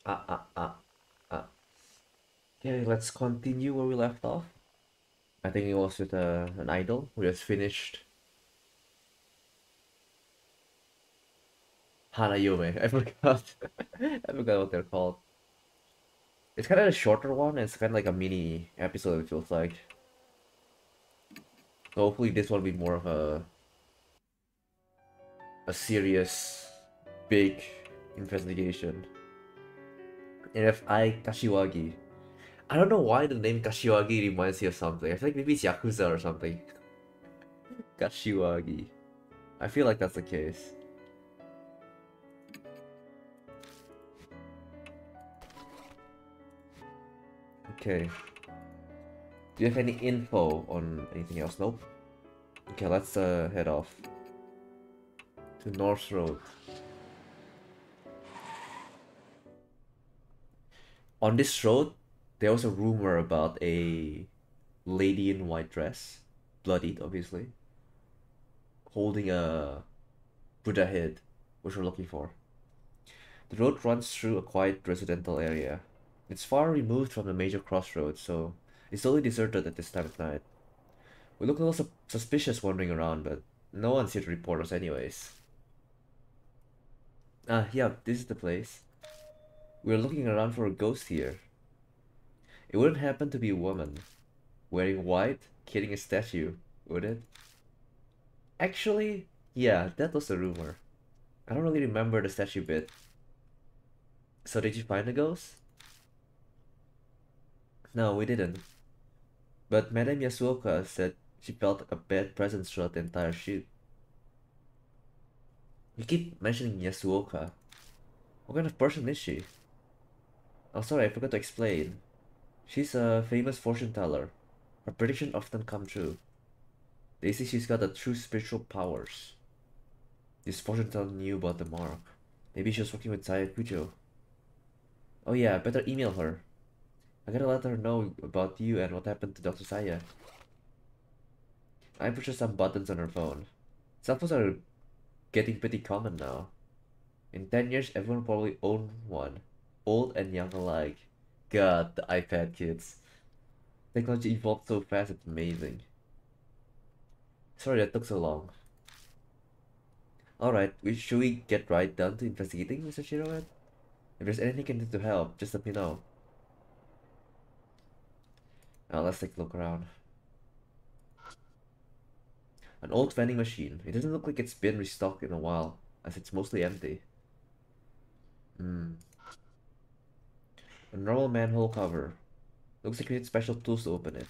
Ah, ah, ah, ah. Okay, let's continue where we left off. I think it was with an idol. We just finished Hanayome. I forgot. I forgot what they're called. It's kind of a shorter one. It's kind of like a mini episode, it feels like. So hopefully this one will be more of a serious, big investigation. NFI Kashiwagi. I don't know why the name Kashiwagi reminds me of something. I feel like maybe it's Yakuza or something. Kashiwagi. I feel like that's the case. Okay. Do you have any info on anything else? Nope. Okay, let's head off to North Road. On this road, there was a rumor about a lady in white dress, bloodied obviously, holding a Buddha head, which we're looking for. The road runs through a quiet residential area. It's far removed from the major crossroads, so it's totally deserted at this time of night. We look a little suspicious wandering around, but no one's here to report us anyways. Ah, yeah, this is the place. We're looking around for a ghost here. It wouldn't happen to be a woman wearing white, killing a statue, would it? Actually, yeah, that was the rumor. I don't really remember the statue bit. So did you find the ghost? No, we didn't. But Madame Yasuoka said she felt a bad presence throughout the entire shoot. You keep mentioning Yasuoka. What kind of person is she? Oh, sorry, I forgot to explain. She's a famous fortune teller. Her predictions often come true. They say she's got the true spiritual powers. This fortune teller knew about the mark. Maybe she was working with Saya Kujo. Oh yeah, better email her. I gotta let her know about you and what happened to Dr. Saya. I purchased some buttons on her phone. Cell phones are getting pretty common now. In 10 years, everyone will probably own one. Old and young alike. God, the iPad kids. Technology evolved so fast, it's amazing. Sorry that took so long. Alright, should we get right down to investigating, Mr. Shiroed? If there's anything you can do to help, just let me know. Now let's take a look around. An old vending machine. It doesn't look like it's been restocked in a while, as it's mostly empty. Hmm. A normal manhole cover. Looks like we need special tools to open it.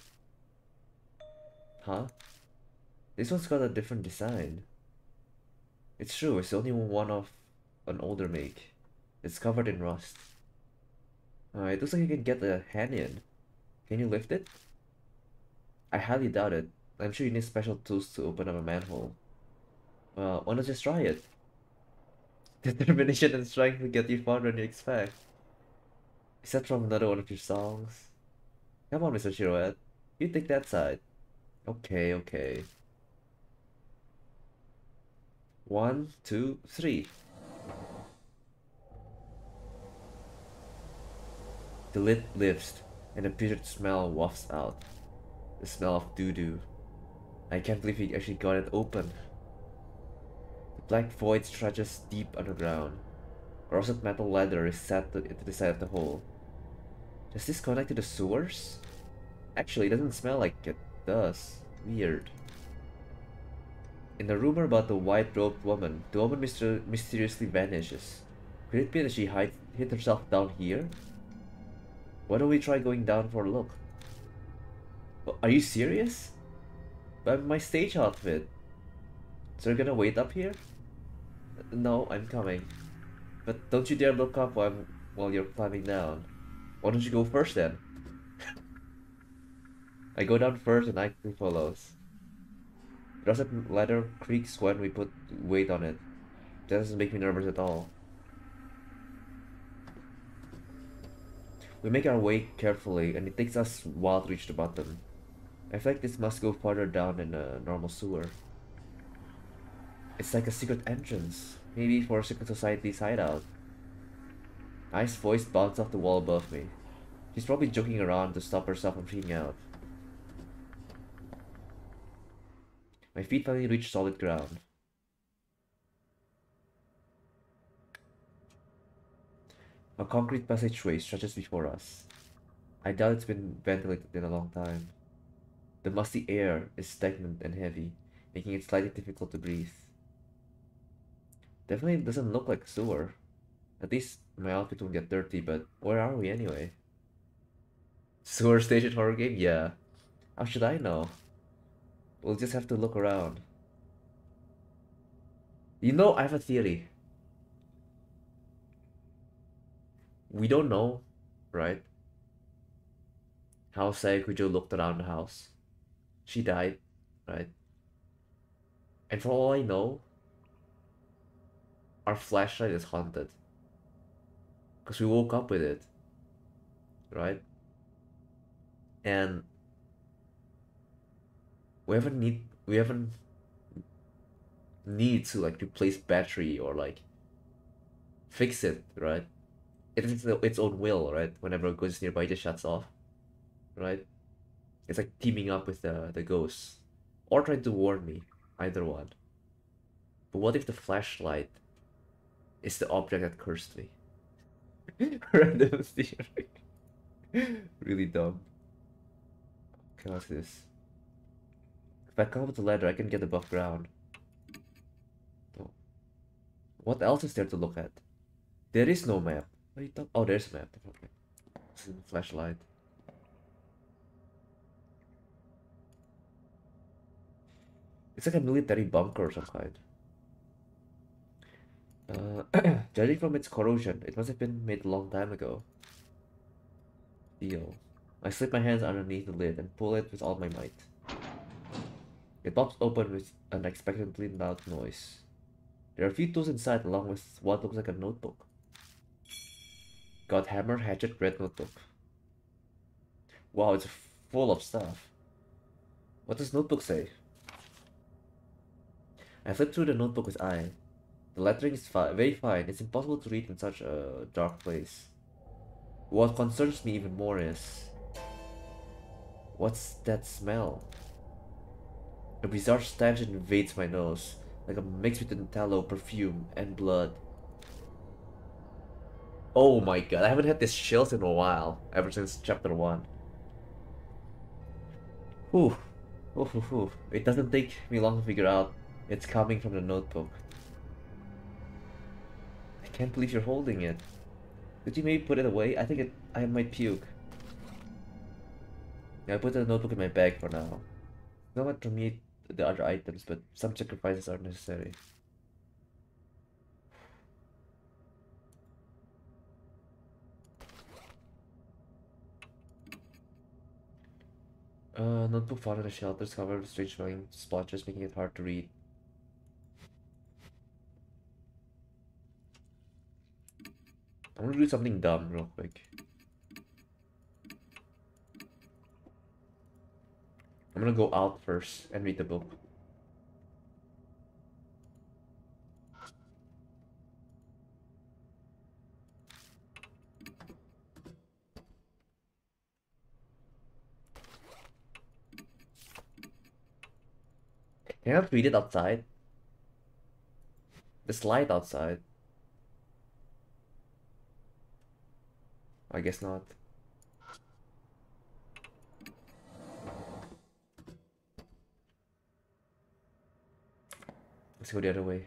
Huh? This one's got a different design. It's true, it's only one of an older make. It's covered in rust. It looks like you can get a hand in. Can you lift it? I highly doubt it. I'm sure you need special tools to open up a manhole. Well, why not just try it? Determination and strength will get you farther than you expect. Is that from another one of your songs? Come on, Mr. Shiroed. You take that side. Okay, okay. One, two, three. The lid lifts, and a putrid smell wafts out. The smell of doo-doo. I can't believe he actually got it open. The black void stretches deep underground. A rusted metal ladder is set into the side of the hole. Does this connect to the sewers? Actually, it doesn't smell like it does. Weird. In the rumor about the white-robed woman, the woman mysteriously vanishes. Could it be that she hid herself down here? Why don't we try going down for a look? Are you serious? But my stage outfit. So you're gonna wait up here? No, I'm coming. But don't you dare look up while you're climbing down. Why don't you go first then? I go down first and Ike follows. The rusted ladder creaks when we put weight on it. That doesn't make me nervous at all. We make our way carefully and it takes us a while to reach the bottom. I feel like this must go farther down than a normal sewer. It's like a secret entrance. Maybe for a secret society's hideout. Ai's voice bounced off the wall above me. She's probably joking around to stop herself from freaking out. My feet finally reached solid ground. A concrete passageway stretches before us. I doubt it's been ventilated in a long time. The musty air is stagnant and heavy, making it slightly difficult to breathe. Definitely doesn't look like a sewer. At least my outfit won't get dirty, but where are we anyway? Sewer station horror game? Yeah. How should I know? We'll just have to look around. You know, I have a theory. We don't know, right? How Sayakujo looked around the house. She died, right? And for all I know, our flashlight is haunted. Because we woke up with it, right? And we haven't need to like replace battery or like fix it, right? It is its own will, right? Whenever it goes nearby, it just shuts off, right? It's like teaming up with the ghosts, or trying to warn me, either one. But what if the flashlight is the object that cursed me? Random theory. Really dumb. Okay, what's this? If I come up with the ladder, I can get above ground. Oh. What else is there to look at? There is no map. What are you talking? Oh, there's a map. Okay. This is a flashlight. It's like a military bunker of some kind. Judging from its corrosion, it must have been made a long time ago. Deal. I slip my hands underneath the lid and pull it with all my might. It pops open with an unexpectedly loud noise. There are a few tools inside along with what looks like a notebook. Got hammer, hatchet, red notebook. Wow, it's full of stuff. What does notebook say? I flip through the notebook with eye. The lettering is very fine. It's impossible to read in such a dark place. What concerns me even more is... What's that smell? A bizarre stench invades my nose, like a mix between tallow, perfume, and blood. Oh my god, I haven't had this chills in a while, ever since chapter 1. Whew. Oof, oof, oof. It doesn't take me long to figure out it's coming from the notebook. I can't believe you're holding it. Could you maybe put it away? I might puke. Yeah, I put the notebook in my bag for now. Not much to meet the other items, but some sacrifices are necessary. Notebook found in a shelter covered with strange smelling splotches, making it hard to read. I'm gonna do something dumb real quick. I'm gonna go out first and read the book. Can I not read it outside? There's light outside. I guess not. Let's go the other way.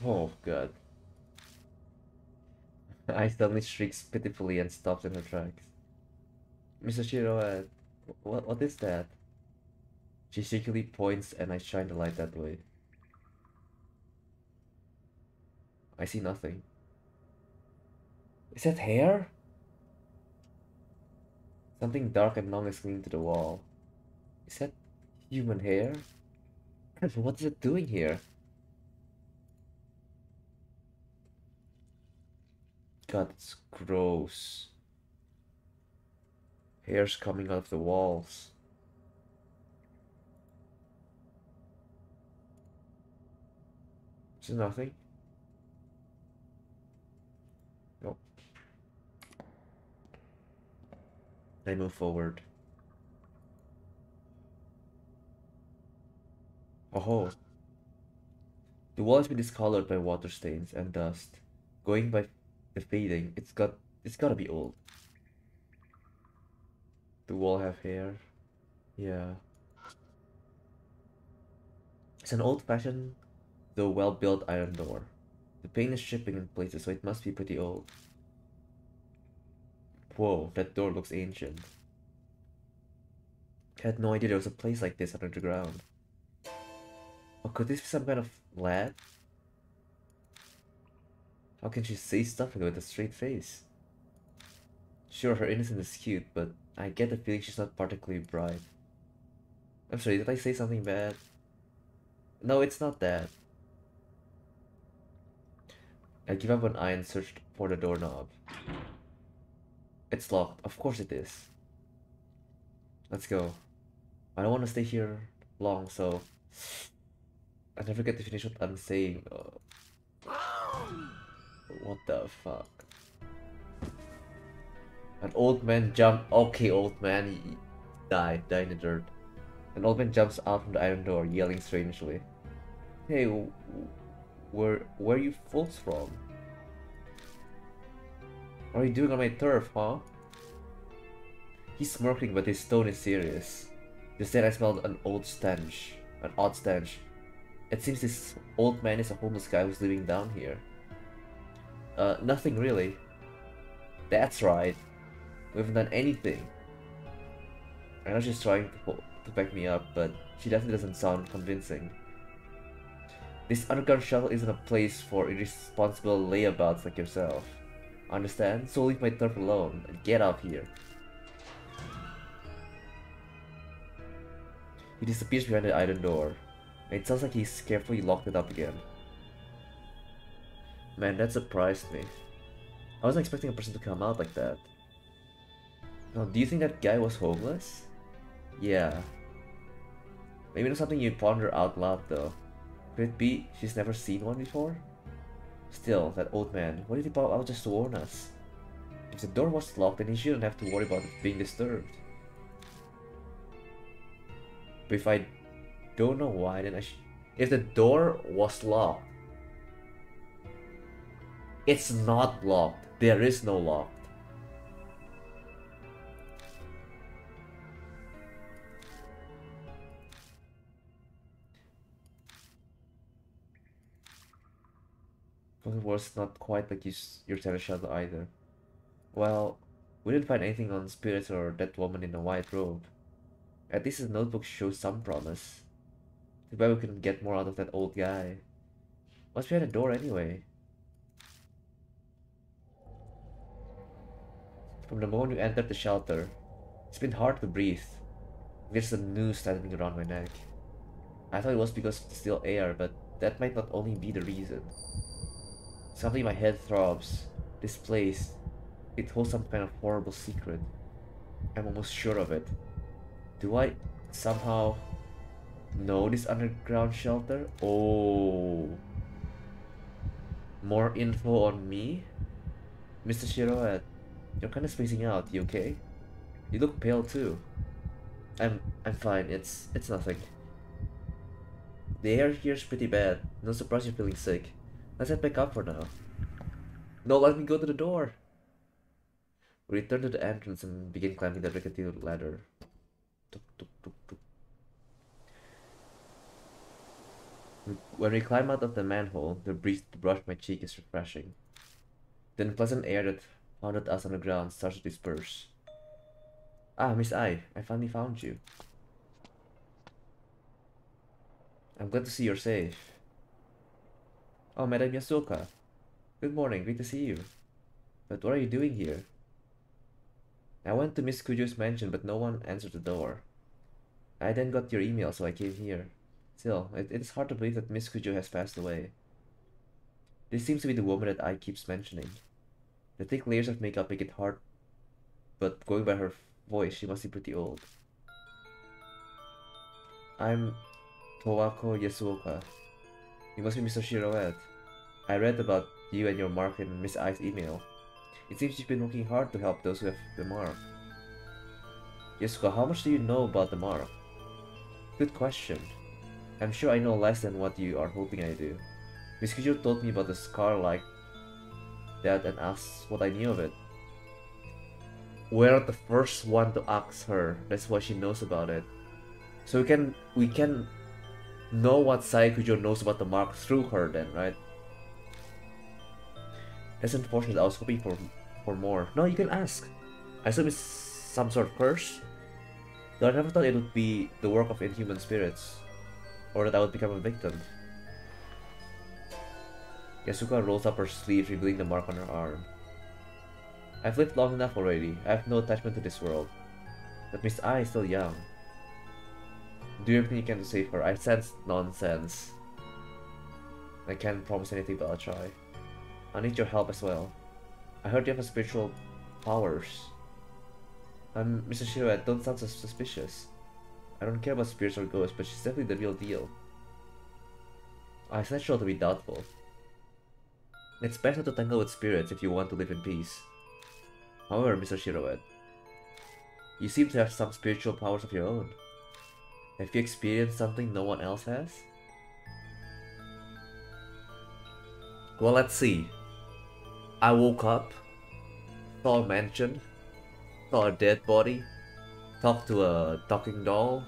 Oh god. I suddenly shrieks pitifully and stops in her tracks. Mr. Shiro, what is that? She shakily points and I shine the light that way. I see nothing. Is that hair? Something dark and long is clinging to the wall. Is that human hair? What is it doing here? God, it's gross. Hair's coming out of the walls. Is there nothing? I move forward. Oh, the wall has been discolored by water stains and dust. Going by the fading, it's gotta be old. The wall have hair. Yeah. It's an old-fashioned, though well-built iron door. The paint is chipping in places, so it must be pretty old. Whoa, that door looks ancient. I had no idea there was a place like this under the ground. Or could this be some kind of lad? How can she say stuff like that with a straight face? Sure, her innocence is cute, but I get the feeling she's not particularly bright. I'm sorry, did I say something bad? No, it's not that. I give up an eye and search for the doorknob. It's locked. Of course it is. Let's go. I don't want to stay here long, so I never get to finish what I'm saying. What the fuck? An old man jumped. Okay, old man, die in the dirt. An old man jumps out from the iron door, yelling strangely. Hey, where are you folks from? What are you doing on my turf, huh? He's smirking, but his tone is serious. Just then I smelled an odd stench. It seems this old man is a homeless guy who's living down here. Nothing really. That's right. We haven't done anything. I know she's trying to back me up, but she definitely doesn't sound convincing. This underground shuttle isn't a place for irresponsible layabouts like yourself. Understand? So leave my turf alone and get out here. He disappears behind the iron door. And it sounds like he's carefully locked it up again. Man, that surprised me. I wasn't expecting a person to come out like that. Now, do you think that guy was homeless? Yeah. Maybe not something you'd ponder out loud though. Could it be she's never seen one before? Still, that old man, what did he pop out just to warn us? If the door was locked, then he shouldn't have to worry about it being disturbed. But if I don't know why, then if the door was locked, it's not locked. There is no lock. But it was not quite like your Terra Shadow either. Well, we didn't find anything on spirits or that woman in a white robe. At least his notebook shows some promise. Too bad we couldn't get more out of that old guy. What's behind the door anyway? From the moment we entered the shelter, it's been hard to breathe. There's a noose tightening around my neck. I thought it was because of the still air, but that might not only be the reason. Something in my head throbs. This place, it holds some kind of horrible secret. I'm almost sure of it. Do I somehow know this underground shelter? Oh. More info on me? Mr. Shiroed, you're kind of spacing out. You okay? You look pale too. I'm fine. It's nothing. The air here's pretty bad. No surprise you're feeling sick. Let's head back up for now. No, let me go to the door. We return to the entrance and begin climbing the rickety ladder. Tuk, tuk, tuk, tuk. When we climb out of the manhole, the breeze to brush my cheek is refreshing. The unpleasant air that pounded us on the ground starts to disperse. Ah, Miss I finally found you. I'm glad to see you're safe. Oh, Madame Yasuoka. Good morning, great to see you. But what are you doing here? I went to Miss Kujo's mansion, but no one answered the door. I then got your email, so I came here. Still, it is hard to believe that Miss Kujo has passed away. This seems to be the woman that I keeps mentioning. The thick layers of makeup make it hard, but going by her voice, she must be pretty old. I'm Towako Yasuoka. You must be Mr. Shiroed. I read about you and your mark in Miss I's email. It seems you've been working hard to help those who have the mark. Yasuko, how much do you know about the mark? Good question. I'm sure I know less than what you are hoping I do. Miss Kujo told me about the scar like that and asked what I knew of it. We're the first one to ask her. That's why she knows about it. So we can know what Saikujo knows about the mark through her then, right? That's unfortunate. I was hoping for more. No, you can ask. I assume it's some sort of curse. Though I never thought it would be the work of inhuman spirits, or that I would become a victim. Yasuka rolls up her sleeve, revealing the mark on her arm. I've lived long enough already. I have no attachment to this world. But Miss Ai is still young. Do everything you can to save her. I sense nonsense. I can't promise anything, but I'll try. I need your help as well. I heard you have spiritual powers. Mr. Shiro, don't sound so suspicious. I don't care about spirits or ghosts, but she's definitely the real deal. It's natural to be doubtful. It's best not to tangle with spirits if you want to live in peace. However, Mr. Shiroed, you seem to have some spiritual powers of your own. Have you experienced something no one else has? Well, let's see. I woke up, saw a mansion, saw a dead body, talked to a talking doll.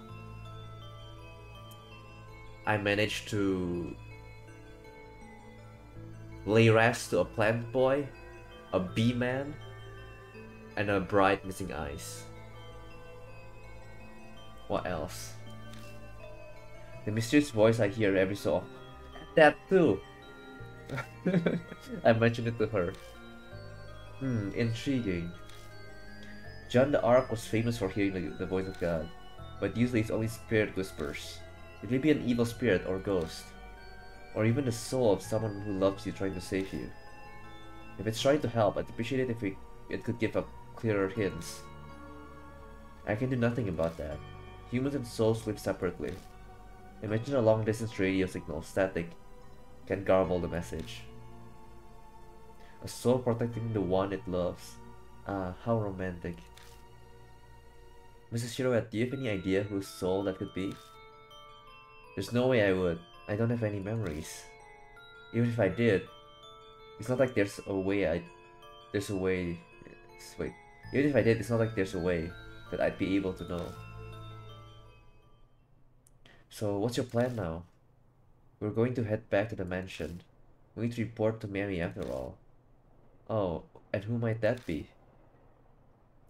I managed to lay rest to a plant boy, a bee man, and a bride missing eyes. What else? The mysterious voice I hear every so often. That too! I mentioned it to her. Intriguing. John the Ark was famous for hearing the voice of God, but usually it's only spirit whispers. It may be an evil spirit or ghost, or even the soul of someone who loves you trying to save you. If it's trying to help, I'd appreciate it if it could give up clearer hints. I can do nothing about that. Humans and souls live separately. Imagine a long-distance radio signal, static, can garble the message. A soul protecting the one it loves. Ah, how romantic. Mrs. Shiroet, do you have any idea whose soul that could be? There's no way I would. I don't have any memories. Even if I did, it's not like there's a way wait. Even if I did, it's not like there's a way that I'd be able to know. So, what's your plan now? We're going to head back to the mansion. We need to report to Mary after all. Oh, and who might that be?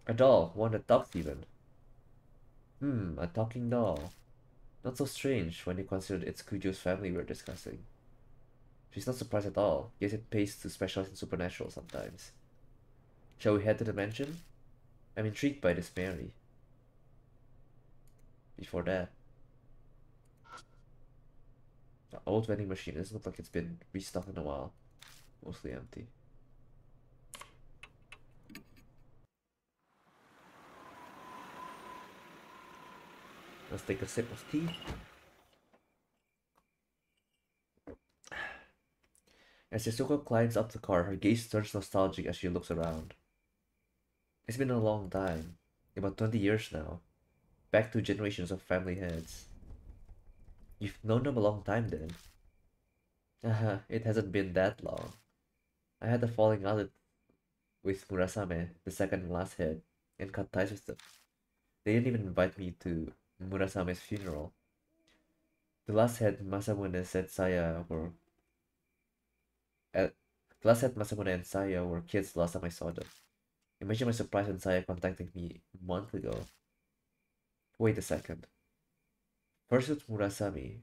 A doll, one that talks even. A talking doll. Not so strange when you consider it's Kujo's family we're discussing. She's not surprised at all. Guess it pays to specialize in supernatural sometimes. Shall we head to the mansion? I'm intrigued by this Mary. Before that, the old vending machine doesn't look like it's been restocked in a while. Mostly empty. Let's take a sip of tea. As Yasuko climbs up the car, her gaze turns nostalgic as she looks around. It's been a long time. About 20 years now. Back to generations of family heads. You've known them a long time then. It hasn't been that long. I had a falling out with Murasame, the second and last head, and cut ties with them. They didn't even invite me to Murasame's funeral. The last head Masamune said Saya were the last head Masamune and Saya were kids the last time I saw them. Imagine my surprise when Saya contacting me a month ago. Wait a second. First it was Murasame,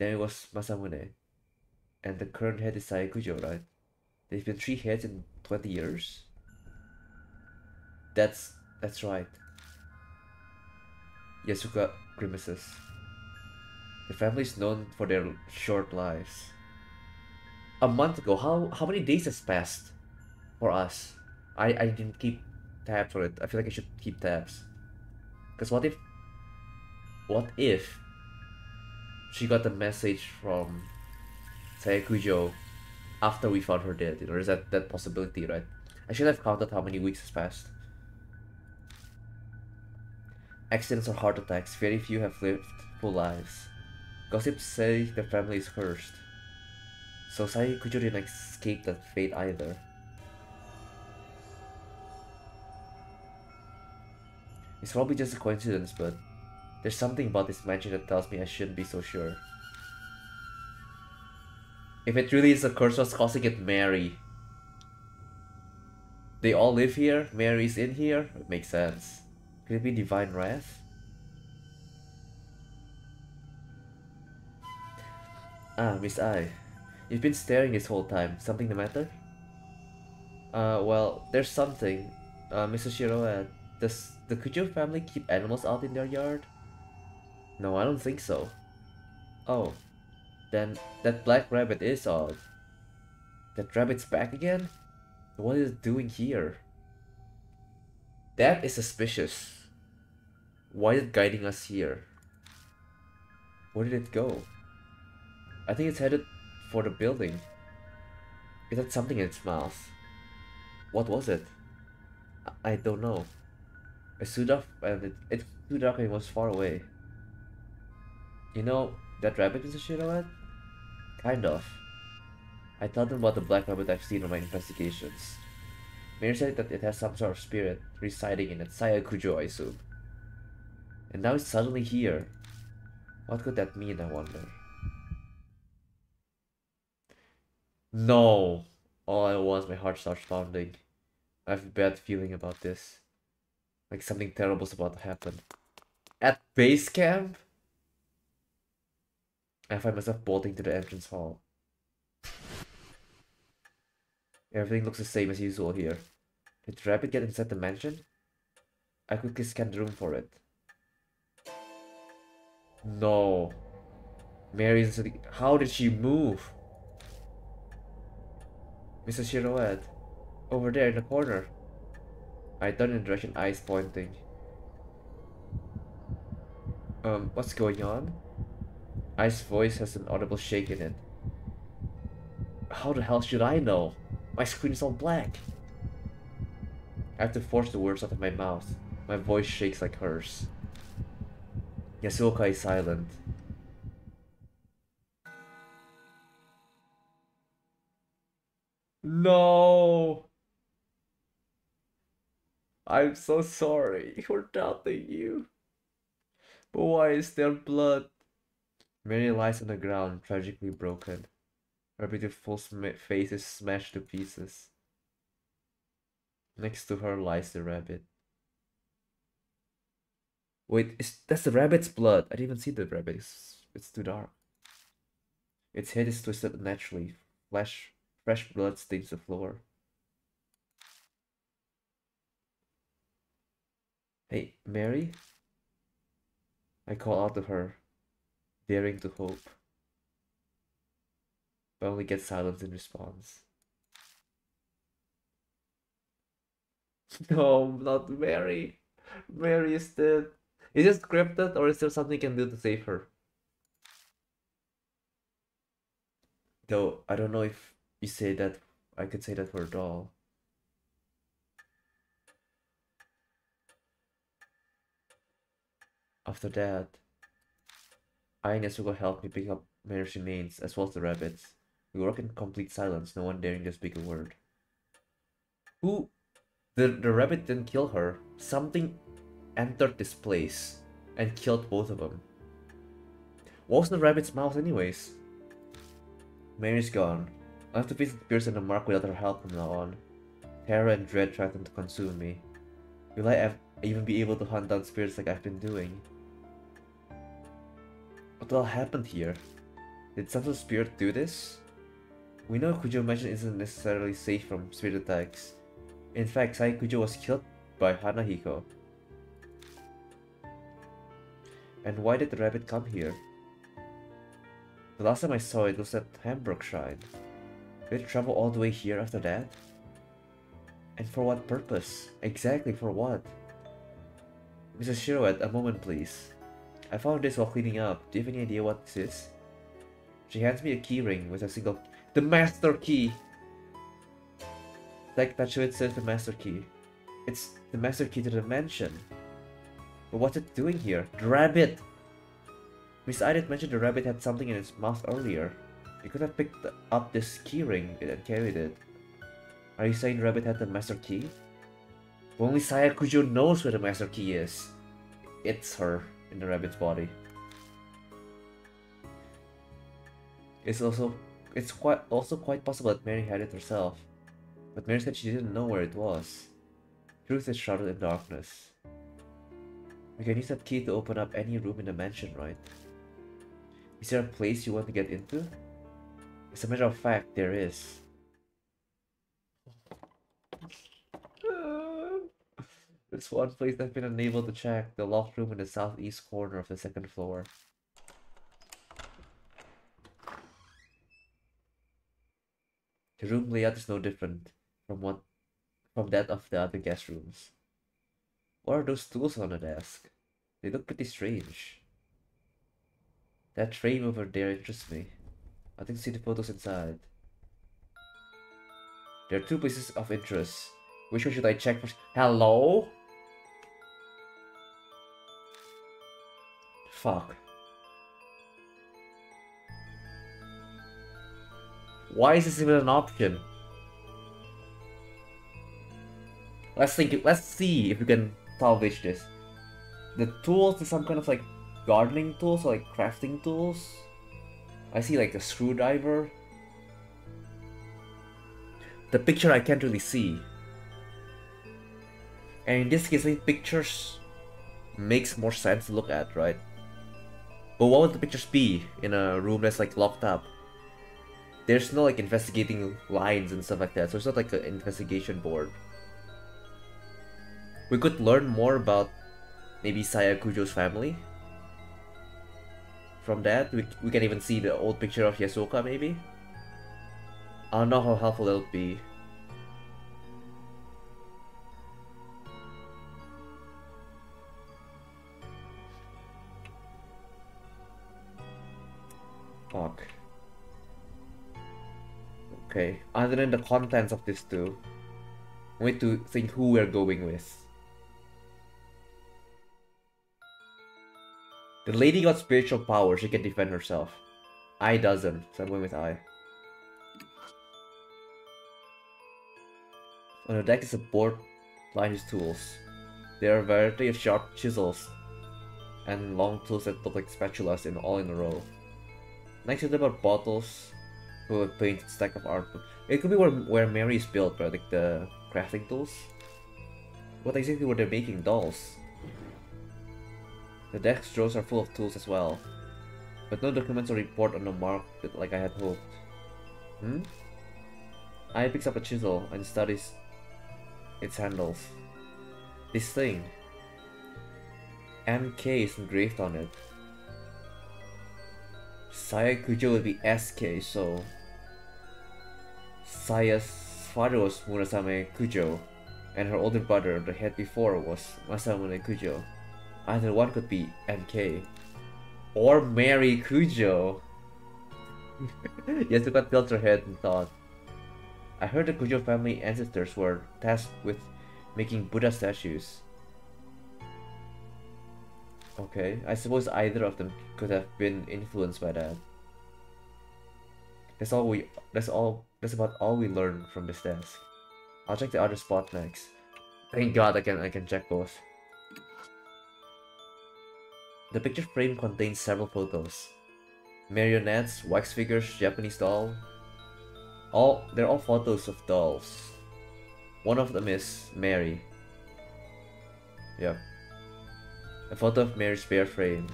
then it was Masamune, and the current head is Sayakujo, right? They've been 3 heads in 20 years? That's right. Yasuka grimaces. The family is known for their short lives. A month ago, how many days has passed for us? I didn't keep tabs for it. I feel like I should keep tabs. Because what if she got the message from Sayakujo after we found her dead? You know, there's that possibility, right? I should have counted how many weeks has passed. Accidents or heart attacks, very few have lived full lives. Gossips say the family is cursed. So Saikujo didn't escape that fate either. It's probably just a coincidence, but there's something about this mansion that tells me I shouldn't be so sure. If it really is a curse, what's causing it, Mary? They all live here? Mary's in here? It makes sense. Could it be divine wrath? Ah, Miss Ai. You've been staring this whole time. Something the matter? Well, there's something. Mr. Shiroe, does the Kujo family keep animals out in their yard? No, I don't think so. Oh, then that black rabbit is odd. That rabbit's back again? What is it doing here? That is suspicious. Why is it guiding us here? Where did it go? I think it's headed for the building. It had something in its mouth. What was it? I don't know. It stood up and it stood up and it was far away. You know that rabbit is a Shiroed? Kind of. I told them about the black rabbit I've seen in my investigations. Mayor said that it has some sort of spirit residing in it, Sayakujo, I assume. And now it's suddenly here. What could that mean, I wonder? No! All at once my heart starts pounding. I have a bad feeling about this. Like something terrible's about to happen. At base camp? I find myself bolting to the entrance hall. Everything looks the same as usual here. Did Rabbit get inside the mansion? I quickly scanned the room for it. No. Mary's sitting. How did she move? Mrs. Shiroed. Over there in the corner. I turned in the direction eyes pointing. What's going on? Ai's voice has an audible shake in it. How the hell should I know? My screen is all black. I have to force the words out of my mouth. My voice shakes like hers. Yasuoka is silent. No! I'm so sorry for doubting you. But why is there blood? Mary lies on the ground, tragically broken. Her beautiful face is smashed to pieces. Next to her lies the rabbit. Wait, that's the rabbit's blood. I didn't even see the rabbit. It's too dark. Its head is twisted unnaturally. Fresh blood stains the floor. Hey, Mary? I call out to her, daring to hope. But only get silence in response. No, not Mary. Mary is dead. Is it scripted or is there something you can do to save her? Though, I don't know if you say that, I could say that for a doll. After that, I and Yasuko helped me pick up Mary's remains as well as the rabbits. We work in complete silence, no one daring to speak a word. Who? The rabbit didn't kill her. Something entered this place and killed both of them. What was in the rabbit's mouth anyways? Mary's gone. I have to face the Pierce and the Mark without her help from now on. Terror and dread threaten to consume me. Will I even be able to hunt down spirits like I've been doing? What the hell happened here? Did some sort of spirit do this? We know Kujo Mansion isn't necessarily safe from spirit attacks. In fact, Saikujo was killed by Hanahiko. And why did the rabbit come here? The last time I saw it was at Hambrook Shrine. Did it travel all the way here after that? And for what purpose? Exactly for what? Mrs. Shiroed, a moment please. I found this while cleaning up. Do you have any idea what this is? She hands me a keyring with a single... The master key! Like Tatsuit says the master key. It's the master key to the mansion. But what's it doing here? The rabbit! Miss Idit mentioned the rabbit had something in its mouth earlier. It could have picked up this keyring and carried it. Are you saying the rabbit had the master key? If only Saya Kujo knows where the master key is. It's her in the rabbit's body. It's also quite possible that Mary had it herself. But Mary said she didn't know where it was. Truth is shrouded in darkness. We can use that key to open up any room in the mansion, right? Is there a place you want to get into? As a matter of fact, there is. There's one place I've been unable to check, the locked room in the southeast corner of the second floor. The room layout is no different from that of the other guest rooms. What are those tools on the desk? They look pretty strange. That frame over there interests me. I think see the photos inside. There are 2 places of interest. Which one should I check first? Hello? Fuck. Why is this even an option? Let's see if we can salvage this. The tools are some kind of like gardening tools or like crafting tools. I see like a screwdriver. The picture I can't really see. And in this case, I think pictures makes more sense to look at, right? But what would the pictures be in a room that's like locked up? There's no like investigating lines and stuff like that, so it's not like an investigation board. We could learn more about maybe Saya Kujo's family. From that, we can even see the old picture of Yasuoka maybe. I don't know how helpful that would be. Fuck. Okay, other than the contents of this too, we need to think who we're going with. The lady got spiritual power, she can defend herself. I doesn't, so I'm going with I. On the deck is a board lined with tools. There are a variety of sharp chisels and long tools that look like spatulas all in a row. Next to them are bottles with a painted stack of art. It could be where Mary is built, right? Like the crafting tools. What exactly were they making? Dolls. The desk drawers are full of tools as well, but no documents or report on the mark like I had hoped. I picks up a chisel and studies its handles. This thing. MK is engraved on it. Saya Kujo would be SK, so Saya's father was Murasame Kujo, and her older brother, the head before, was Masamune Kujo. Either one could be MK. Or Mary Kujo. Yasuka tilted her head and thought. I heard the Kujo family ancestors were tasked with making Buddha statues. Okay, I suppose either of them could have been influenced by that. That's about all we learned from this desk. I'll check the other spot next. Thank God I can check both. The picture frame contains several photos. Marionettes, wax figures, Japanese doll. They're all photos of dolls. One of them is Mary. Yeah. A photo of Mary's bare frame.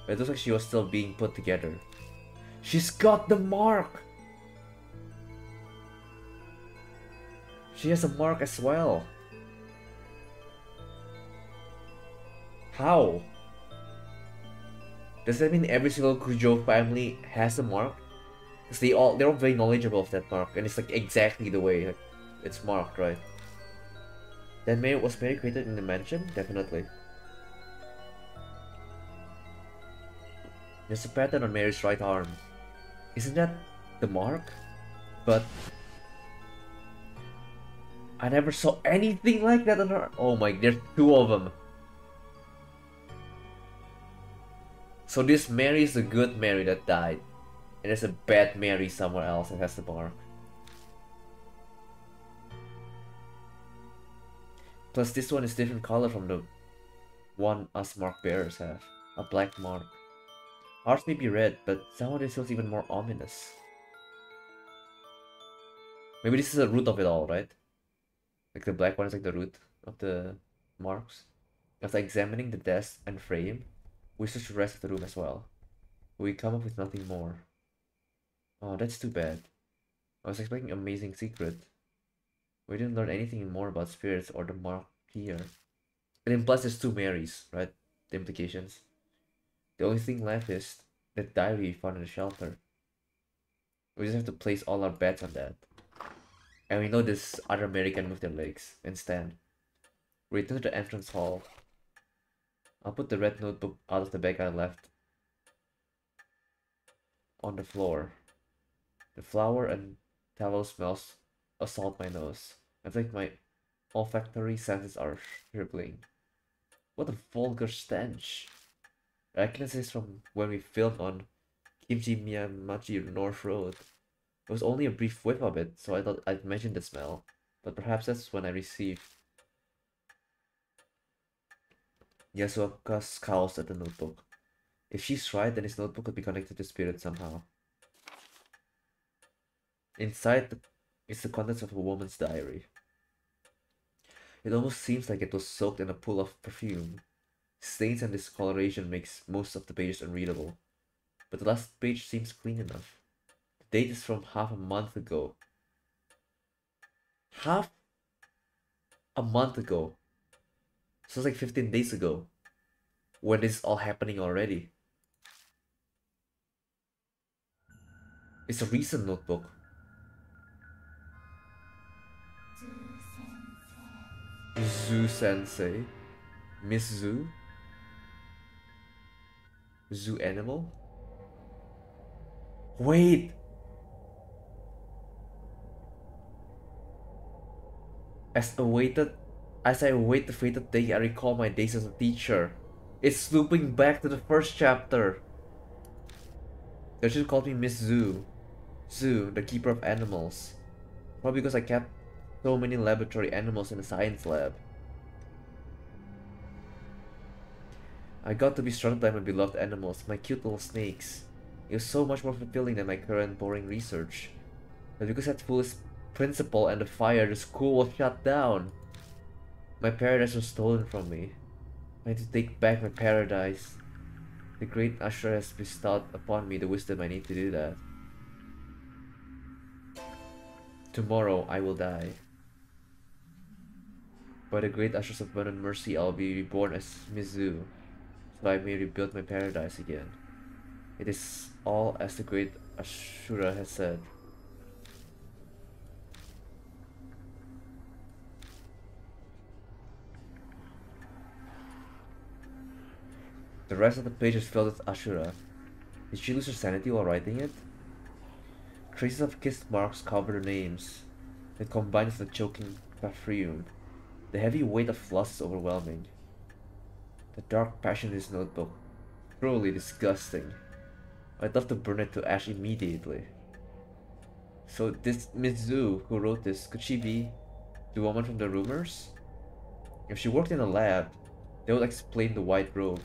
It looks like she was still being put together. She's got the mark! She has a mark as well. How? Does that mean every single Kujo family has a mark? Because they're all very knowledgeable of that mark, and it's like exactly the way it's marked, right? Then was Mary created in the mansion? Definitely. There's a pattern on Mary's right arm. Isn't that the mark? But I never saw anything like that on her. Oh my, there's 2 of them. So this Mary is the good Mary that died, and there's a bad Mary somewhere else that has the mark. Plus this one is different color from the one us mark bearers have. A black mark. Ours may be red, but somehow this feels even more ominous. Maybe this is the root of it all, right? Like the black one is like the root of the marks. After examining the desk and frame, we search the rest of the room as well. We come up with nothing more. Oh, that's too bad. I was expecting an amazing secret. We didn't learn anything more about spirits or the mark here. And then plus there's two Marys, right? The implications. The only thing left is that diary we found in the shelter. We just have to place all our bets on that. And we know this other Mary can move their legs and stand. We return to the entrance hall. I'll put the red notebook out of the bag I left on the floor. The flour and tallow smells assault my nose. I think my olfactory senses are shriveling. What a vulgar stench! I recognize this from when we filmed on Kimchi Miyamachi North Road. It was only a brief whiff of it, so I thought I'd mention the smell. But perhaps that's when I received Yasuoka's scowls at the notebook. If she's right, then his notebook could be connected to spirit somehow. Inside is the contents of a woman's diary. It almost seems like it was soaked in a pool of perfume. Stains and discoloration makes most of the pages unreadable, but the last page seems clean enough. The date is from half a month ago. Half a month ago? So it's like 15 days ago, when this is all happening already. It's a recent notebook. Zoo Sensei. Miss Zoo? Zoo animal? Wait! As I await the fated day, I recall my days as a teacher. It's looping back to the first chapter. They should call me Miss Zoo. Zoo, the keeper of animals. Probably because I kept so many laboratory animals in the science lab. I got to be surrounded by my beloved animals, my cute little snakes. It was so much more fulfilling than my current boring research. But because that foolish principal and the fire, the school was shut down. My paradise was stolen from me. I need to take back my paradise. The great Ashura has bestowed upon me the wisdom I need to do that. Tomorrow I will die. By the great Ashura's abundant mercy, I'll be reborn as Mizu, so I may rebuild my paradise again. It is all as the great Ashura has said. The rest of the page is filled with Ashura. Did she lose her sanity while writing it? Traces of kiss marks cover the names. It combines with the choking perfume. The heavy weight of loss is overwhelming. The dark passion in his notebook. Truly disgusting. I'd love to burn it to ash immediately. So this Mizu who wrote this, could she be the woman from the rumors? If she worked in a lab, they would explain the white robe.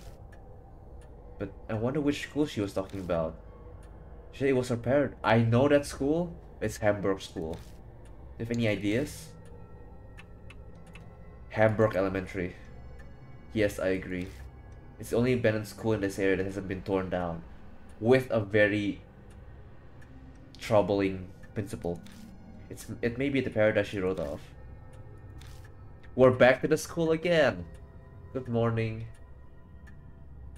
But I wonder which school she was talking about. She said it was her parent. I know that school. It's Hamburg School. Do you have any ideas? Hamburg Elementary. Yes, I agree. It's the only abandoned school in this area that hasn't been torn down. With a very troubling principal. It may be the paradise she wrote of. We're back to the school again. Good morning.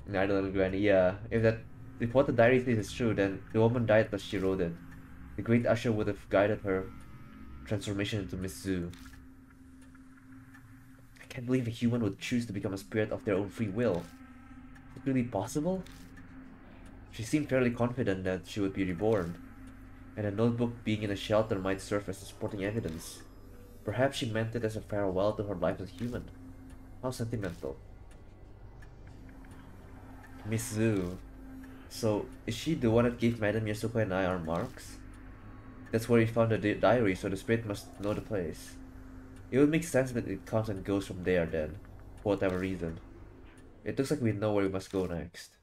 I don't know, Granny. Yeah, if what the diary says is true, then the woman died because she wrote it. The great Usher would have guided her transformation into Miss Zoo. I can't believe a human would choose to become a spirit of their own free will. Is it really possible? She seemed fairly confident that she would be reborn, and a notebook being in a shelter might serve as supporting evidence. Perhaps she meant it as a farewell to her life as a human. How sentimental. Miss Zoo. So, is she the one that gave Madame Yasuko and I our marks? That's where we found the diary, so the spirit must know the place. It would make sense that it comes and goes from there then, for whatever reason. It looks like we know where we must go next.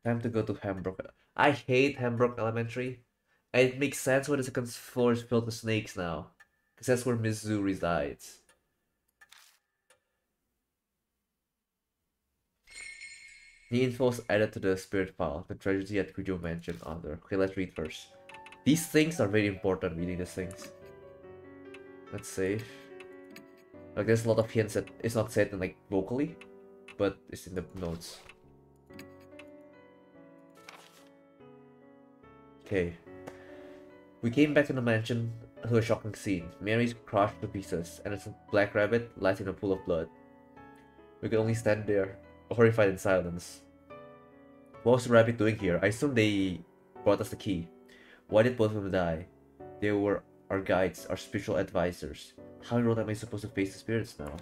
Time to go to Hembrook. I hate Hembrook Elementary. And it makes sense why the second floor is filled with snakes now. Because that's where Mizu resides. The info is added to the spirit file. The tragedy at Kujo mentioned under. Okay, let's read first. These things are very important, reading these things. Let's save. Like, there's a lot of hints that it's not said in, like, vocally, but it's in the notes. Okay. We came back to the mansion to a shocking scene. Mary's crushed to pieces, and a black rabbit lies in a pool of blood. We could only stand there, horrified in silence. What was the rabbit doing here? I assume they brought us the key. Why did both of them die? They were our guides, our spiritual advisors. How in the world am I supposed to face the spirits now?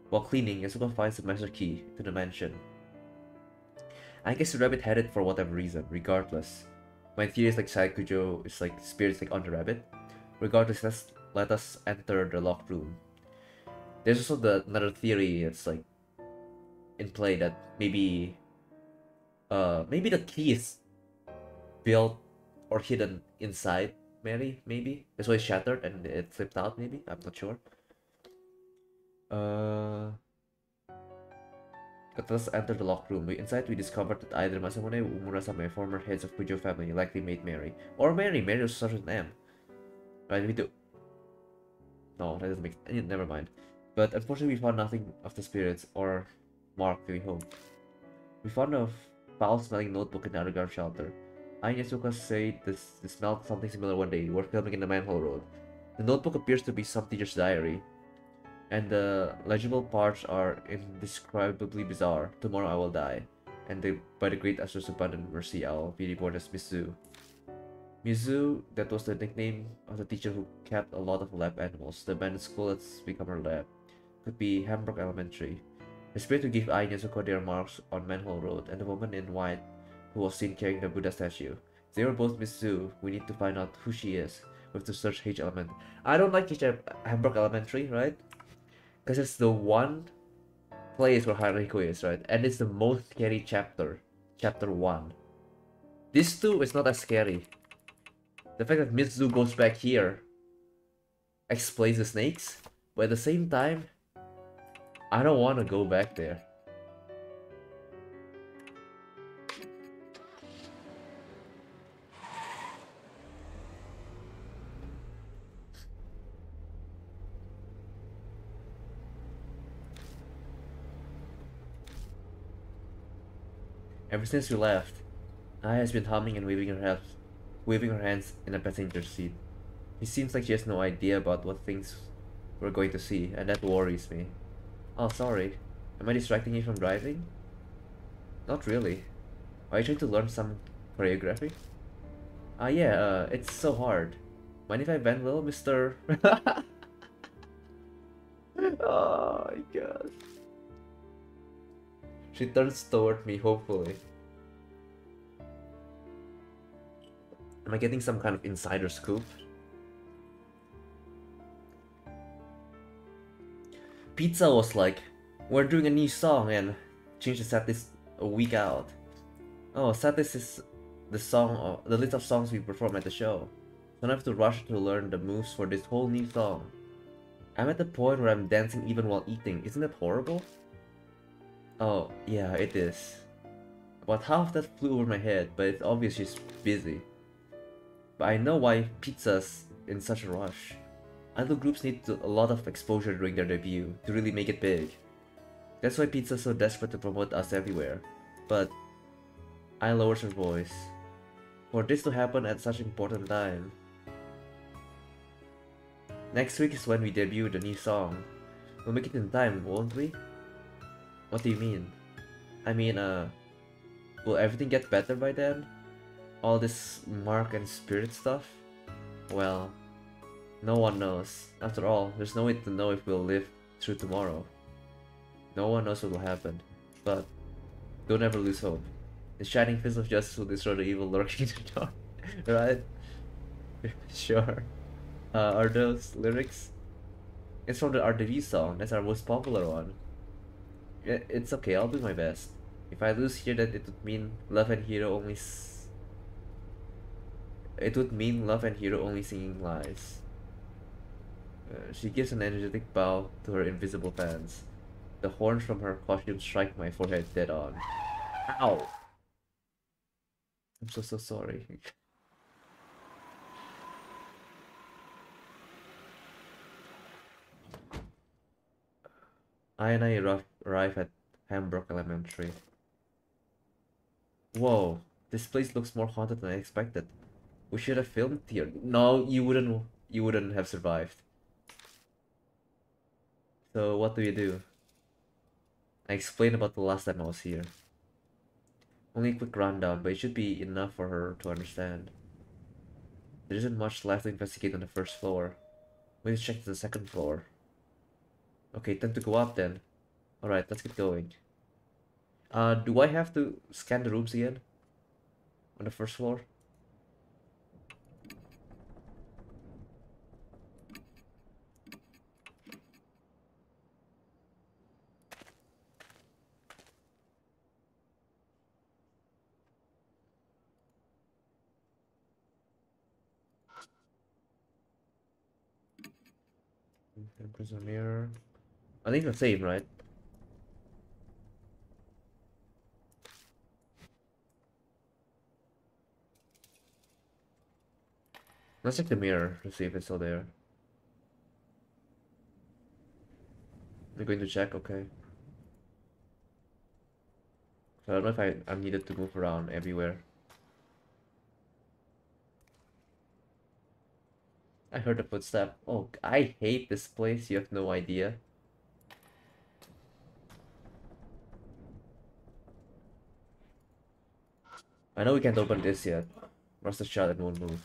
While cleaning, Yasuko finds the master key to the mansion. I guess the rabbit had it for whatever reason, regardless. My theory is like Saikujo is like spirits like on the rabbit. Regardless, let us enter the locked room. There's also another theory that's like in play that maybe the key is built or hidden inside Mary, maybe? That's why it shattered and it flipped out, maybe? I'm not sure. Let us enter the locked room. Inside, we discovered that either Masamune or Murasame, former heads of Kujo family, likely made Mary. Or Mary. Mary was such an M. Right, we do. No, that doesn't make... Never mind. But unfortunately, we found nothing of the spirits or Mark we hoped. We found a foul-smelling notebook in the underground shelter. I and Yasuka say they smelled something similar one day. We were filming in the manhole road. The notebook appears to be some teacher's diary. And the legible parts are indescribably bizarre. Tomorrow I will die. And by the great Asur's abundant mercy, I'll be reborn as Mizu. Mizu, that was the nickname of the teacher who kept a lot of lab animals. The abandoned school that's become her lab. Could be Hembrook Elementary. The spirit who gave Ai and Yasuko their marks on Manhole Road, and the woman in white who was seen carrying the Buddha statue. If they were both Mizu, we need to find out who she is. We have to search H Element. I don't like Hembrook Elementary, right? Because it's the one place where Haruhiko is, right? And it's the most scary chapter. Chapter 1. This too is not as scary. The fact that Mizu goes back here explains the snakes, but at the same time, I don't want to go back there. Ever since we left, Aya has been humming and waving her hands in the passenger seat. It seems like she has no idea about what things we're going to see, and that worries me. Oh, sorry. Am I distracting you from driving? Not really. Are you trying to learn some choreography? Yeah, it's so hard. Mind if I bend a little, Mr. Oh my god. She turns toward me, hopefully. Am I getting some kind of insider scoop? Pizza was like, we're doing a new song and changed the setlist a week out. Oh, setlist is the list of songs we perform at the show. So I have to rush to learn the moves for this whole new song. I'm at the point where I'm dancing even while eating. Isn't that horrible? Oh, yeah, it is. About half that flew over my head, but it's obvious she's busy. But I know why Pizza's in such a rush. Idol groups need a lot of exposure during their debut to really make it big. That's why Pizza's so desperate to promote us everywhere. But I lowers her voice. For this to happen at such an important time. Next week is when we debut the new song. We'll make it in time, won't we? What do you mean? I mean, will everything get better by then? All this Mark and Spirit stuff? Well, no one knows. After all, there's no way to know if we'll live through tomorrow. No one knows what will happen. But don't ever lose hope. The shining fist of justice will destroy the evil lurking in the dark. Right? Sure. Are those lyrics? It's from the RDV song. That's our most popular one. It's okay. I'll do my best. If I lose here, that it would mean love and hero only. It would mean love and hero only singing lies. She gives an energetic bow to her invisible fans. The horns from her costume strike my forehead dead on. Ow! I'm so sorry. I and I arrive at Hambrook Elementary. Whoa, this place looks more haunted than I expected. We should have filmed here. No, you wouldn't. You wouldn't have survived. So what do you do? I explained about the last time I was here. Only a quick rundown, but it should be enough for her to understand. There isn't much left to investigate on the first floor. We need to check the second floor. Okay, time to go up then. Alright, let's get going. Do I have to scan the rooms again? On the first floor? There's a mirror. I think the same, right? Let's check the mirror to see if it's still there. You're going to check, okay. So I don't know if I'm needed to move around everywhere. I heard a footstep. Oh, I hate this place. You have no idea. I know we can't open this yet. Rest assured it won't move.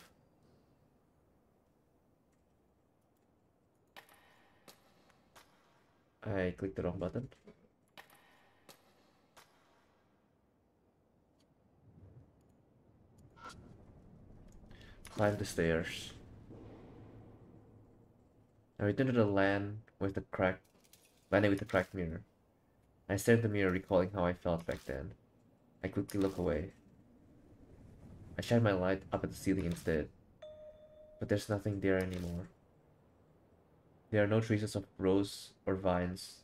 I clicked the wrong button. Climb the stairs. I return to the landing with the cracked mirror. I stare at the mirror, recalling how I felt back then. I quickly look away. I shine my light up at the ceiling instead. But there's nothing there anymore. There are no traces of rose or vines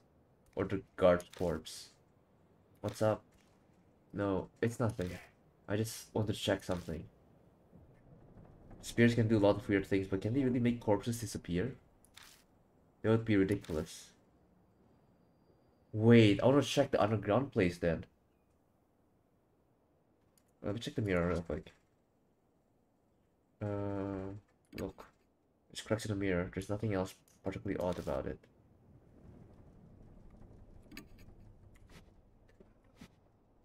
or the guard's corpse. What's up? No, it's nothing. I just wanted to check something. Spirits can do a lot of weird things, but can they really make corpses disappear? That would be ridiculous. Wait, I want to check the underground place then. Let me check the mirror real quick. Look. There's cracks in the mirror. There's nothing else particularly odd about it.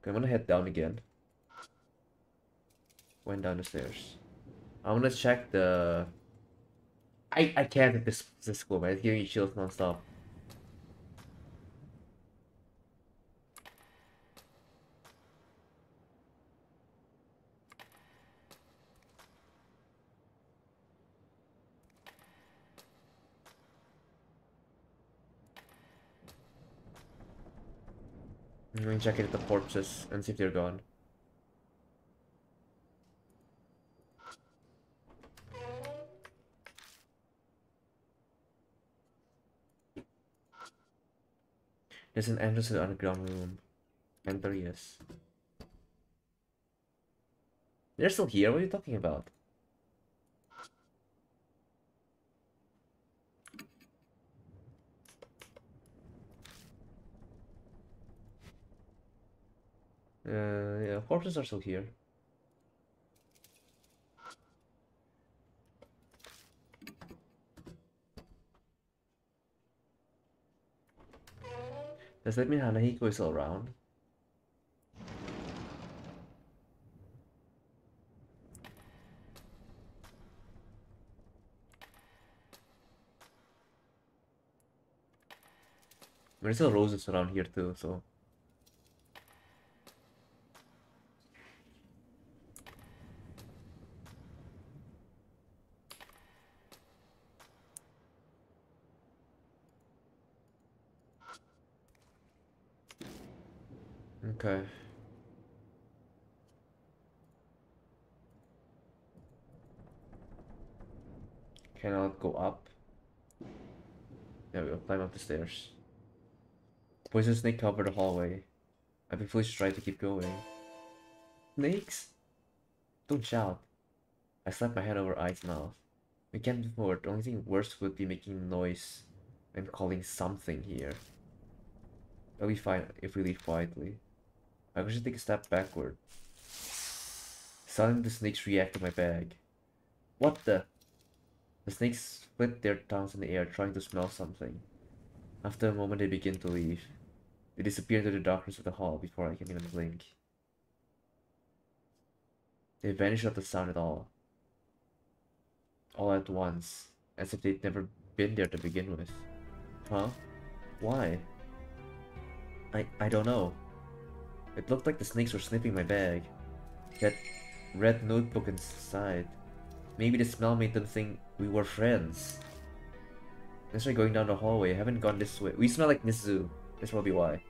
Okay, I'm gonna head down again. Went down the stairs. I'm gonna check the... I can't at this school, man. It's giving me chills non-stop. I'm gonna check it at the corpses and see if they're gone. There's an entrance to the underground room. Enter, yes. They're still here? What are you talking about? Yeah, corpses are still here. Does that mean Hanahiko is still around? There's still roses around here too, so... Okay. Cannot go up. There we go. Climb up the stairs. Poison snake covered the hallway. I been foolish to try to keep going. Snakes? Don't shout. I slapped my hand over I's mouth. We can't move forward. The only thing worse would be making noise and calling something here. It'll be fine if we leave quietly. I could just take a step backward. Suddenly the snakes react to my bag. What the? The snakes split their tongues in the air, trying to smell something. After a moment, they begin to leave. They disappear into the darkness of the hall before I can even blink. They vanish without the sound at all. All at once, as if they'd never been there to begin with. Huh? Why? I don't know. It looked like the snakes were sniffing my bag. That red notebook inside. Maybe the smell made them think we were friends. Let's try going down the hallway. I haven't gone this way. We smell like Nizu. That's probably why.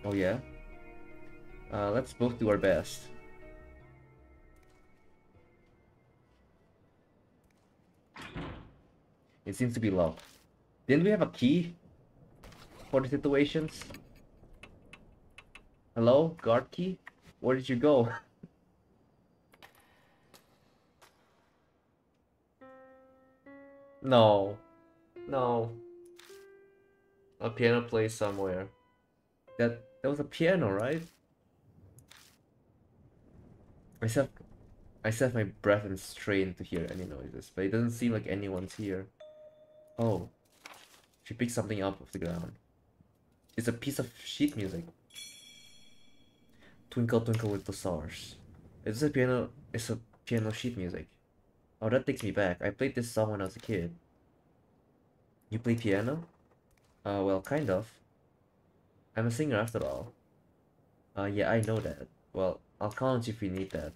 Oh yeah? Let's both do our best. It seems to be locked. Didn't we have a key for the situations? Hello? Guard key? Where did you go? No. No. A piano plays somewhere. That was a piano, right? I set my breath and strain to hear any noises, but it doesn't seem like anyone's here. Oh. She picked something up off the ground. It's a piece of sheet music. Twinkle Twinkle Little Stars. It's a piano sheet music. Oh, that takes me back. I played this song when I was a kid. You play piano? Well, kind of. I'm a singer after all. Yeah, I know that. Well, I'll call on you if you need that.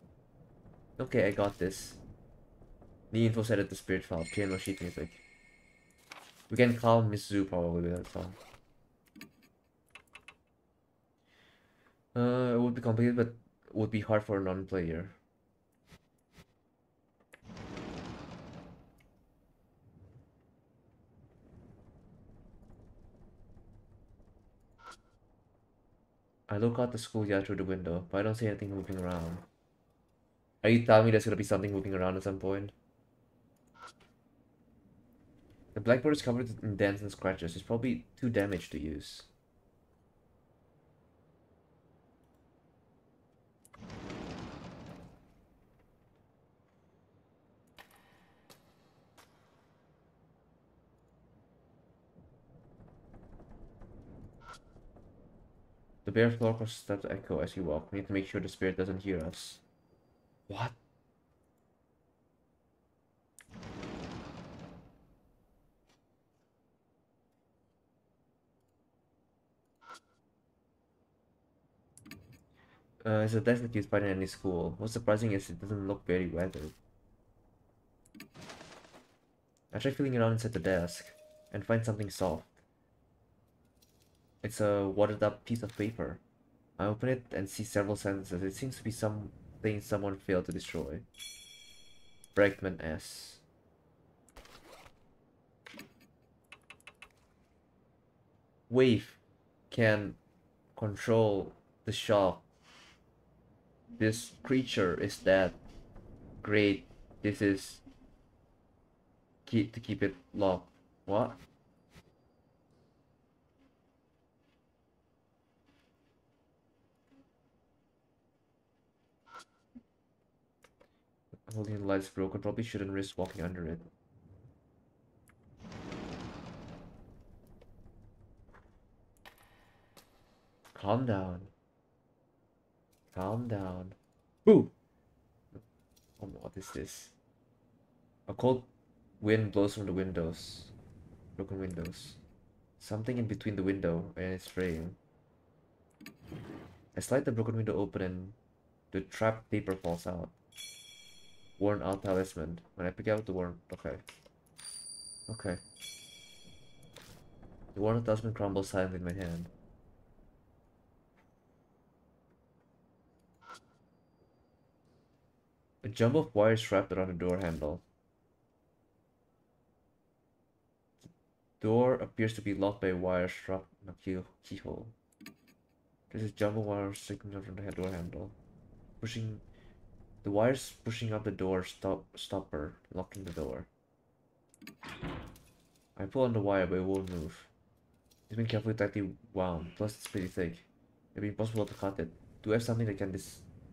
Okay, I got this. The info said at the spirit file, piano sheet music. We can call Miss Zoo probably with that song. It would be complicated, but would be hard for a non-player. I look out the schoolyard through the window, but I don't see anything moving around. Are you telling me there's gonna be something moving around at some point? The blackboard is covered in dents and scratches. It's probably too damaged to use. The bare floor causes steps to echo as you walk. We need to make sure the spirit doesn't hear us. What? It's a desk that you'd find in any school. What's surprising is it doesn't look very weathered. I try feeling around inside the desk and find something soft. It's a wadded up piece of paper. I open it and see several sentences. It seems to be something someone failed to destroy. Fragment S. Wave can control the shock. This creature is that great. This is to keep it locked. What? Holding the light is broken. Probably shouldn't risk walking under it. Calm down. Calm down. Ooh! Oh, what is this? A cold wind blows from the windows. Broken windows. Something in between the window and its frame. I slide the broken window open and the trapped paper falls out. Worn out talisman. When I pick out the worn... Okay. Okay. The worn out talisman crumbles silently in my hand. A jumble of wires wrapped around the door handle. Door appears to be locked by a wire strapped in a keyhole. There's a jumble wire sticking out from the door handle. Pushing the wires pushing up the door stopper, locking the door. I pull on the wire but it won't move. It's been carefully tightly wound, plus it's pretty thick. It'd be impossible to cut it. Do I have something that can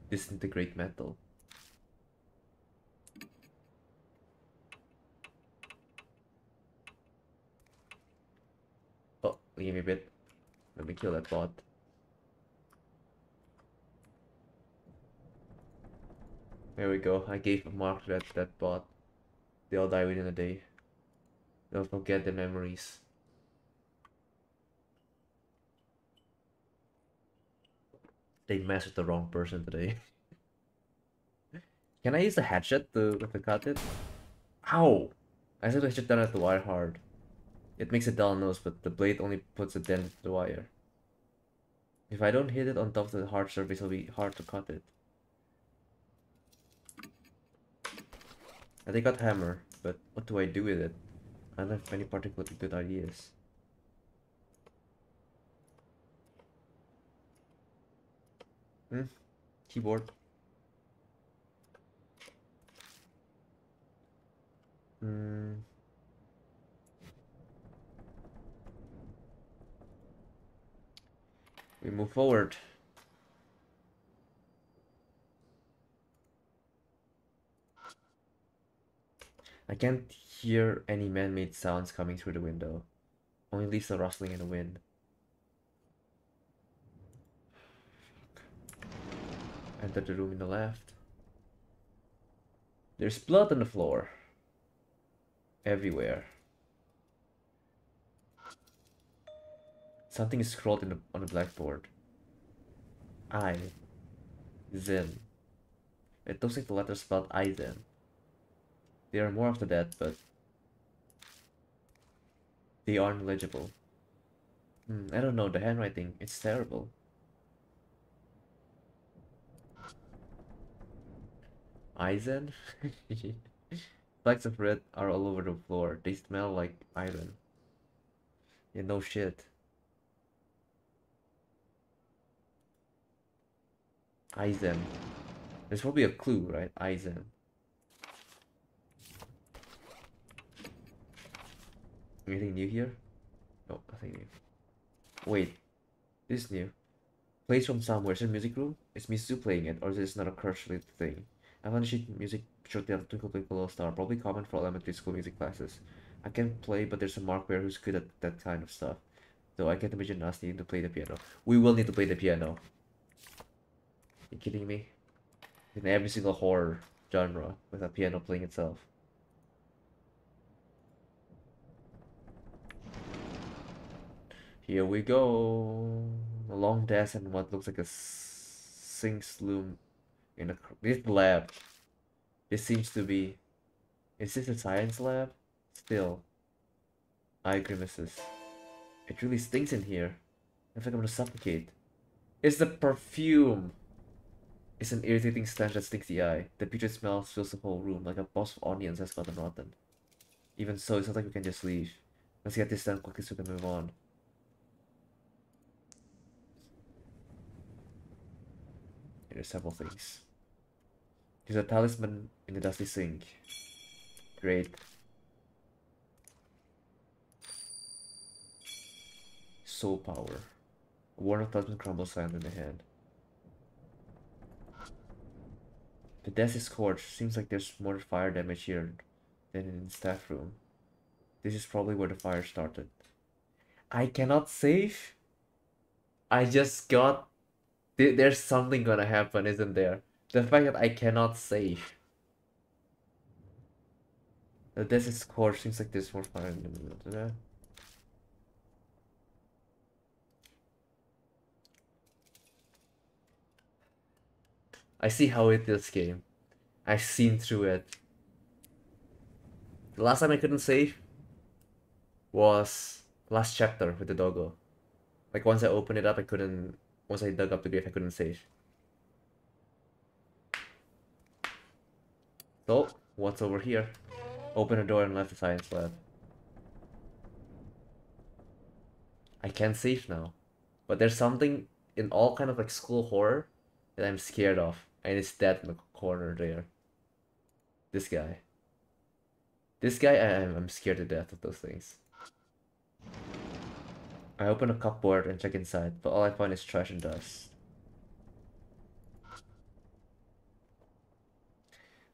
disintegrate metal? Oh, give me a bit. Let me kill that bot. There we go. I gave a mark to that bot. They all die within a day. They'll forget their memories. They messed with the wrong person today. Can I use the hatchet to cut it? Ow! I said I should down at the wire hard. It makes a dull nose, but the blade only puts a dent into the wire. If I don't hit it on top of the hard surface, it'll be hard to cut it. I think I got hammer, but what do I do with it? I don't have many particularly good ideas. Keyboard. We move forward. I can't hear any man-made sounds coming through the window. Only leaves the rustling in the wind. Enter the room in the left. There's blood on the floor. Everywhere. Something is scrawled on the blackboard. Zen. It looks like the letters spelled Aizen. There are more after that, but they aren't legible. I don't know, the handwriting, it's terrible. Aizen? Flecks of red are all over the floor. They smell like iron. Yeah, no shit. Aizen. There's probably a clue, right? Aizen. Anything new here? No, nothing new. Wait, this is new. Plays from somewhere. Is it a music room? Is Misu playing it, or is this not a curse-related thing? I found the sheet music shortly after Twinkle Twinkle Little Star. Probably common for elementary school music classes. I can play, but there's a Markware who's good at that kind of stuff. Though I can't imagine us needing to play the piano. We will need to play the piano. You kidding me? In every single horror genre, with a piano playing itself. Here we go. A long desk and what looks like a Sphinx loom in this lab. This seems to be. Is this a science lab? Still. Eye grimaces. It really stinks in here. I think I'm gonna suffocate. It's the perfume. It's an irritating stench that stinks the eye. The putrid smell fills the whole room like a box of onions has gotten rotten. Even so, it's not like we can just leave. Let's get this done quickly so we can move on. There's several things. There's a talisman in the dusty sink. Great. Soul power. A worn of talisman crumbles silent in the hand. The desk is scorched. Seems like there's more fire damage here than in the staff room. This is probably where the fire started. I cannot save? I just got... There's something gonna happen, isn't there? The fact that I cannot save. The desk is scorched. Seems like there's more fire in the middle of that. I see how it is, game. I've seen through it. The last time I couldn't save was last chapter with the doggo. Like once I opened it up, I couldn't. Once I dug up the grave, I couldn't save. So, what's over here? Open a door and left the science lab. I can't save now. But there's something in all kind of like school horror that I'm scared of. And it's that in the corner there. This guy. This guy, I'm scared to death of those things. I open a cupboard and check inside, but all I find is trash and dust.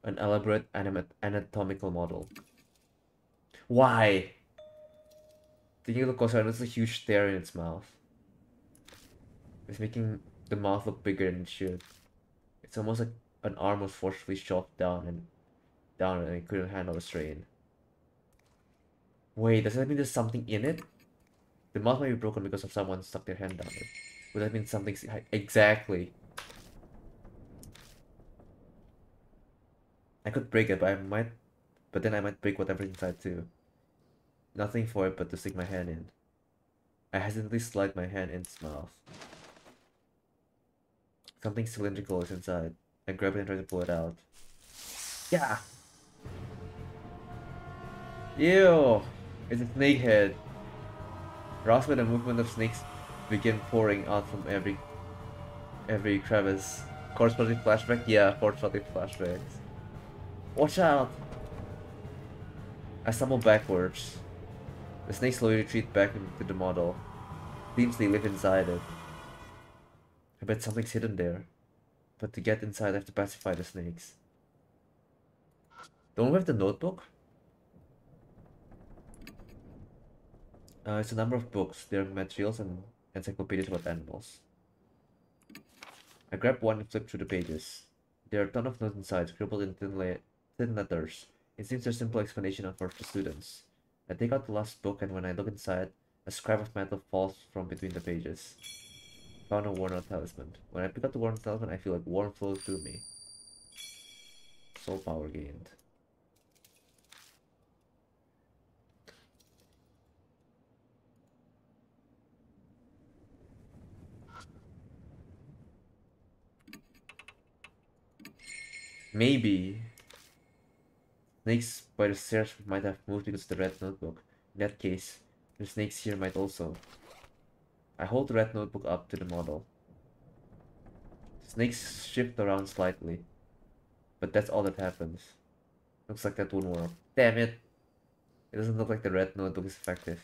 An elaborate anatomical model. Why? Taking a look closer, there's a huge tear in its mouth. It's making the mouth look bigger than it should. It's almost like an arm was forcefully shoved down and it couldn't handle the strain. Wait, does that mean there's something in it? The mouth might be broken because of someone stuck their hand down it. Would that mean something's exactly? I could break it, but then I might break whatever's inside too. Nothing for it but to stick my hand in. I hesitantly slide my hand in its mouth. Something cylindrical is inside. I grab it and try to pull it out. Yeah! Ew! It's a snake head. Roused by the movement of snakes begin pouring out from every crevice. Corresponding flashback? Yeah, corresponding flashbacks. Watch out! I stumble backwards. The snakes slowly retreat back into the model. Seems they live inside it. I bet something's hidden there. But to get inside, I have to pacify the snakes. Don't we have the notebook? It's a number of books. They're materials and encyclopedias about animals. I grab one and flip through the pages. There are a ton of notes inside, scribbled in thin letters. It seems there's a simple explanation for the students. I take out the last book, and when I look inside, a scrap of metal falls from between the pages. Found a worn-out talisman. When I pick up the worn talisman, I feel like warmth flow through me. Soul power gained. Maybe snakes by the stairs might have moved because of the red notebook. In that case, the snakes here might also. I hold the red notebook up to the model. Snakes shift around slightly, but that's all that happens. Looks like that won't work. Damn it! It doesn't look like the red notebook is effective.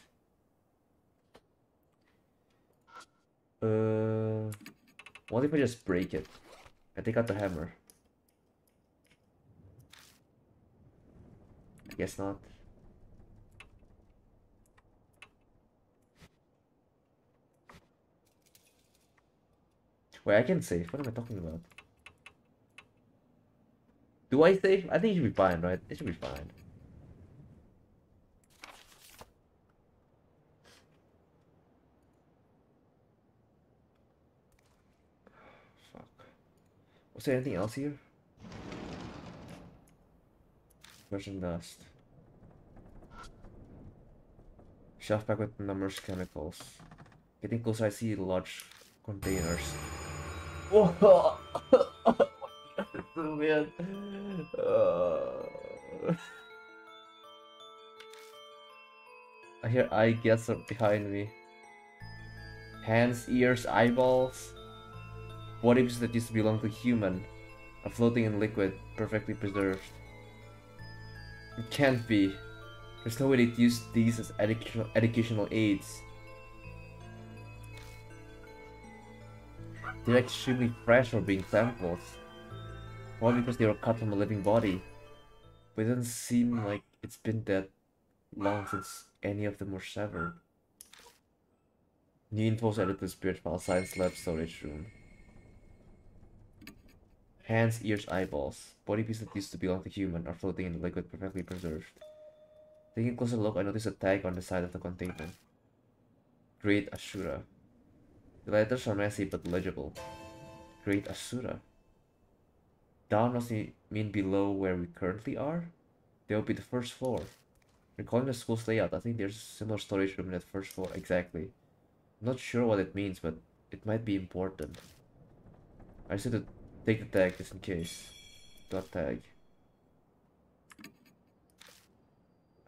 What if I just break it? I take out the hammer. I guess not. Wait, I can save. What am I talking about? Do I save? I think it should be fine, right? It should be fine. Fuck. Was there anything else here? Russian dust. Shelf packed with numerous chemicals. Getting closer, I see large containers. Oh, that's so weird. I hear eye gets up behind me. Hands, ears, eyeballs. Body pieces that used to belong to human are floating in liquid, perfectly preserved. It can't be. There's no way they'd use these as educational aids. They're extremely fresh for being samples. Probably because they were cut from a living body. But it doesn't seem like it's been that long since any of them were severed. New info was added to the Spirit File Science Lab storage room. Hands, ears, eyeballs. Body pieces that used to belong to human are floating in the liquid, perfectly preserved. Taking a closer look, I notice a tag on the side of the container. Great Asura. The letters are messy but legible. Great Asura. Down must mean below where we currently are? They will be the first floor. Recalling the school's layout, I think there's a similar storage room in that first floor exactly. I'm not sure what it means, but it might be important. I just need to take the tag just in case. Dot tag.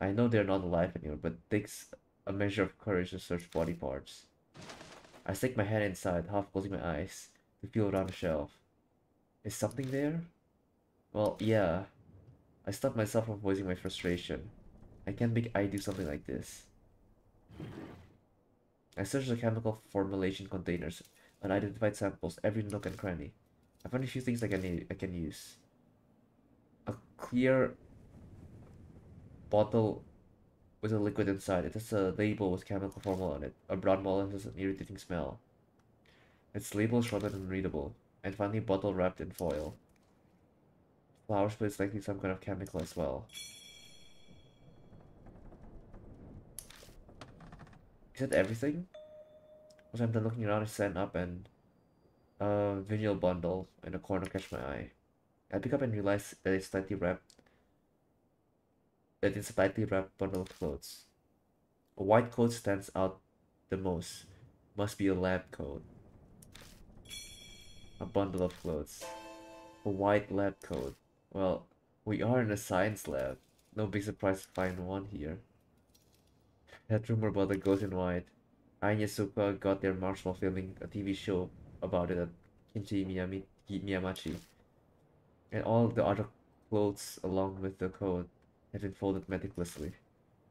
I know they're not alive anymore, but it takes a measure of courage to search body parts. I stick my hand inside, half closing my eyes, to feel around the shelf. Is something there? Well, yeah. I stopped myself from voicing my frustration. I can't make I do something like this. I searched the chemical formulation containers and identified samples every nook and cranny. I found a few things I can use. A clear bottle with a liquid inside. It has a label with chemical formula on it. A brown bottle has an irritating smell. Its label is short and unreadable. And finally, a bottle wrapped in foil. Flowers, but it's likely some kind of chemical as well. Is that everything? As I'm done looking around, I stand up and a vinyl bundle in a corner catch my eye. I pick up and realize that it's a tightly wrapped bundle of clothes. A white coat stands out the most. Must be a lab coat. A bundle of clothes. A white lab coat. Well, we are in a science lab. No big surprise to find one here. That rumor about the ghost in white. I and Yasuka got their marks while filming a TV show about it at Miyamachi. And all the other clothes along with the coat had been folded meticulously.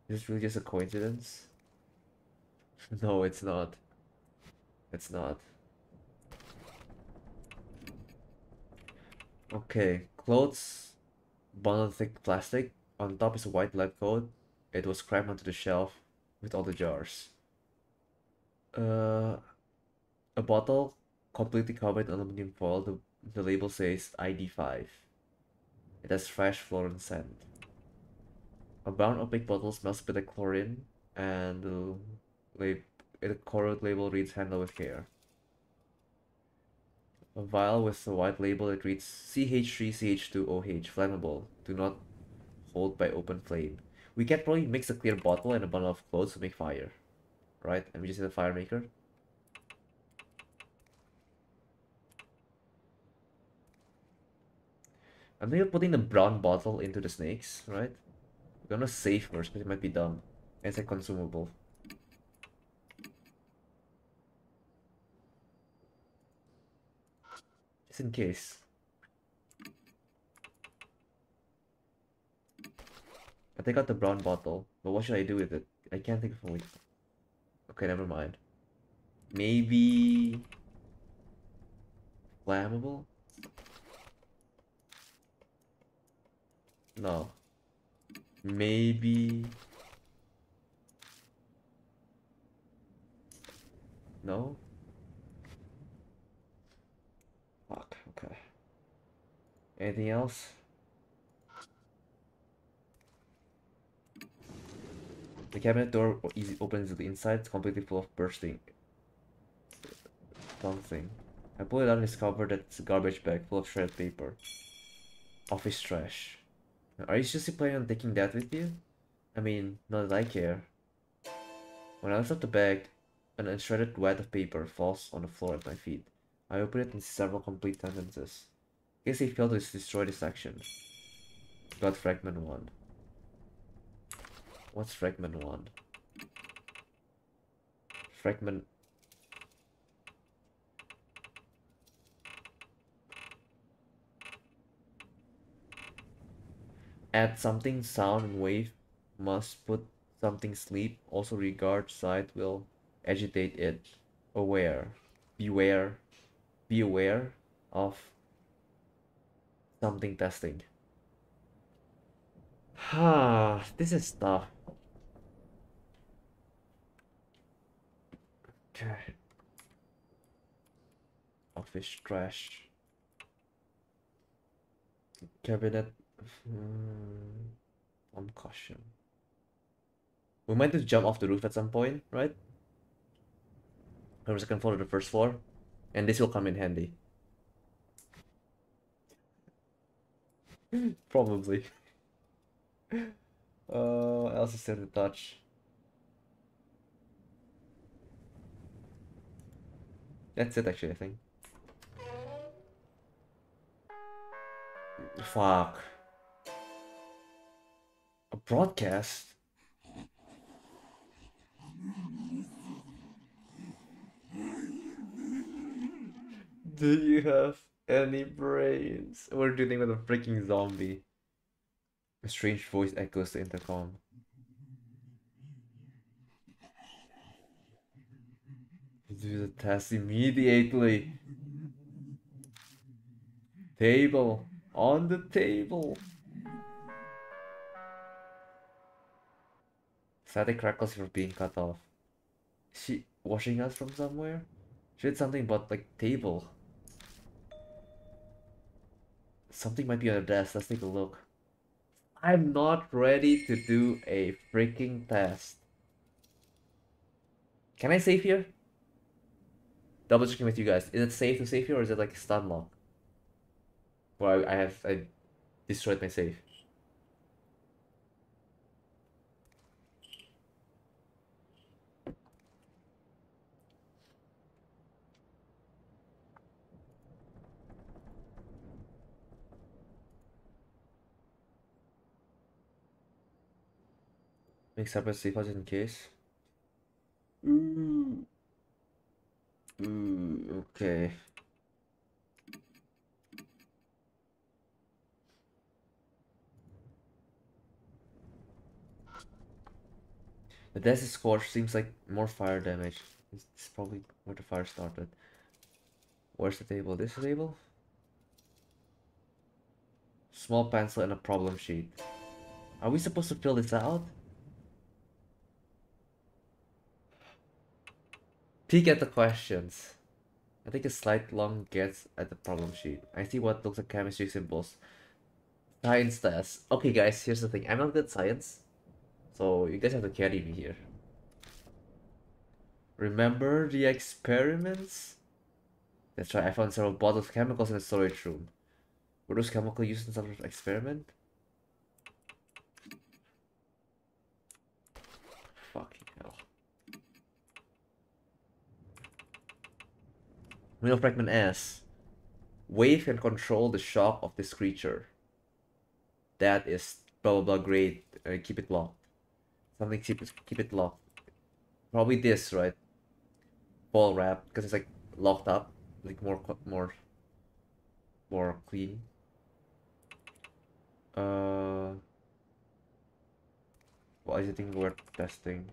Is this really just a coincidence? No, it's not. It's not. Okay, clothes, bundled thick plastic. On top is a white lab coat. It was crammed onto the shelf with all the jars. Uh, a bottle completely covered in aluminum foil. The label says ID5. It has fresh floral scent. A brown opaque bottle smells a bit like chlorine, and the corrode label reads handle with care. A vial with a white label that reads CH3CH2OH, flammable. Do not hold by open flame. We can probably mix a clear bottle and a bundle of clothes to make fire, right? And we just hit a fire maker. I'm thinking of putting the brown bottle into the snakes, right? We're gonna save first, but it might be dumb. It's a consumable. Just in case. I take out the brown bottle, but what should I do with it? I can't think of a way. Okay, never mind. Maybe flammable? No. Maybe no? Fuck, okay. Anything else? The cabinet door easy opens to the inside. It's completely full of bursting something. I pull it out and discover that it's a garbage bag full of shredded paper. Office trash. Are you seriously planning on taking that with you? I mean, not that I care. When I lift up the bag, an unshredded wad of paper falls on the floor at my feet. I open it and see several complete sentences. Guess he failed to destroy this section. Got fragment 1. What's fragment 1? Fragment... Add something sound and wave. Must put something sleep. Also regard sight will agitate it. Aware. Beware. Be aware of something testing. Ah, this is tough. Okay. Office trash. Cabinet. Caution. We might just jump off the roof at some point, right? From the second floor to the first floor. And this will come in handy. Probably. What else is there to touch? That's it actually, I think. Fuck. A broadcast? Do you have any brains? We're dealing with a freaking zombie. A strange voice echoes the intercom. Do the test immediately. Table. On the table. Static crackles for being cut off. Is she watching us from somewhere? She did something about like table. Something might be on the desk. Let's take a look. I'm not ready to do a freaking test. Can I save here? Double checking with you guys. Is it safe to save here or is it like stun lock? Or I destroyed my save. Make separate save files in case. Ooh. Ooh, okay. The desk is scorched. Seems like more fire damage. It's probably where the fire started. Where's the table? This table? Small pencil and a problem sheet. Are we supposed to fill this out? Peek at the questions. I think a slight long gets at the problem sheet. I see what looks like chemistry symbols. Science test. Okay guys, here's the thing. I'm not good at science. So you guys have to carry me here. Remember the experiments? That's right, I found several bottles of chemicals in the storage room. Were those chemicals used in some sort of experiment? Fucking hell. Middle fragment S. Wave can control the shock of this creature. That is blah blah blah great. Keep it locked. Something keep it locked. Probably this, right? Ball wrap, because it's like locked up. Like more clean. What is the thing worth testing?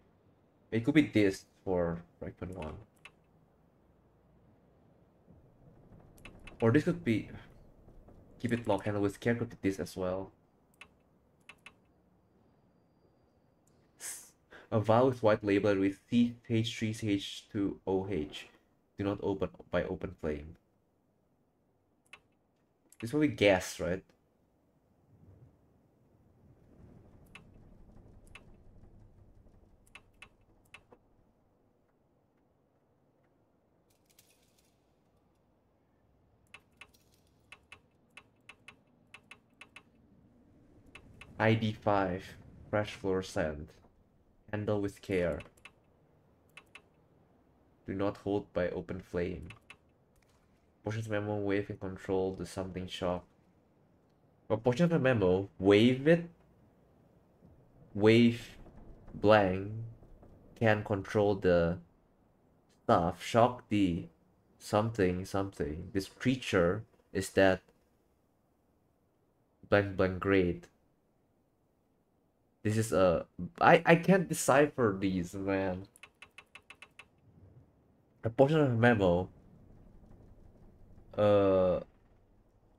It could be this for fragment 1. Or this could be keep it locked handle with care could be this as well. A vial with white label with CH3CH2OH. Do not open by open flame. This will be gas, right? ID5. Fresh floor sand. Handle with care. Do not hold by open flame. Portions memo wave and control the something shock. But portion of the memo, wave it, wave blank, can control the stuff, shock the something something. This creature is that blank blank grade. This is a I can't decipher these, man. A portion of a memo. Uh,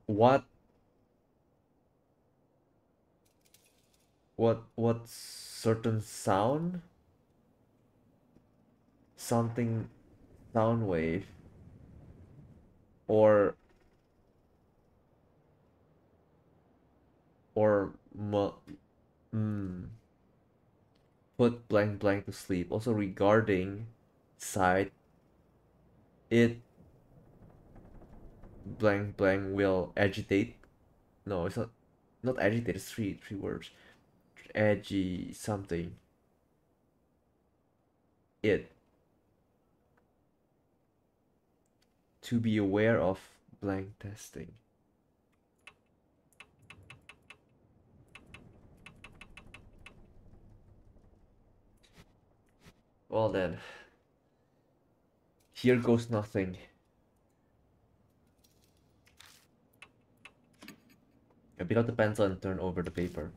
what what certain sound? Something sound wave or or mm, put blank blank to sleep. Also regarding side, it blank blank will agitate. No, it's not agitate. It's three words. Agi something. It to be aware of blank testing. Well then, here goes nothing. pick up the pencil and turn over the paper.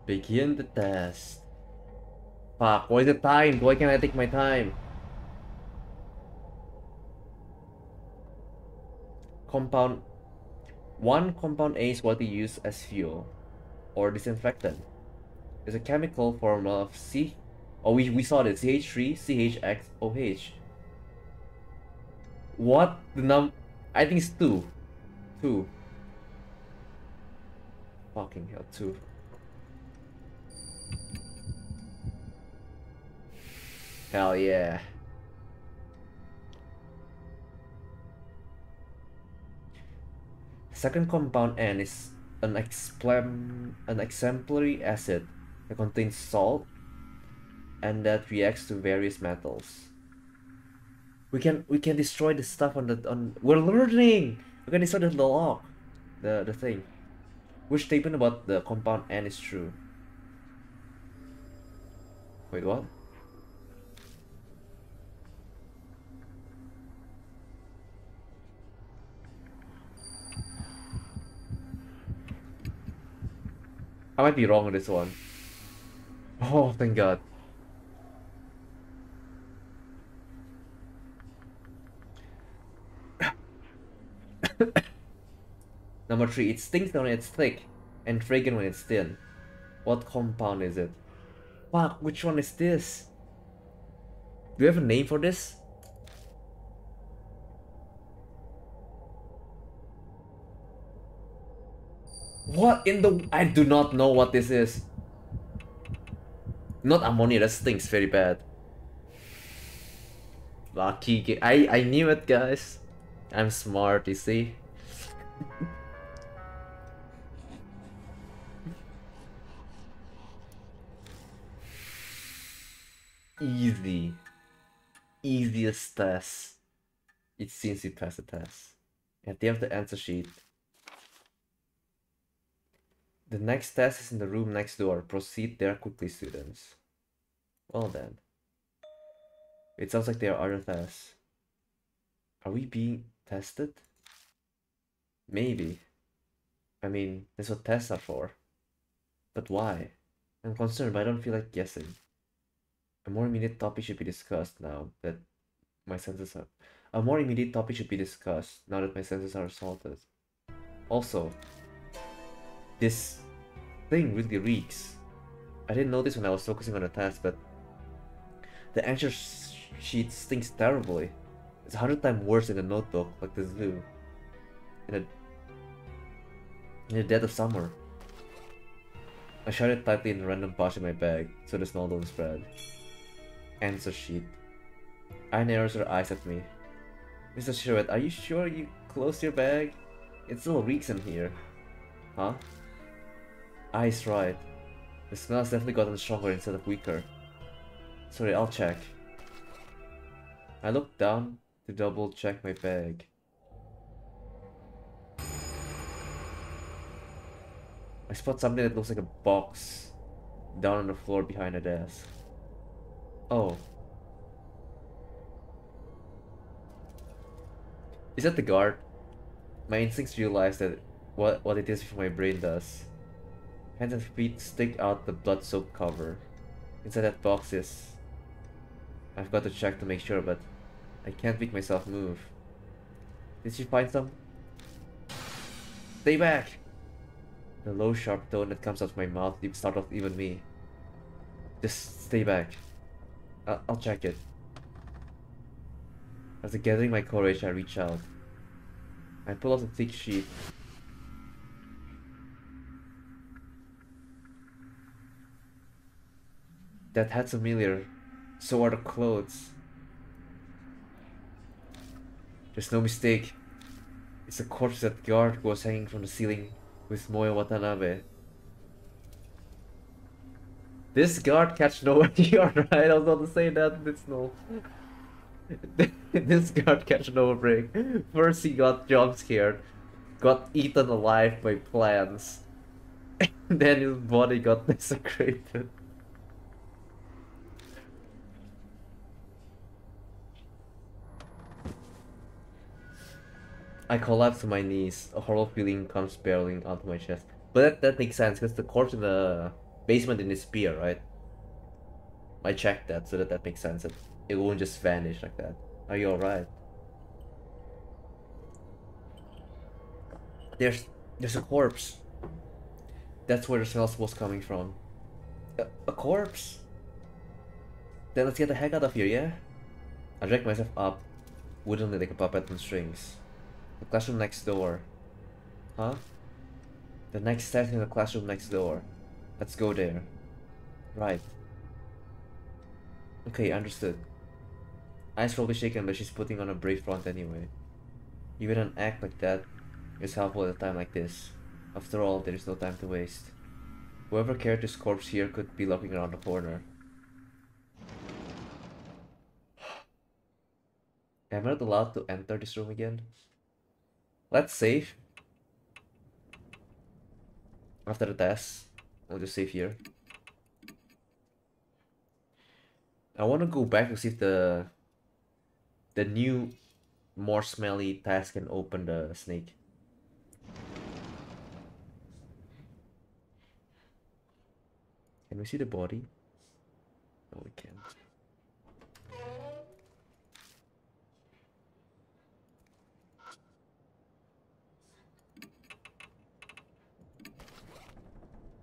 Begin the test. Fuck, why the time? Why can't I take my time? Compound. One compound A is what we use as fuel or disinfectant. It's a chemical formula of C. Oh, we saw this. CH3, CHXOH. What? I think it's 2. 2. Fucking hell, 2. Hell yeah. Second compound N is an exemplary acid that contains salt and that reacts to various metals. We can destroy the stuff on we're learning. We can destroy the lock, the thing. Which statement about the compound N is true? Wait, what? I might be wrong on this one. Oh, thank God. Number 3, it stinks when it's thick and fragrant when it's thin. What compound is it? Fuck, which one is this? Do you have a name for this? What in the... I do not know what this is. Not ammonia, that stinks very bad. Lucky, I knew it, guys. I'm smart, you see. Easy. Easiest test. It seems we passed the test. At the end of the answer sheet. The next test is in the room next door. Proceed there quickly, students. Well then. It sounds like there are other tests. Are we being tested? Maybe. I mean, that's what tests are for. But why? I'm concerned, but I don't feel like guessing. A more immediate topic should be discussed now that my senses are... A more immediate topic should be discussed now that my senses are assaulted. Also, this thing really reeks. I didn't notice when I was focusing on the test, but the answer sheet stinks terribly. It's 100 times worse in the notebook, like the zoo. In the dead of summer. I shut it tightly in a random pouch in my bag, so the smell don't spread. Answer sheet. I narrows her eyes at me. Mr. Sherwood, are you sure you closed your bag? It still reeks in here. Huh? I's right. The smell has definitely gotten stronger instead of weaker. Sorry, I'll check. I looked down to double check my bag. I spot something that looks like a box down on the floor behind the desk. Oh. Is that the guard? My instincts realize that what it is before my brain does. Hands and feet stick out the blood-soaked cover. Inside that box is... I've got to check to make sure, but I can't make myself move. Did she find some? Stay back! The low, sharp tone that comes out of my mouth startled even me. Just stay back. I'll check it. After gathering my courage, I reach out. I pull out the thick sheet. That hat's familiar. So are the clothes. There's no mistake. It's the corpse that guard was hanging from the ceiling with Moe Watanabe. This guard catch no... You're right, I was about to say that, it's no... This guard catch no break. First he got jump scared, got eaten alive by plants, then his body got desecrated. I collapse to my knees. A horrible feeling comes barreling onto my chest. But that makes sense because the corpse in the basement in this pier, right? I checked that, so that makes sense. It won't just vanish like that. Are you alright? There's a corpse. That's where the smell was coming from. A corpse? Then let's get the heck out of here, yeah? I dragged myself up, woodenly like a puppet on strings. The classroom next door. Huh? The next set in the classroom next door. Let's go there. Right. Okay, understood. Eyes probably shaken, but she's putting on a brave front anyway. Even an act like that is helpful at a time like this. After all, there is no time to waste. Whoever carried this corpse here could be lurking around the corner. Am I not allowed to enter this room again? Let's save. After the test, I'll just save here. I want to go back to see if the new, more smelly task can open the snake. Can we see the body? No, we can't.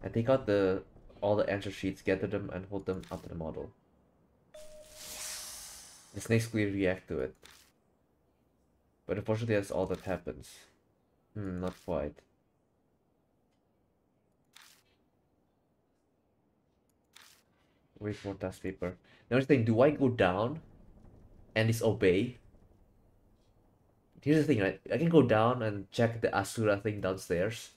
I take out all the answer sheets, gather them, and hold them up to the model. The snakes clearly react to it. But unfortunately that's all that happens. Not quite. Wait for task paper. Now the thing, do I go down and disobey? Here's the thing, right? I can go down and check the Asura thing downstairs.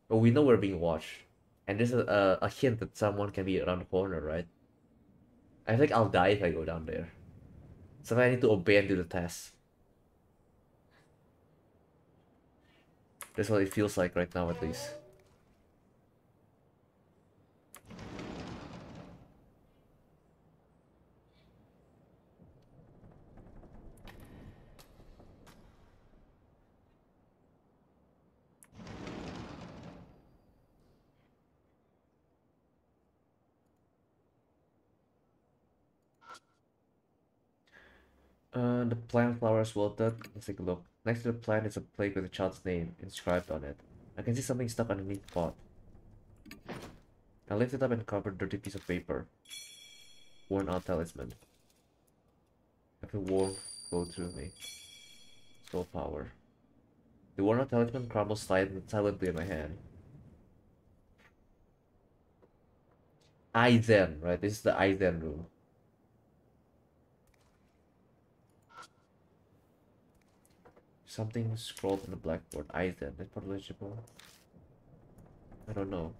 But we know we're being watched. And there's a hint that someone can be around the corner, right? I think I'll die if I go down there. So I need to obey and do the test. That's what it feels like right now, at least. The plant flowers wilted. Let's take a look. Next to the plant is a plate with a child's name inscribed on it. I can see something stuck underneath the pot. I lift it up and covered a dirty piece of paper. Worn out talisman. I feel warmth flow through me. Soul power. The worn out talisman crumbles silently in my hand. Aizen, right? This is the Aizen room. Something scrawled on the blackboard. Aizen. Is that legible? I don't know.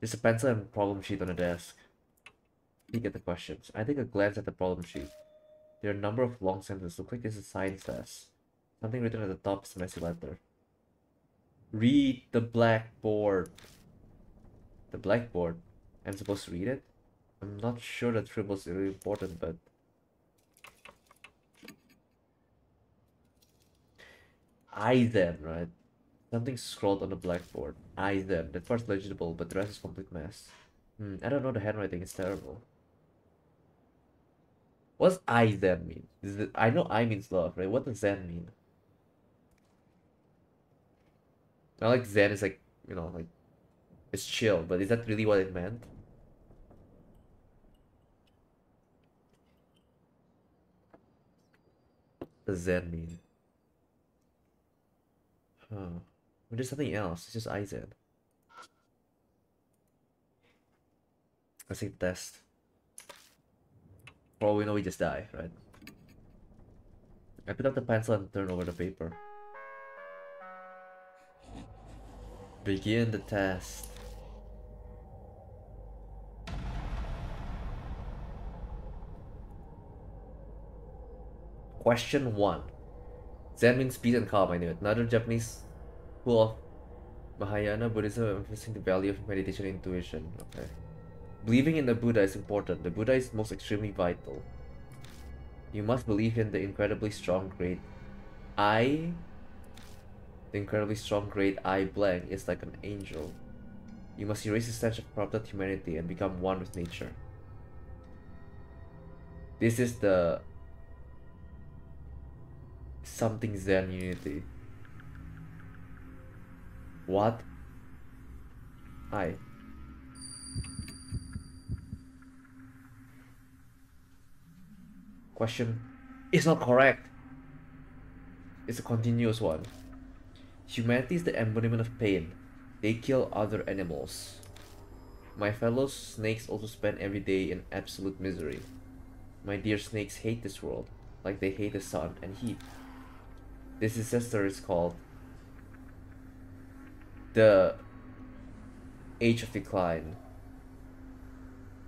There's a pencil and problem sheet on the desk. Peek at the questions. I take a glance at the problem sheet. There are a number of long sentences. Look like this is a science test. Something written at the top is a messy letter. Read the blackboard. The blackboard? I'm supposed to read it? I'm not sure that scribble's really important, but... Aizen, right? Something scrawled on the blackboard. Aizen. That part's legible, but the rest is complete mess. I don't know, the handwriting is terrible. What's Aizen mean? I know I means love, right? What does Zen mean? Not like Zen is like, you know, like, it's chill, but is that really what it meant? What does Zen mean? Huh. But there's something else. It's just Aizen. Let's take the test. For all we know, we just die, right? I pick up the pencil and turn over the paper. Begin the test. Question 1. Zen means peace and calm, I knew it. Another Japanese school of Mahayana Buddhism emphasizing the value of meditation and intuition. Okay. Believing in the Buddha is important. The Buddha is most extremely vital. You must believe in the incredibly strong great I. The incredibly strong great I blank is like an angel. You must erase the stench of corrupted humanity and become one with nature. This is the something Zen unity. What? I. Question is not correct. It's a continuous one. Humanity is the embodiment of pain. They kill other animals. My fellow snakes also spend every day in absolute misery. My dear snakes hate this world, like they hate the sun and heat. This disaster is called the Age of Decline.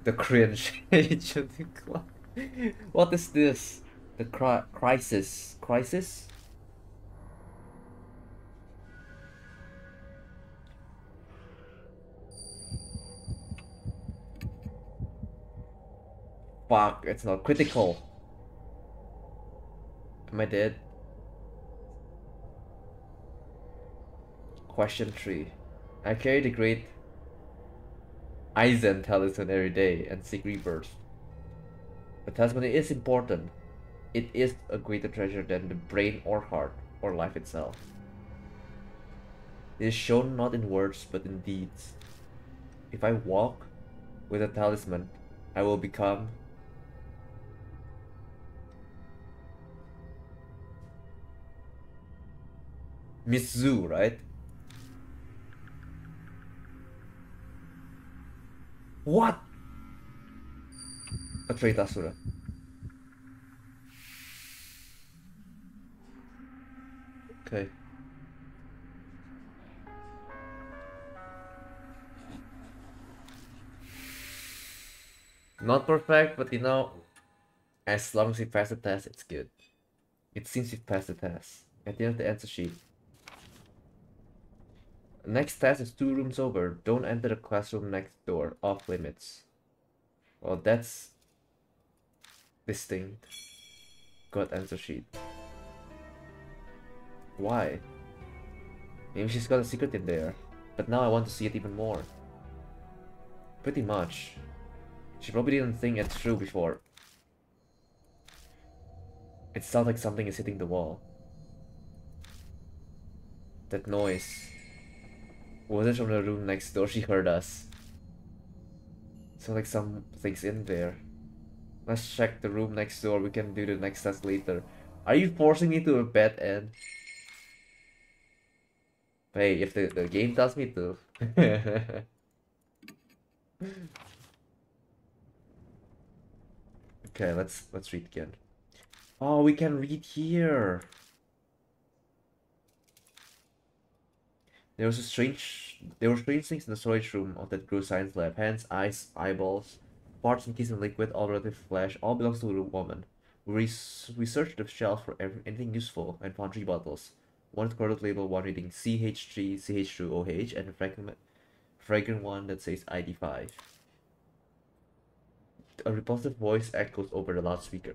The cringe Age of Decline. What is this? The crisis. Crisis? Fuck, it's not critical. Am I dead? Question 3. I carry the great Aizen talisman every day and seek rebirth. The talisman is important. It is a greater treasure than the brain or heart or life itself. It is shown not in words but in deeds. If I walk with a talisman, I will become Miss Zhu, right? What? A trait Asura. Okay. Not perfect, but you know, as long as we pass the test, it's good. It seems we've passed the test. At the end of the answer sheet. Next test is 2 rooms over. Don't enter the classroom next door. Off limits. Well, that's distinct. Got answer sheet. Why? Maybe she's got a secret in there. But now I want to see it even more. Pretty much. She probably didn't think it through before. It sounds like something is hitting the wall. That noise. Was it from the room next door? She heard us. Sounds like something's in there. Let's check the room next door. We can do the next test later. Are you forcing me to a bad end? Hey, if the game tells me to. Okay, let's read again. Oh, we can read here. There were strange things in the storage room of that gross science lab. Hands, eyes, eyeballs, parts encased in liquid, all relative flesh, all belongs to a woman. We searched the shelf for anything useful and found 3 bottles. One with corded label, one reading CH3, CH2OH, and a fragrant one that says ID5. A repulsive voice echoes over the loudspeaker.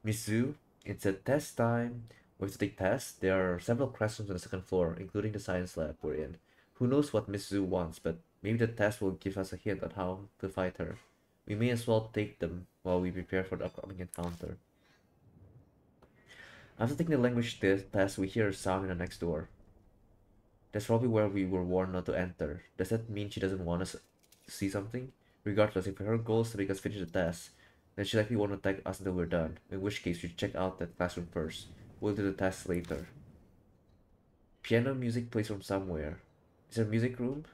Mizu, it's a test time. We have to take tests. There are several classrooms on the 2nd floor, including the science lab we're in. Who knows what Miss Zhu wants, but maybe the test will give us a hint on how to fight her. We may as well take them while we prepare for the upcoming encounter. After taking the language test, we hear a sound in the next door. That's probably where we were warned not to enter. Does that mean she doesn't want us to see something? Regardless, if her goal is to make us finish the test, then she likely won't attack us until we're done, in which case we should check out that classroom first. We'll do the test later. Piano music plays from somewhere. Is there a music room?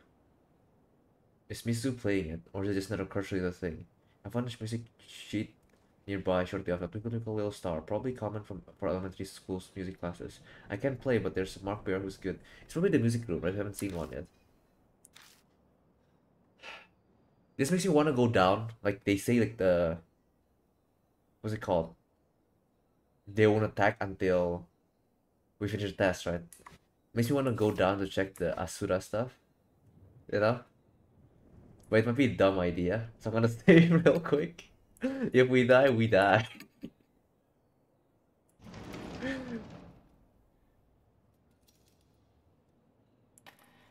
Is Mizu playing it, or is it just another cursory thing? I found this music sheet nearby shortly after. Twinkle Twinkle Little Star, probably common for elementary school's music classes. I can't play, but there's Mark Bear who's good. It's probably the music room, right? I haven't seen one yet. This makes me want to go down. Like, they say, like, what's it called? They won't attack until we finish the test, right? Makes me want to go down to check the Asura stuff. You know? But it might be a dumb idea, so I'm gonna save real quick. If we die, we die.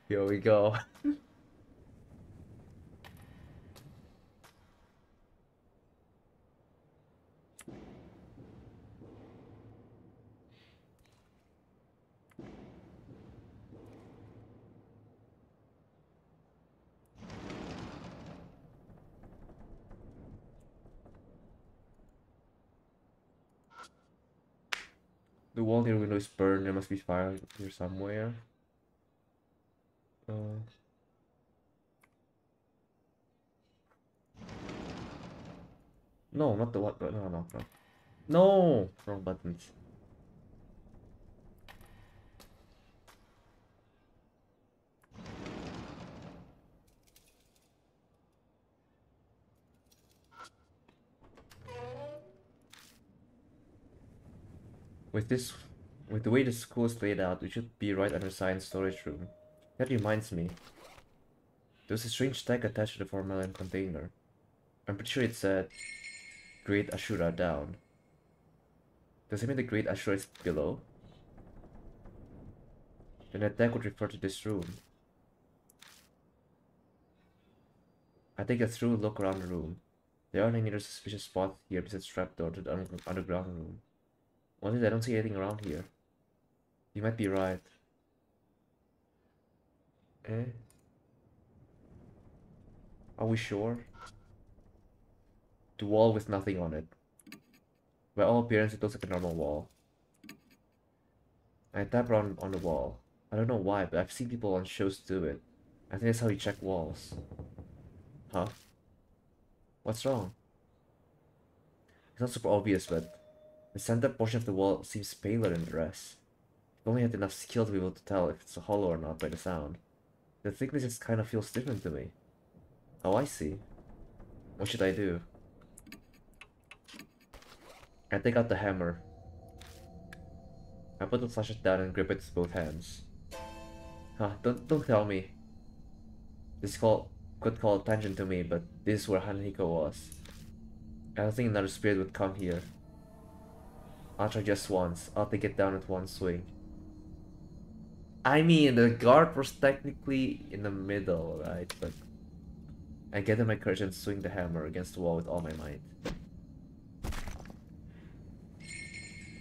Here we go. The wall near window is burned. There must be fire here somewhere. Uh, no, not the one. No, no, no. No! Wrong buttons. With this, with the way the school is laid out, we should be right under science storage room. That reminds me. There's a strange tag attached to the formalin container. I'm pretty sure it said Great Ashura down. Does it mean the Great Ashura is below? Then the tag would refer to this room. I take a through look around the room. There aren't any other suspicious spots here besides trapdoor to the underground room. Honestly, I don't see anything around here. You might be right. Eh? Are we sure? The wall with nothing on it. By all appearance, it looks like a normal wall. I tap around on the wall. I don't know why, but I've seen people on shows do it. I think that's how you check walls. Huh? What's wrong? It's not super obvious, but the center portion of the wall seems paler than the rest. I've only had enough skill to be able to tell if it's hollow or not by the sound. The thickness just kind of feels different to me. Oh, I see. What should I do? I take out the hammer. I put the flashlight down and grip it with both hands. Huh, don't tell me. This could call attention to me, but this is where Hanhiko was. I don't think another spirit would come here. I'll try just once. I'll take it down with one swing. I mean, the guard was technically in the middle, right? But I gather my courage and swing the hammer against the wall with all my might.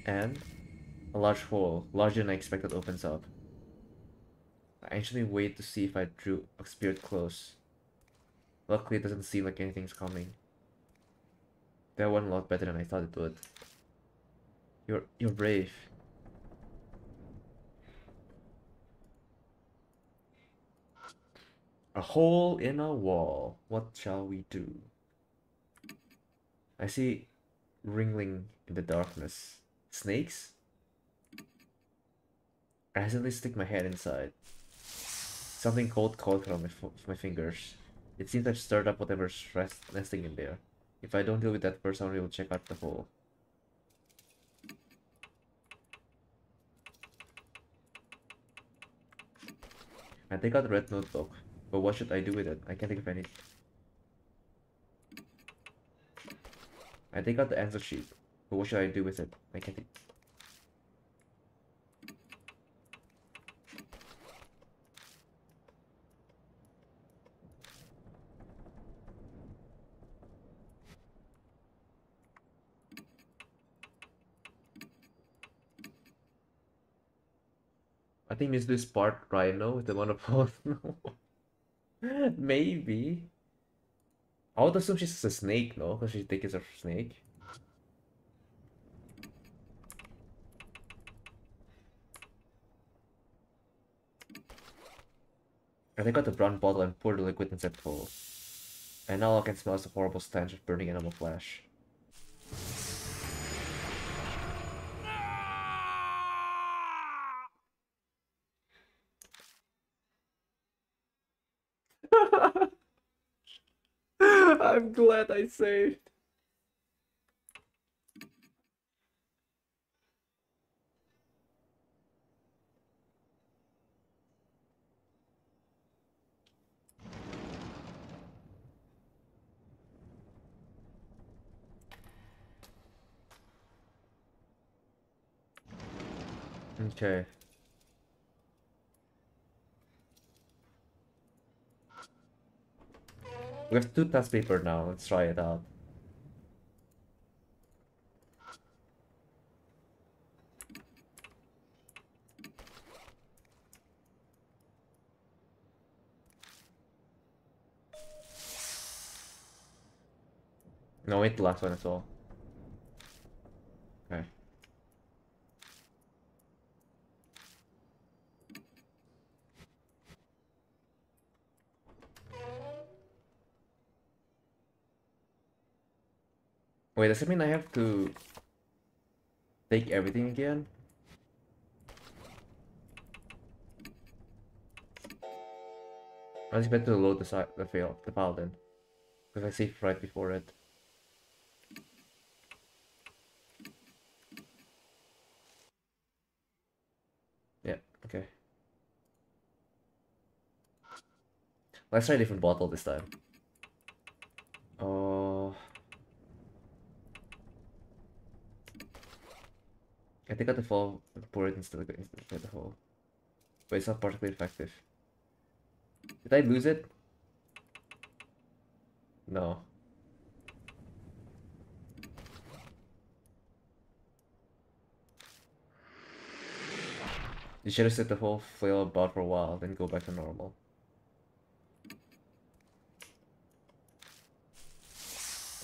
And a large hole, larger than I expected, opens up. I anxiously wait to see if I drew a spirit close. Luckily, it doesn't seem like anything's coming. That went a lot better than I thought it would. You're brave. A hole in a wall. What shall we do? I see ringling in the darkness. Snakes? I hesitantly stick my head inside. Something cold crawled from my fingers. It seems I've stirred up whatever's nesting in there. If I don't deal with that first, I will check out the hole. I take out the red notebook, but what should I do with it? I can't think of any. I take out the answer sheet, but what should I do with it? I can't think. I think it's this part Rhino with the monopole. Maybe. I would assume she's a snake, no? Because she thinks it's a snake. I take out the brown bottle and pour the liquid inside the hole. And now I can smell the horrible stench of burning animal flesh. I'm glad I saved. Okay. We have 2 task paper now. Let's try it out. No, wait, the last one as well. Okay. Wait, does it mean I have to take everything again? I was expect to load the file then. Because I saved right before it. Yeah, okay. Let's try a different bottle this time. Oh, I think I have to fall pour it instead of the hole. But it's not particularly effective. Did I lose it? No. You should have set the whole flail about for a while, then go back to normal.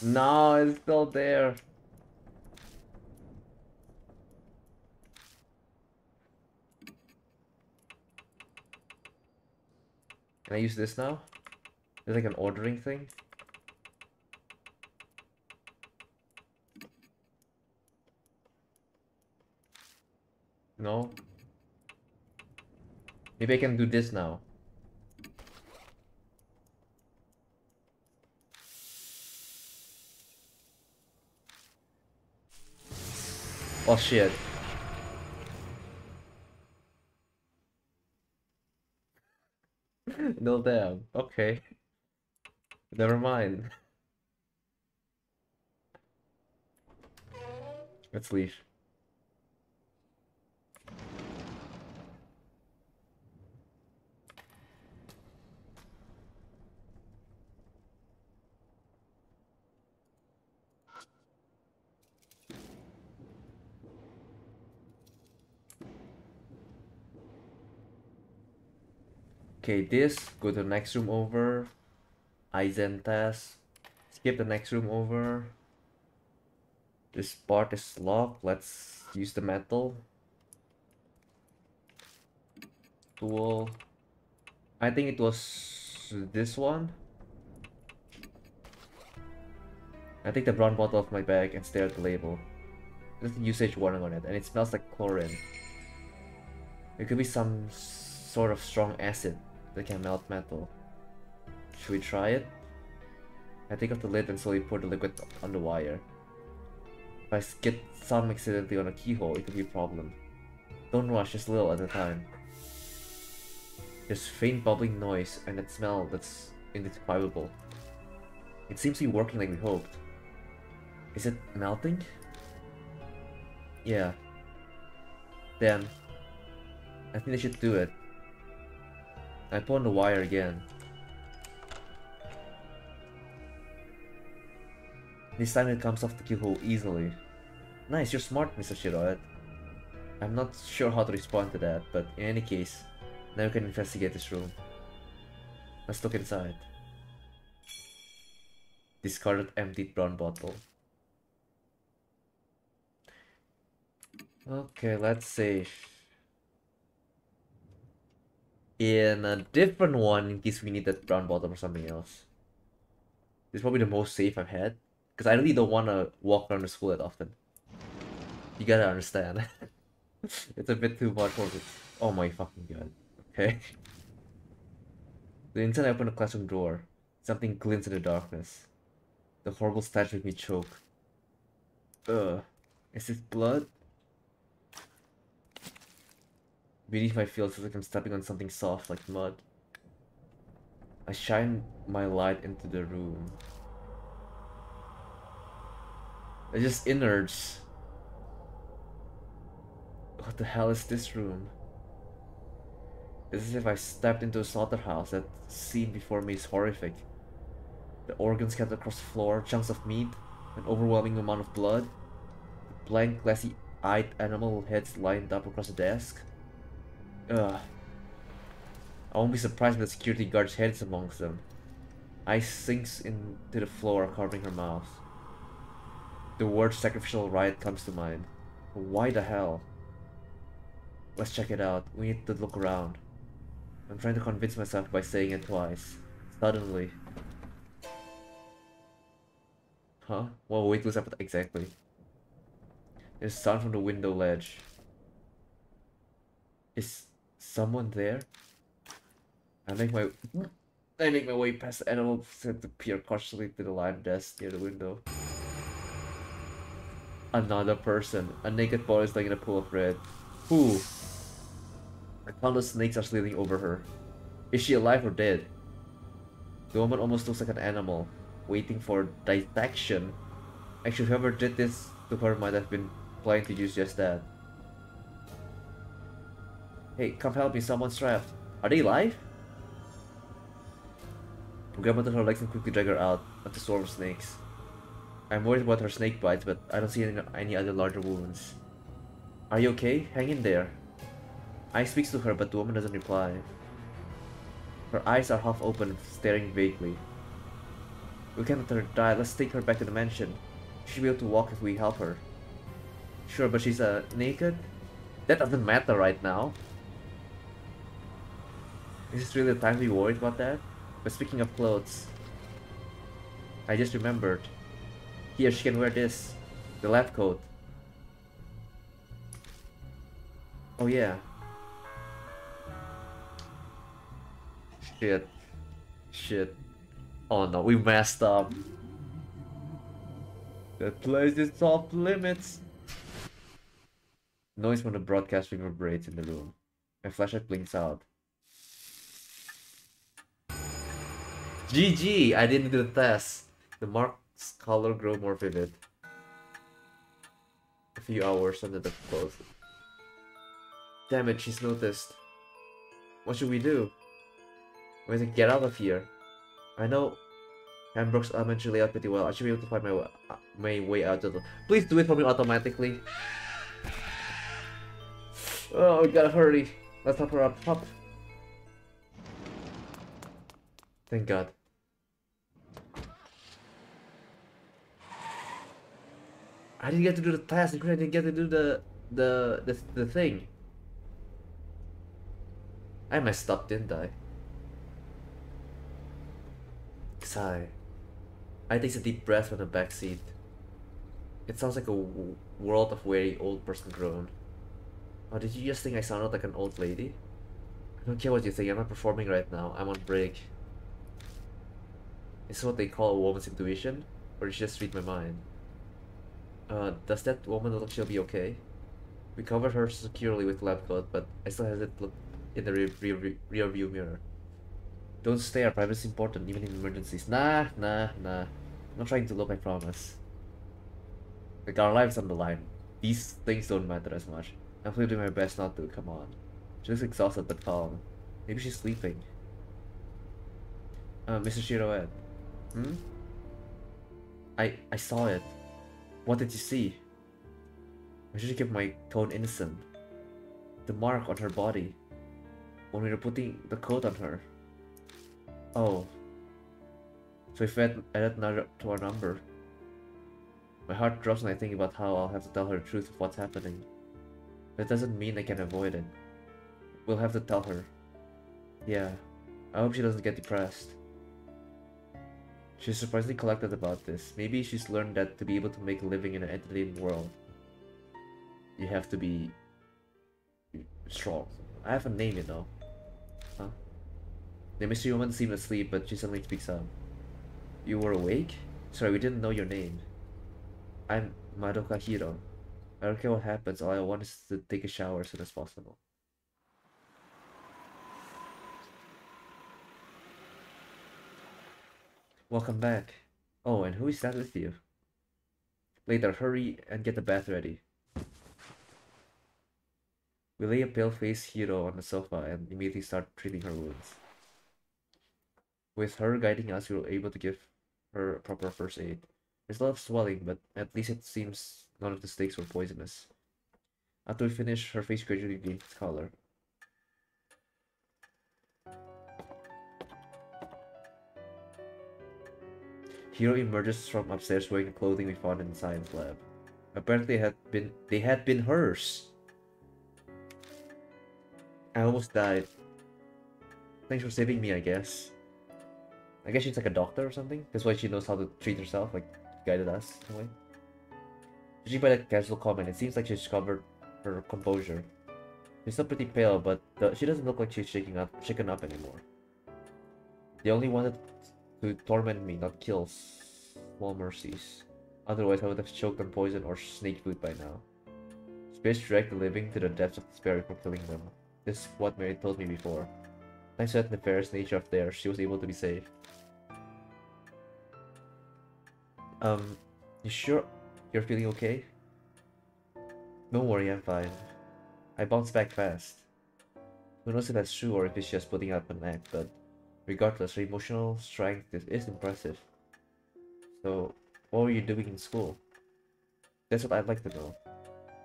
No, it's still there. Can I use this now? It's like an ordering thing. No? Maybe I can do this now. Oh shit. No damn. Okay. Never mind. Let's leave. Okay, this, go to the next room over. Aizen task. Skip the next room over. This part is locked. Let's use the metal tool. I think it was this one. I take the brown bottle off my bag and stare at the label. There's a usage warning on it, and it smells like chlorine. It could be some sort of strong acid that can melt metal. Should we try it? I take off the lid and slowly pour the liquid on the wire. If I get some accidentally on a keyhole, it could be a problem. Don't rush, just a little at a time. There's faint bubbling noise and that smell that's indescribable. It seems to be working like we hoped. Is it melting? Yeah. Then, I think I should do it. I pull on the wire again. This time it comes off the keyhole easily. Nice, you're smart, Mr. Shiroed. I'm not sure how to respond to that, but in any case, now we can investigate this room. Let's look inside. Discarded emptied brown bottle. Okay, let's save. In a different one in case we need that brown bottle or something else. This is probably the most safe I've had. Because I really don't want to walk around the school that often. You gotta understand. It's a bit too much for it. Oh my fucking god. Okay. The instant I open the classroom door, something glints in the darkness. The horrible stench makes me choke. Ugh. Is this blood? Beneath my feet, it feels like I'm stepping on something soft like mud. I shine my light into the room. It's just innards. What the hell is this room? It's as if I stepped into a slaughterhouse. That scene before me is horrific. The organs scattered across the floor, chunks of meat, an overwhelming amount of blood, blank, glassy-eyed animal heads lined up across the desk. Ugh. I won't be surprised if the security guard's head is amongst them. Ice sinks into the floor, covering her mouth. The word sacrificial riot comes to mind. Why the hell? Let's check it out. We need to look around. I'm trying to convince myself by saying it twice. Suddenly. Huh? Well, wait, what's up exactly? There's sound from the window ledge. Is someone there? I make my way past the animal set to peer cautiously to the line desk near the window. Another person. A naked body is lying in a pool of red. Who? Countless snakes are slithering over her. Is she alive or dead? The woman almost looks like an animal, waiting for dissection. Actually, whoever did this to her might have been planning to use just that. Hey, come help me, someone's trapped. Are they alive? I grab onto her legs and quickly drag her out of the swarm of snakes. I'm worried about her snake bites, but I don't see any other larger wounds. Are you okay? Hang in there. I speaks to her, but the woman doesn't reply. Her eyes are half open, staring vaguely. We can't let her die. Let's take her back to the mansion. She'll be able to walk if we help her. Sure, but she's naked? That doesn't matter right now. Is this really the time to be worried about that? But speaking of clothes, I just remembered. Here, she can wear this. The lab coat. Oh yeah. Shit. Shit. Oh no, we messed up. That place is off limits. Noise from the broadcast reverberates in the room. My flashlight blinks out. GG! I didn't do the test. The mark's color grow more vivid. A few hours under the clothes. Damn it, she's noticed. What should we do? We have to get out of here. I know Hamburg's elementary layout pretty well. I should be able to find my way out of the... Please do it for me automatically. Oh, we gotta hurry. Let's help her up. Hop. Thank God. I didn't get to do the task. I didn't get to do the thing. I messed up, didn't I? Sigh. I take a deep breath from the back seat. It sounds like a world of weary old person groan. Oh, did you just think I sounded like an old lady? I don't care what you think. I'm not performing right now. I'm on break. Is this what they call a woman's intuition? Or did she just read my mind? Does that woman look like she'll be okay? We covered her securely with lab coat, but I still have it look in the rear view mirror. Don't stare, privacy is important even in emergencies. Nah. I'm not trying to look, I promise. Like, our lives on the line. These things don't matter as much. I'm doing my best not to, come on. She looks exhausted but calm. Maybe she's sleeping. Mr. Shiroed. I saw it. What did you see? I should keep my tone innocent. The mark on her body. When we were putting the coat on her. Oh. So if we added another to our number. My heart drops when I think about how I'll have to tell her the truth of what's happening. That doesn't mean I can avoid it. We'll have to tell her. Yeah. I hope she doesn't get depressed. She's surprisingly collected about this. Maybe she's learned that to be able to make a living in an entertaining world, you have to be strong. I have a name, you know. Huh? The mystery woman seemed asleep, but she suddenly speaks up. You were awake? Sorry, we didn't know your name. I'm Madoka Hiro. I don't care what happens, all I want is to take a shower as soon as possible. Welcome back. Oh, and who is that with you? Later, hurry and get the bath ready. We lay a pale-faced Hiro on the sofa and immediately start treating her wounds. With her guiding us, we were able to give her proper first aid. There's a lot of swelling, but at least it seems none of the stakes were poisonous. After we finish, her face gradually gained its color. Hiro emerges from upstairs wearing the clothing we found in the science lab. Apparently they had been hers. I almost died. Thanks for saving me, I guess. I guess she's like a doctor or something. That's why she knows how to treat herself, like guided us in a way. Judging by that casual comment, it seems like she's recovered her composure. She's still pretty pale, but she doesn't look like she's shaken up anymore. They only wanted to torment me, not kill. Small mercies. Otherwise, I would have choked on poison or snake food by now. Spirits drag the living to the depths of despair for killing them. This is what Mary told me before. Thanks to that nefarious nature of theirs, she was able to be saved. You sure you're feeling okay? Don't worry, I'm fine. I bounced back fast. Who knows if that's true or if it's just putting up an act, but regardless, her emotional strength is impressive. So, what were you doing in school? That's what I'd like to know.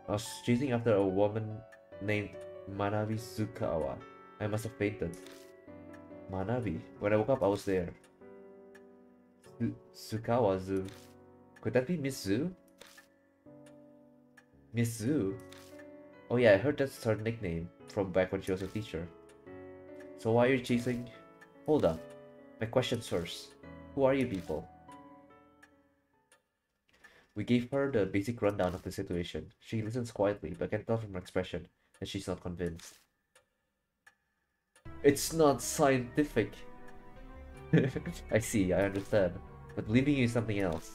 I was chasing after a woman named Manabi Tsukawa. I must have fainted. Manabi? When I woke up, I was there. Tsukawa Zu. Could that be Miss Zu? Miss Zu? Oh yeah, I heard that's her nickname from back when she was a teacher. So why are you chasing? Hold up. My questions first. Who are you people? We gave her the basic rundown of the situation. She listens quietly, but I can tell from her expression that she's not convinced. It's not scientific. I see, I understand. But believing you is something else.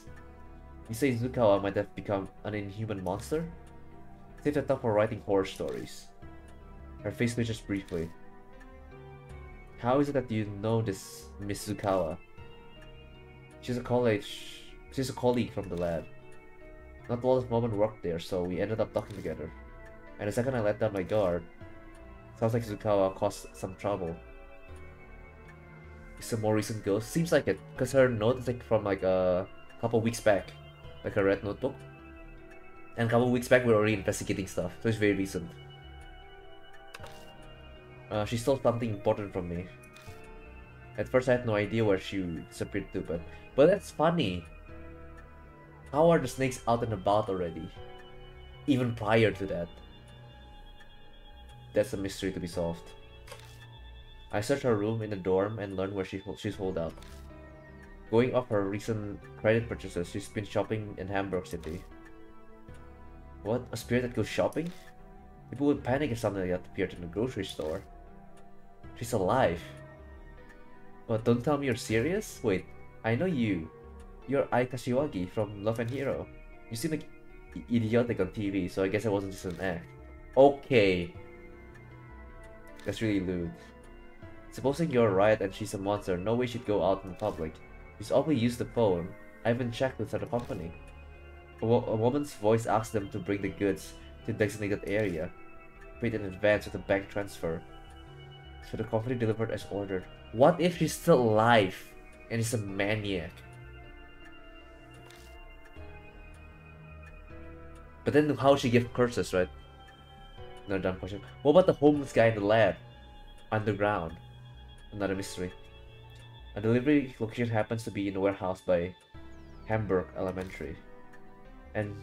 You say Zukawa might have become an inhuman monster? Save that up for writing horror stories. Her face twitches briefly. How is it that you know this Miss Zukawa? She's a colleague from the lab. Not all of Moment worked there, so we ended up talking together. And the second I let down my guard, sounds like Zukawa caused some trouble. It's a more recent ghost. Seems like it, because her note is like from like a couple weeks back. Like a red notebook. And a couple weeks back we were already investigating stuff, so it's very recent. She stole something important from me. At first I had no idea where she disappeared to, but that's funny. How are the snakes out and about already? Even prior to that. That's a mystery to be solved. I searched her room in the dorm and learned where she's holed out. Going off her recent credit purchases, she's been shopping in Hamburg City. What? A spirit that goes shopping? People would panic if something like that appeared in the grocery store. She's alive. What, don't tell me you're serious? Wait, I know you. You're Ai Kashiwagi from Love and Hero. You seem like idiotic on TV, so I guess it wasn't just an act. Okay. That's really lewd. Supposing you're right and she's a monster, no way she'd go out in public. She's always used the phone. I haven't checked with the company. A woman's voice asks them to bring the goods to the designated area. Paid in advance with a bank transfer. So the company delivered as ordered. What if she's still alive and is a maniac? But then how she give curses, right? Another dumb question. What about the homeless guy in the lab? Underground. Another mystery. A delivery location happens to be in a warehouse by Hamburg Elementary. And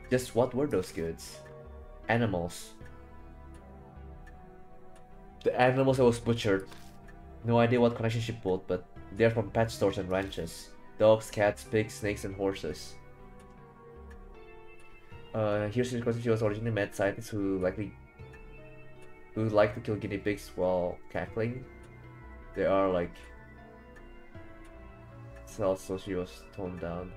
just what were those goods? Animals. The animals that was butchered. No idea what connection she pulled, but they're from pet stores and ranches. Dogs, cats, pigs, snakes, and horses. Here's the question. She was originally a mad scientist who like to kill guinea pigs while cackling. They are like cells, so she was toned down.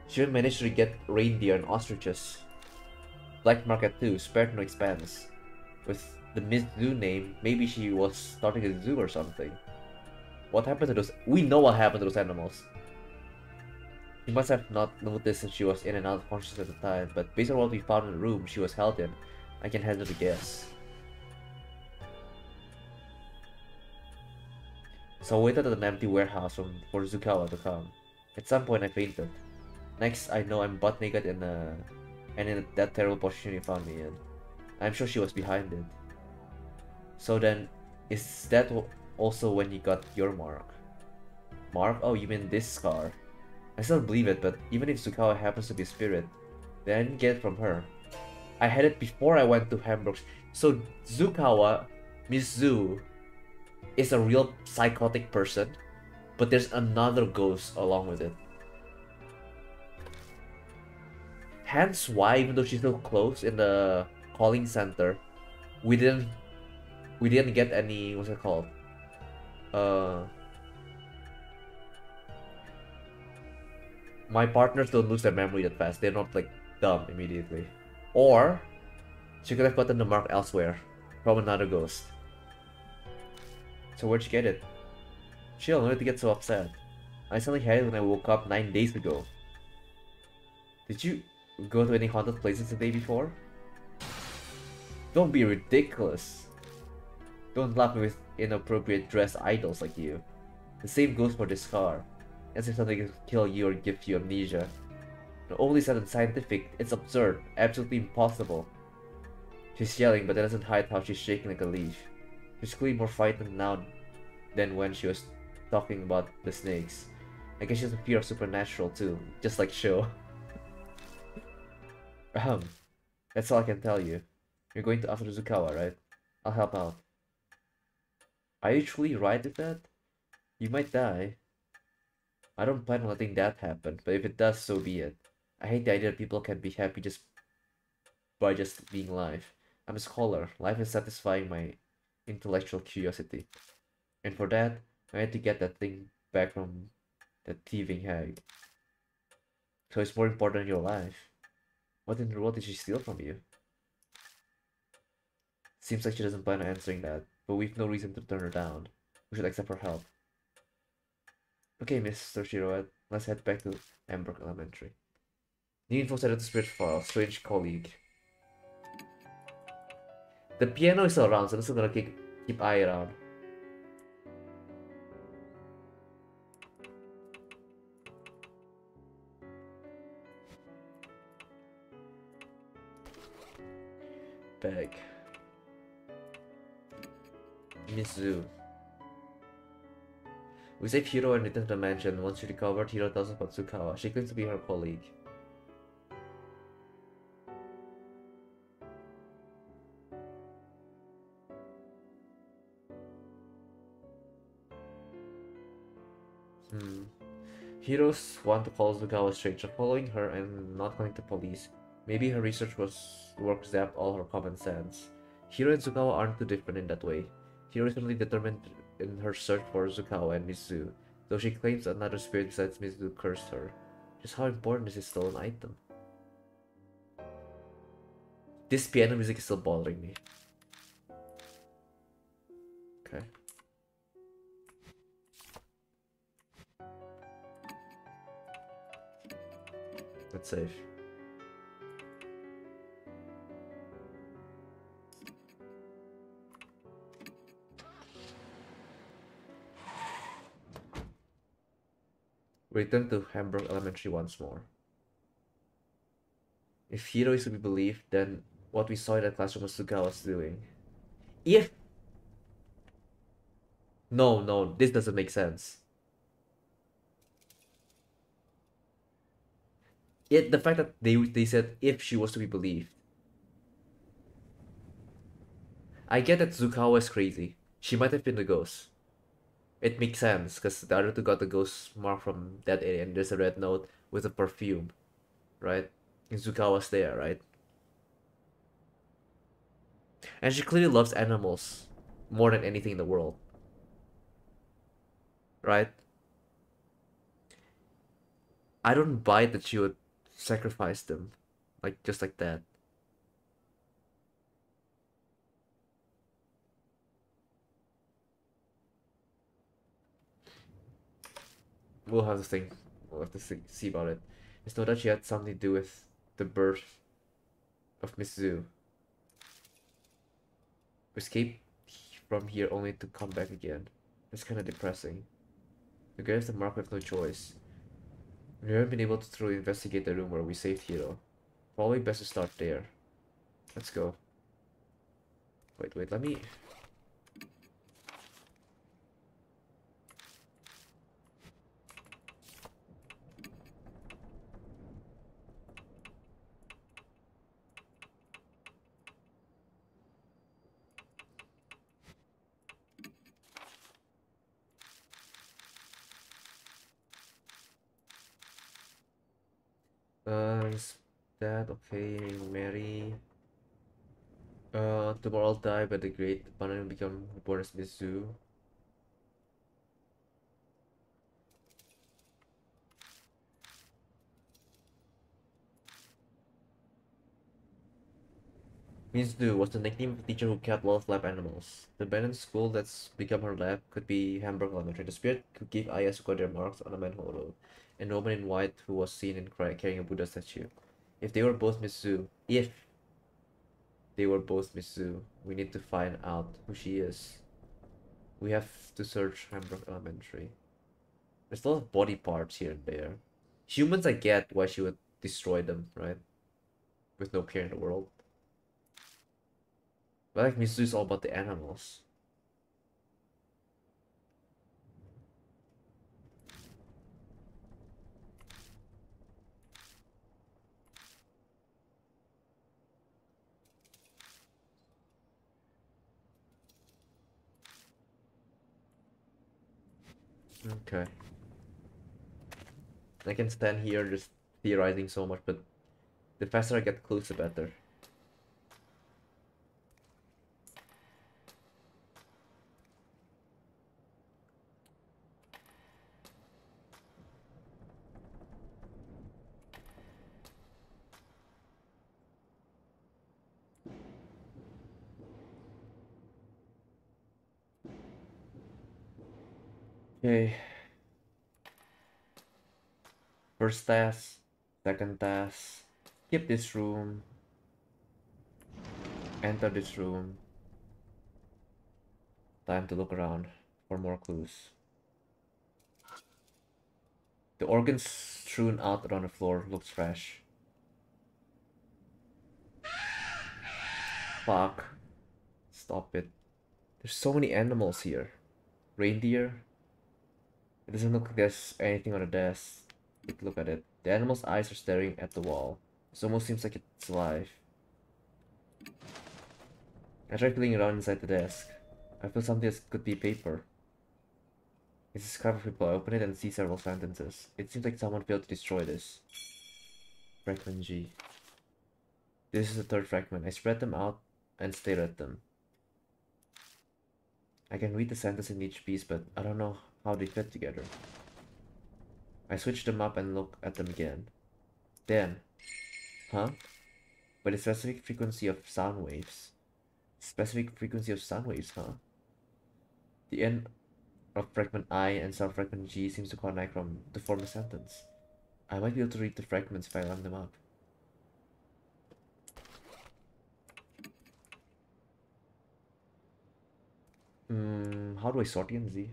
She managed to get reindeer and ostriches. Black market too, spared no expense. With the Miss Zoo name, maybe she was starting a zoo or something. What happened to those? We know what happened to those animals. He must have not noticed that she was in and out of consciousness at the time, but based on what we found in the room she was held in, I can hazard a guess. So I waited at an empty warehouse for Zukawa to come. At some point I fainted. Next I know I'm butt naked in that terrible position you found me in. I'm sure she was behind it. So then, is that also when you got your mark? Mark? Oh, you mean this scar? I still believe it, but even if Zukawa happens to be a spirit, then I didn't get it from her. I had it before I went to Hamburg. So Zukawa, Miss Zu, is a real psychotic person, but there's another ghost along with it. Hence why, even though she's so close in the calling center, we didn't get any, what's it called? Uh, my partners don't lose their memory that fast. They're not like dumb immediately. Or she could have gotten the mark elsewhere from another ghost. So where'd you get it? Chill, no need to get so upset. I suddenly had it when I woke up 9 days ago. Did you go to any haunted places the day before? Don't be ridiculous. Don't laugh me with inappropriate dressed idols like you. The same goes for this scar. As if something can kill you or give you amnesia. Not only is that unscientific, it's absurd, absolutely impossible. She's yelling, but that doesn't hide how she's shaking like a leaf. She's clearly more frightened now than when she was talking about the snakes. I guess she has a fear of supernatural too, just like Sho. That's all I can tell you. You're going to after Zukawa, right? I'll help out. Are you truly right with that? You might die. I don't plan on letting that happen, but if it does, so be it. I hate the idea that people can be happy just by just being alive. I'm a scholar. Life is satisfying my intellectual curiosity. And for that, I had to get that thing back from that thieving hag. So it's more important than your life. What in the world did she steal from you? Seems like she doesn't plan on answering that, but we've no reason to turn her down. We should accept her help. Okay, Mr. Shiroed, let's head back to Ambrook Elementary. New info set at the spirit file, strange colleague. The piano is still around, so I'm still gonna keep eye around. Bag. Mizu. We save Hiro and return to the mansion. Once she recovered, Hiro tells us about Tsukawa. She claims to be her colleague. Heroes want to call Tsukawa a stranger, following her and not calling the police. Maybe her research work zapped all her common sense. Hiro and Tsukawa aren't too different in that way. Hiro is only determined in her search for Tsukawa and Mizu, though she claims another spirit besides Mizu cursed her. Just how important is this stolen item? This piano music is still bothering me. Okay. Let's save. Return to Hamburg Elementary once more. If Hiro is to be believed, then what we saw in that classroom was Tsukawa's doing. If... No, this doesn't make sense. Yet the fact that they said if she was to be believed. I get that Tsukawa is crazy. She might have been the ghost. It makes sense, because the other two got the ghost mark from that area, and there's a red note with a perfume, right? And Tsukawa's there, right? And she clearly loves animals more than anything in the world, right? I don't buy that she would sacrifice them, like just like that. We'll have to think We'll have to see about it. It's not that she had something to do with the birth of Miss Zhu. Escape from here only to come back again. That's kind of depressing. The guy is the mark with no choice. We haven't been able to truly investigate the room where we saved Hiro. Probably best to start there. Let's go. Wait, let me... Is that okay? Mary. Tomorrow I'll die, but the great Panan become born as Mizu. Mizu was the nickname of a teacher who kept a lot of lab animals. The abandoned school that's become her lab could be Hamburg Elementary. The spirit could give Ayas who got their marks on a manhole, and no man in white who was seen in carrying a Buddha statue. If they were both Mizu, we need to find out who she is. We have to search Hamburg Elementary. There's a lot of body parts here and there. Humans, I get why she would destroy them, right? With no care in the world. But like Mizu is all about the animals. Okay. I can stand here just theorizing so much, but the faster I get clues, the better. Okay. First task, second task. Skip this room. Enter this room. Time to look around for more clues. The organs strewn out around the floor looks fresh. Fuck. Stop it. There's so many animals here. Reindeer. It doesn't look like there's anything on the desk. Look at it. The animal's eyes are staring at the wall. It almost seems like it's alive. I try feeling around inside the desk. I feel something that could be paper. It's a scrap of paper. I open it and see several sentences. It seems like someone failed to destroy this. Fragment G. This is the third fragment. I spread them out and stare at them. I can read the sentence in each piece, but I don't know how they fit together. I switch them up and look at them again. Then, huh? By the specific frequency of sound waves. Specific frequency of sound waves, huh? The end of fragment I and subfragment G seems to connect to form a sentence. I might be able to read the fragments if I line them up. How do I sort in Z?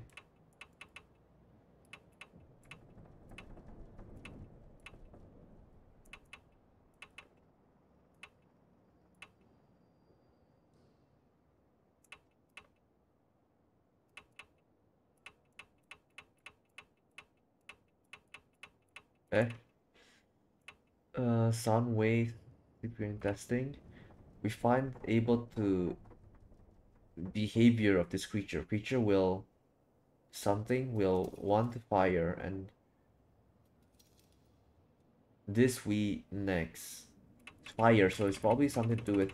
Eh? Sound wave sequence testing. We find able to behavior of this creature. Creature will want to fire, and this we next fire, so it's probably something to do with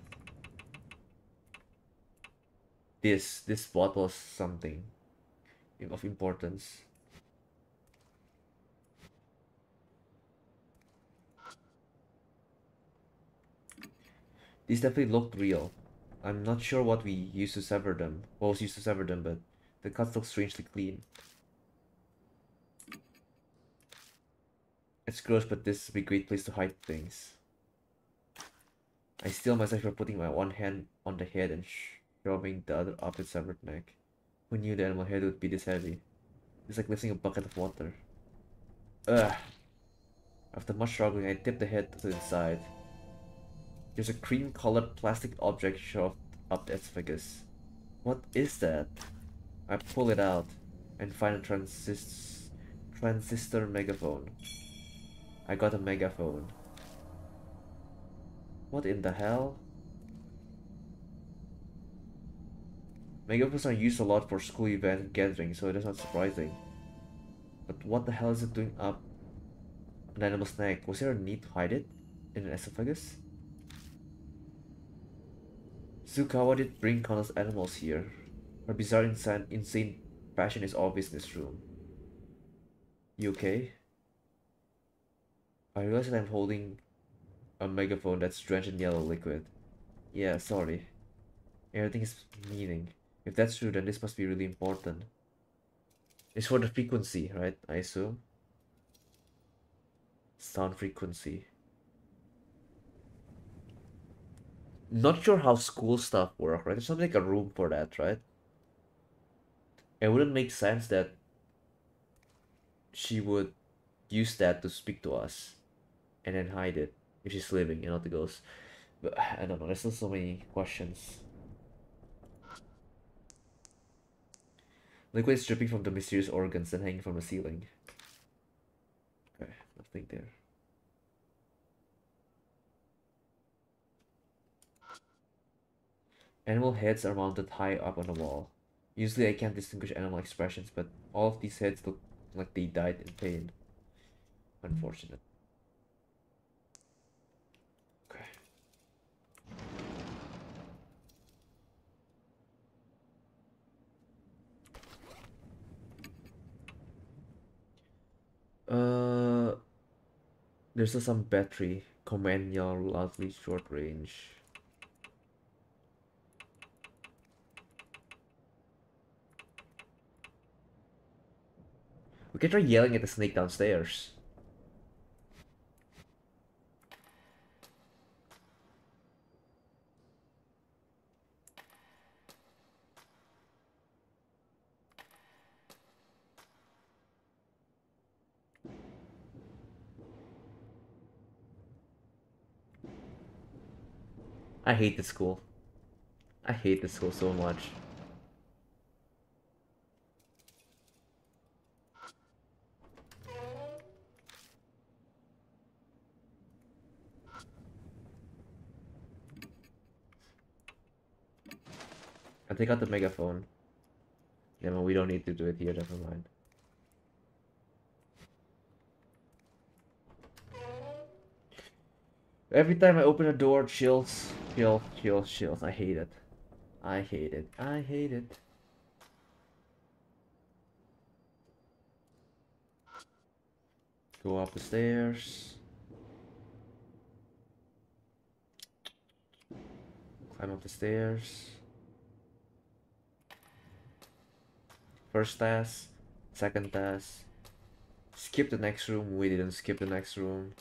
this bottle, something of importance. These definitely looked real. I'm not sure what was used to sever them, but the cuts look strangely clean. It's gross, but this would be a great place to hide things. I steel myself for putting my one hand on the head and shoving the other up its severed neck. Who knew the animal head would be this heavy? It's like lifting a bucket of water. Ugh. After much struggling, I tipped the head to the side. There's a cream-colored plastic object shoved up the esophagus. What is that? I pull it out and find a transistor megaphone. I got a megaphone. What in the hell? Megaphones are used a lot for school events and gatherings, so it is not surprising. But what the hell is it doing up an animal's neck? Was there a need to hide it in an esophagus? Zukawa did bring countless animals here. Her bizarre, insane passion is obvious in this room. You okay? I realize that I'm holding a megaphone that's drenched in yellow liquid. Yeah, sorry. Everything is meaning. If that's true, then this must be really important. It's for the frequency, right? I assume. Sound frequency. Not sure how school stuff work, right? There's not like a room for that, right? It wouldn't make sense that she would use that to speak to us and then hide it if she's living, you know, the ghost. But I don't know, there's still so many questions. Liquid is dripping from the mysterious organs and hanging from the ceiling. Okay, nothing there. Animal heads are mounted high up on the wall. Usually I can't distinguish animal expressions, but all of these heads look like they died in pain. Unfortunate. Okay. There's still some battery. Command yell loudly short range. We can try yelling at the snake downstairs. I hate this school. I hate this school so much. I take out the megaphone. Yeah, well, we don't need to do it here, never mind. Every time I open a door, chills, chills. I hate it. I hate it. I hate it. Go up the stairs. Climb up the stairs. First task, second task. Skip the next room. We didn't skip the next room.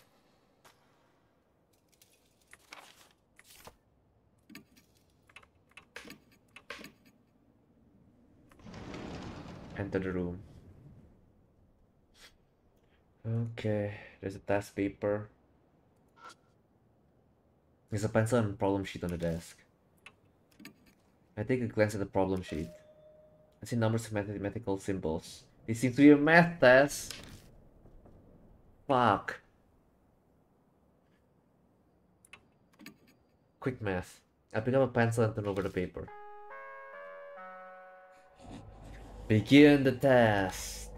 Enter the room. Okay, there's a task paper. There's a pencil and problem sheet on the desk. I take a glance at the problem sheet. I see numbers and mathematical symbols. It seems to be a math test. Fuck. Quick math. I pick up a pencil and turn over the paper. Begin the test.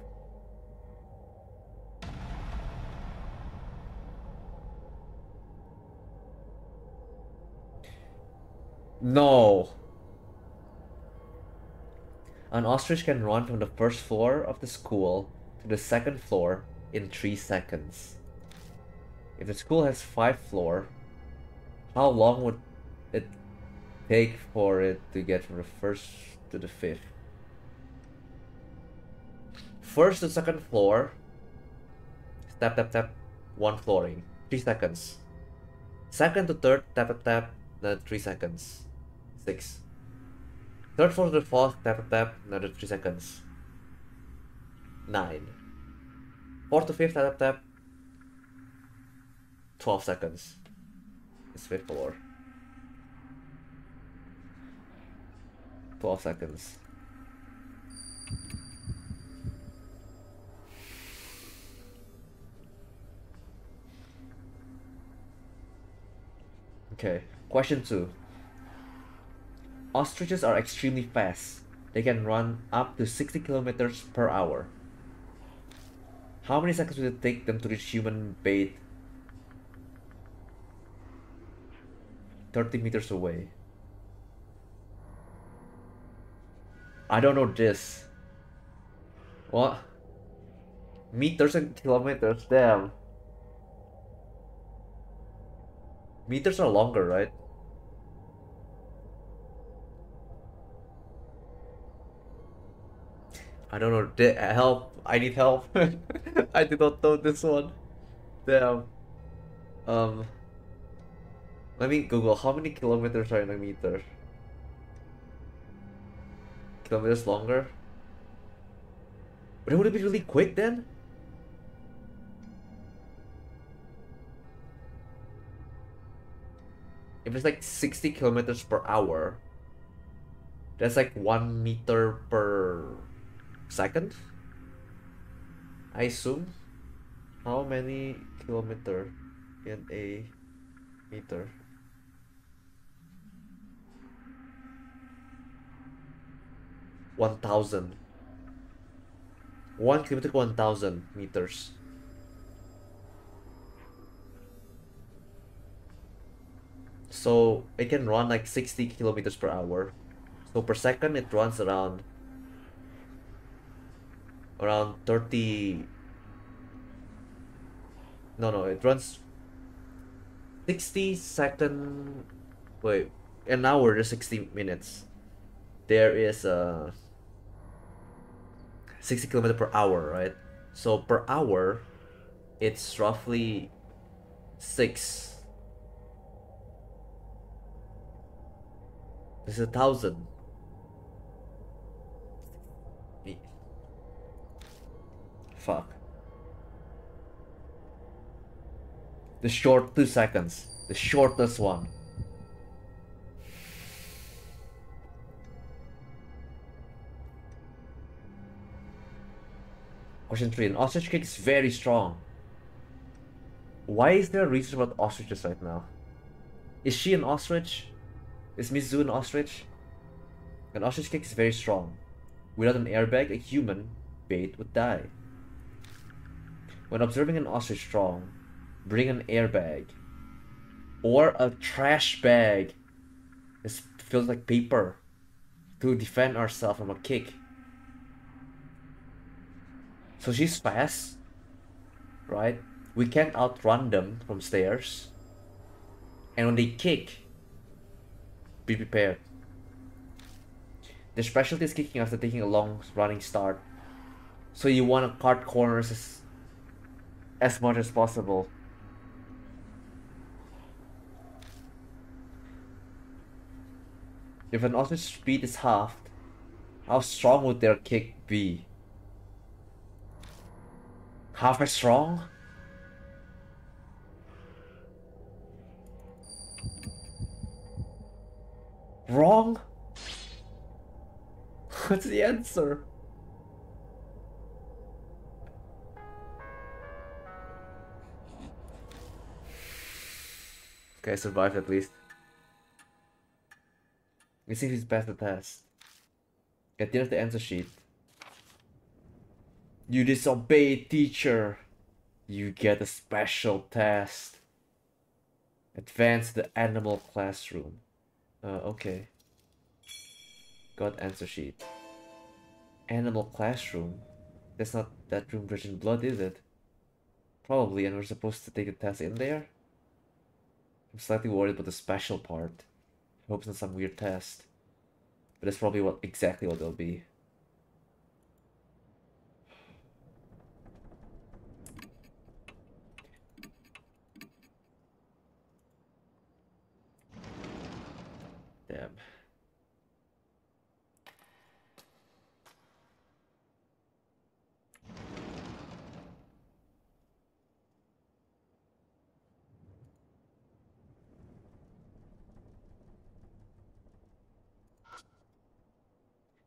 No. An ostrich can run from the first floor of the school to the second floor in 3 seconds. If the school has 5 floors, how long would it take for it to get from the first to the 5th? First to second floor. Tap, tap, tap. 1 flooring. 3 seconds. Second to third, tap tap tap, another 3 seconds. 6. Third floor to fourth, tap tap tap, another 3 seconds. 9. Fourth to fifth, tap tap tap, 12 seconds. It's fifth floor. 12 seconds. Okay, question 2. Ostriches are extremely fast. They can run up to 60 kilometers per hour. How many seconds will it take them to reach human bait 30 meters away? I don't know this. What? Meters and kilometers, damn. Meters are longer, right? I don't know. Help. I need help. I did not know this one. Damn. Um, Let me Google how many kilometers are in a meter. Kilometers longer? But would it be really quick then? If it's like 60 kilometers per hour, that's like 1 meter per second? I assume? How many kilometer in a meter? One thousand. 1 kilometer, 1,000 meters. So it can run like 60 kilometers per hour. So per second it runs around 30. No, it runs 60 second. Wait, an hour is 60 minutes. There is 60 kilometer per hour, right? So per hour, it's roughly 6. This is 1,000. Fuck. The short 2 seconds. The shortest one. Question 3. An ostrich kick is very strong. Why is there a research about ostriches right now? Is she an ostrich? Is Mizu an ostrich? An ostrich kick is very strong. Without an airbag, a human bait would die. When observing an ostrich strong, bring an airbag or a trash bag that's filled like paper to defend ourselves from a kick. So she's fast, right? We can't outrun them from stairs. And when they kick, be prepared. Their specialty is kicking after taking a long running start. So you want to cut corners as much as possible. If an ostrich speed is halved, how strong would their kick be? Half as strong? Wrong? What's the answer? Okay, I survived at least. Let's see if he's passed the test. At the end of the answer sheet. You disobeyed, teacher. You get a special test. Advance the animal classroom. Okay. Got answer sheet. Animal classroom? That's not that room Virgin Blood, is it? Probably, and we're supposed to take the test in there? I'm slightly worried about the special part. I hope it's not some weird test. But that's probably exactly what it'll be.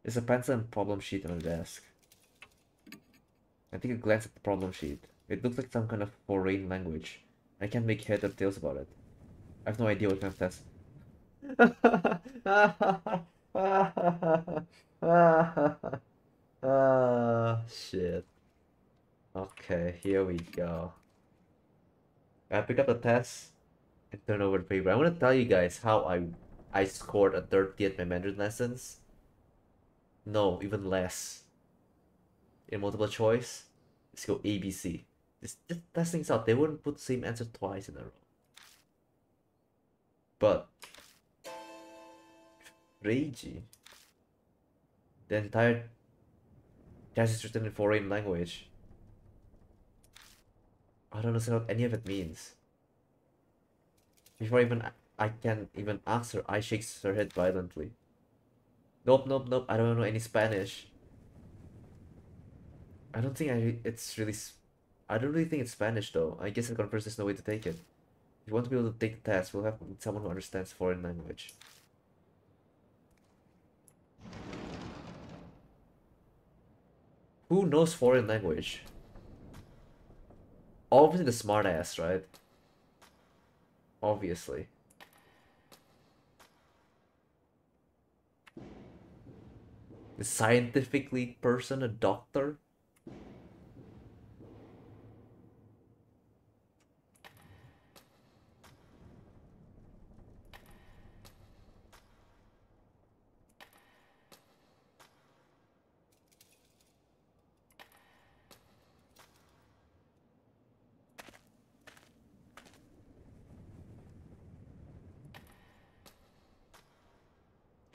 There's a pencil and problem sheet on the desk. I take a glance at the problem sheet. It looks like some kind of foreign language. I can't make head or tails about it. I have no idea what kind of test. Ah, shit. Okay, here we go. I pick up the test and turn over the paper. I want to tell you guys how I scored a 30 at my Mandarin lessons. No, even less. In multiple choice, let's go ABC. Just test things out. They wouldn't put the same answer twice in a row. But Reiji, the entire test is written in foreign language. I don't understand what any of it means. Before even I can even ask her, I shakes her head violently. Nope, nope, nope. I don't know any Spanish. I don't think it's really. I don't really think it's Spanish though. I guess in conference there's no way to take it. If you want to be able to take the test, we'll have someone who understands foreign language. Who knows foreign language? Obviously the smartass, right? Obviously. The scientifically person, a doctor?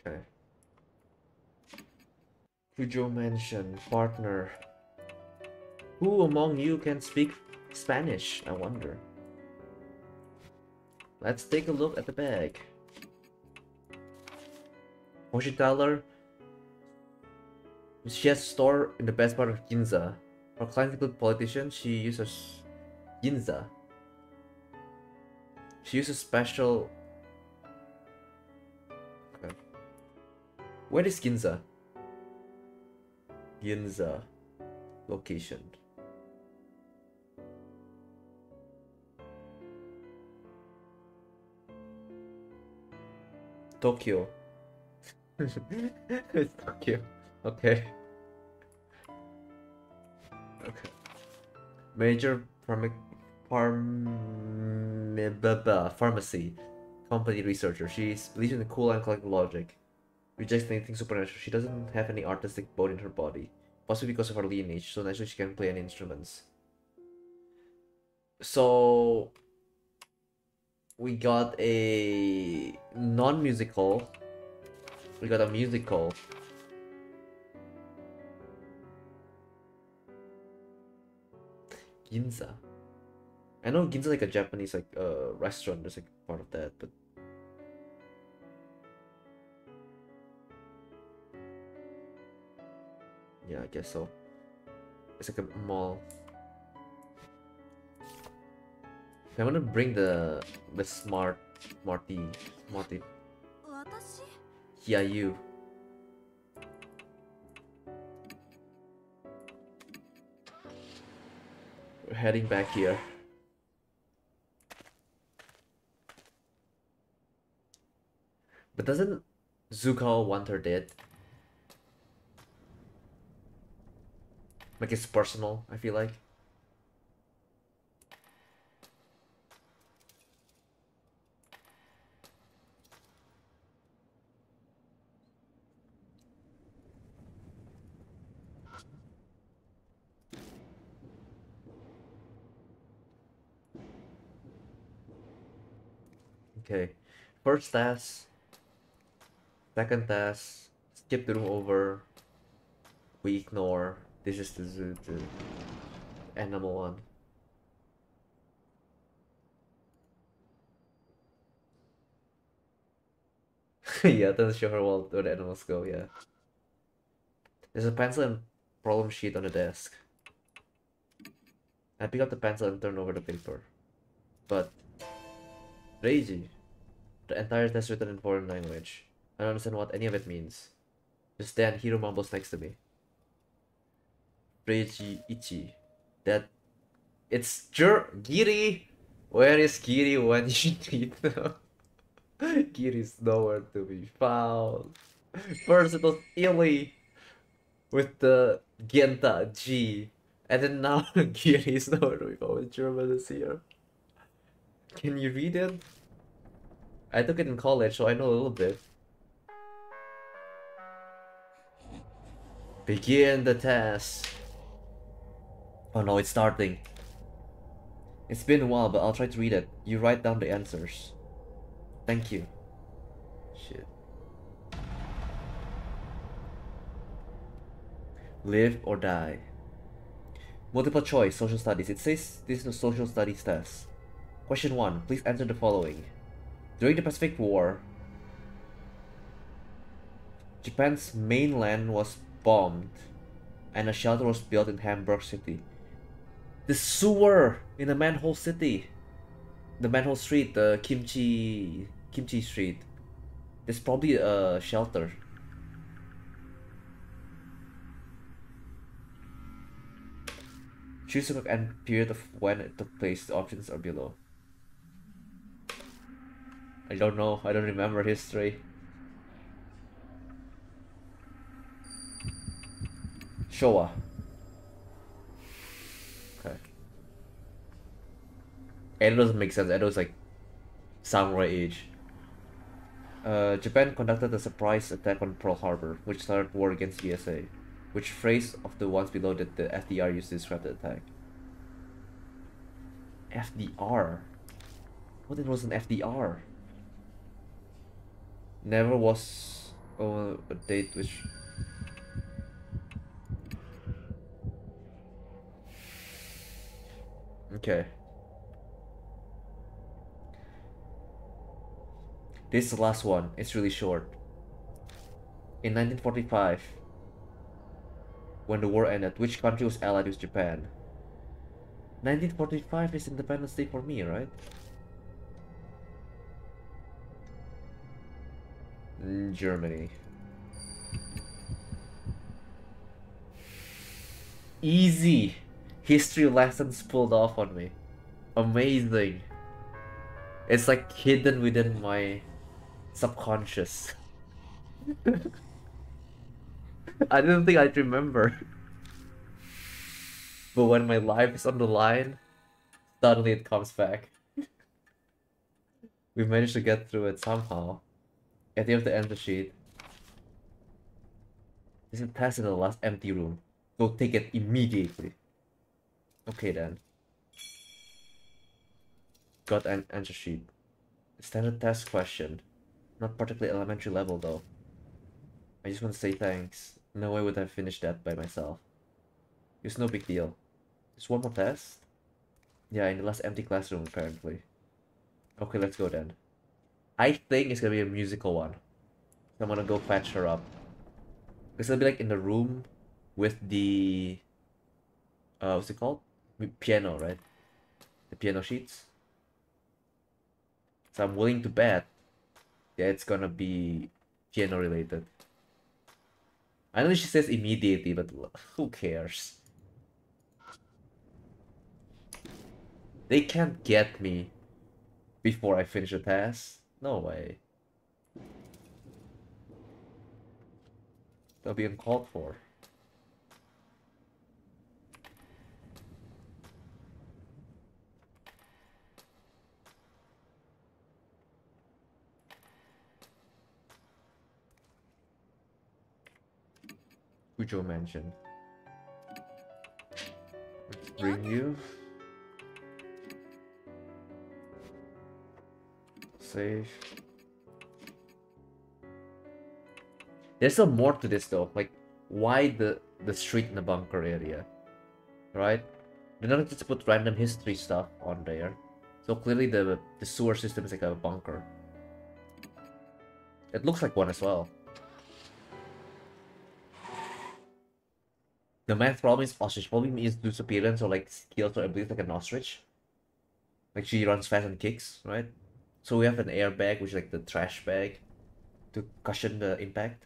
Okay. Fujo Mansion, partner. Who among you can speak Spanish? I wonder. Let's take a look at the bag. Fortune teller. She has a store in the best part of Ginza. For clients include politicians, she uses Ginza. She uses special. Okay. Where is Ginza? Ginza location. Tokyo. It's Tokyo. Okay. Okay. Major pharmacy company researcher. She believes in the cool and collective logic. Rejects anything supernatural. She doesn't have any artistic bone in her body. Possibly because of her lineage, so naturally she can play any instruments. So we got a non-musical. We got a musical. Ginza. I know Ginza like a Japanese like restaurant. There's like part of that, but yeah, I guess so. It's like a mall. I'm gonna bring the smarty. Yeah, you. We're heading back here. But doesn't Zuko want her dead? Like it's personal, I feel like. Okay. First task. Second task. Skip the room over. We ignore. This is the animal one. Yeah, it doesn't show her where the animals go, yeah. There's a pencil and problem sheet on the desk. I pick up the pencil and turn over the paper. But Reiji, the entire test written in foreign language. I don't understand what any of it means. Just then, Hiro mumbles next to me. Reiji Ichi. That it's Giri. Where is Giri when you need him? Giri's nowhere to be found. First it was Illy with the Genta G. And then now Giri's nowhere to be found. German is here. Can you read it? I took it in college, so I know a little bit. Begin the test. Oh no, it's starting. It's been a while, but I'll try to read it. You write down the answers. Thank you. Shit. Live or die. Multiple choice, social studies. It says this is a social studies test. Question 1. Please answer the following. During the Pacific War, Japan's mainland was bombed and a shelter was built in Hamburg City. The sewer in the manhole city. The manhole street, the kimchi street. There's probably a shelter. Choose the end period of when it took place. The options are below. I don't know. I don't remember history. Showa. Okay. And it doesn't make sense. Edo's like samurai age. Japan conducted a surprise attack on Pearl Harbor, which started war against USA. Which phrase of the ones below did the FDR use to describe the attack? FDR? What it was an FDR? Never was a date which... Okay. This is the last one. It's really short. In 1945, when the war ended, which country was allied with Japan? 1945 is Independence Day for me, right? Germany. Easy! History lessons pulled off on me. Amazing. It's like hidden within my subconscious. I didn't think I'd remember. But when my life is on the line, suddenly it comes back. We managed to get through it somehow. At the end of the answer sheet, there's a test in the last empty room. Go take it immediately. Okay then. Got an answer sheet. Standard test question. Not particularly elementary level though. I just want to say thanks. No way would I finish that by myself. It's no big deal. Just one more test? Yeah, in the last empty classroom apparently. Okay, let's go then. I think it's gonna be a musical one. So I'm gonna go fetch her up. It's gonna be like in the room with the what's it called? Piano, right? The piano sheets. So I'm willing to bet, yeah, it's gonna be piano related. I know she says immediately, but who cares? They can't get me before I finish the task. No way. That'll be uncalled for. Fujo Mansion. Let's bring you. Save. There's some more to this though. Like, why the street in the bunker area, right? They're not just put random history stuff on there. So clearly the sewer system is like a bunker. It looks like one as well. The math problem is ostrich. Probably means lose appearance or like skills or abilities like an ostrich. Like she runs fast and kicks, right? So we have an airbag, which is like the trash bag, to cushion the impact.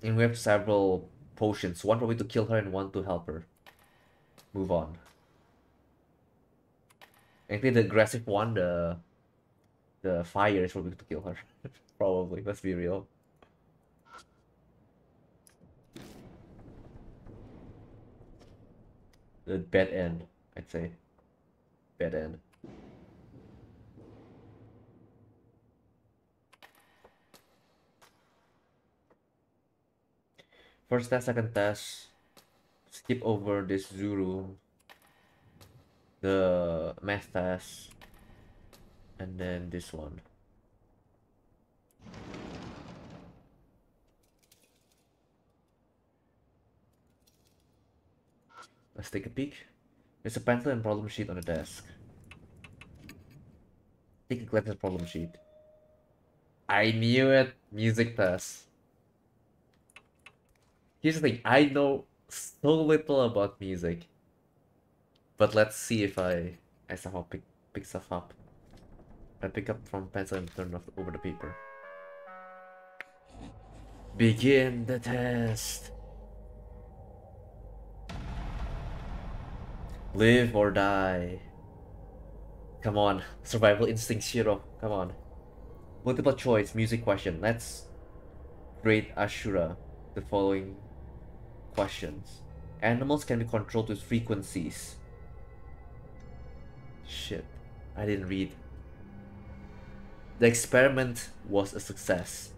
And we have several potions. One probably to kill her and one to help her. Move on. I think the aggressive one, the fire is probably to kill her. Probably, let's be real. The bad end, I'd say. Bad end. First test, second test. Skip over this Zuru. The math test. And then this one. Let's take a peek. There's a pencil and problem sheet on the desk. Take a glance at the problem sheet. I knew it! Music test. Here's the thing, I know so little about music. But let's see if I somehow pick stuff up. I pick up from pencil and turn off over the paper. Begin the test. Live or die. Come on, survival instinct, Shiro. Come on. Multiple choice, music question. Let's rate Ashura the following questions. Animals can be controlled with frequencies. Shit, I didn't read. The experiment was a success.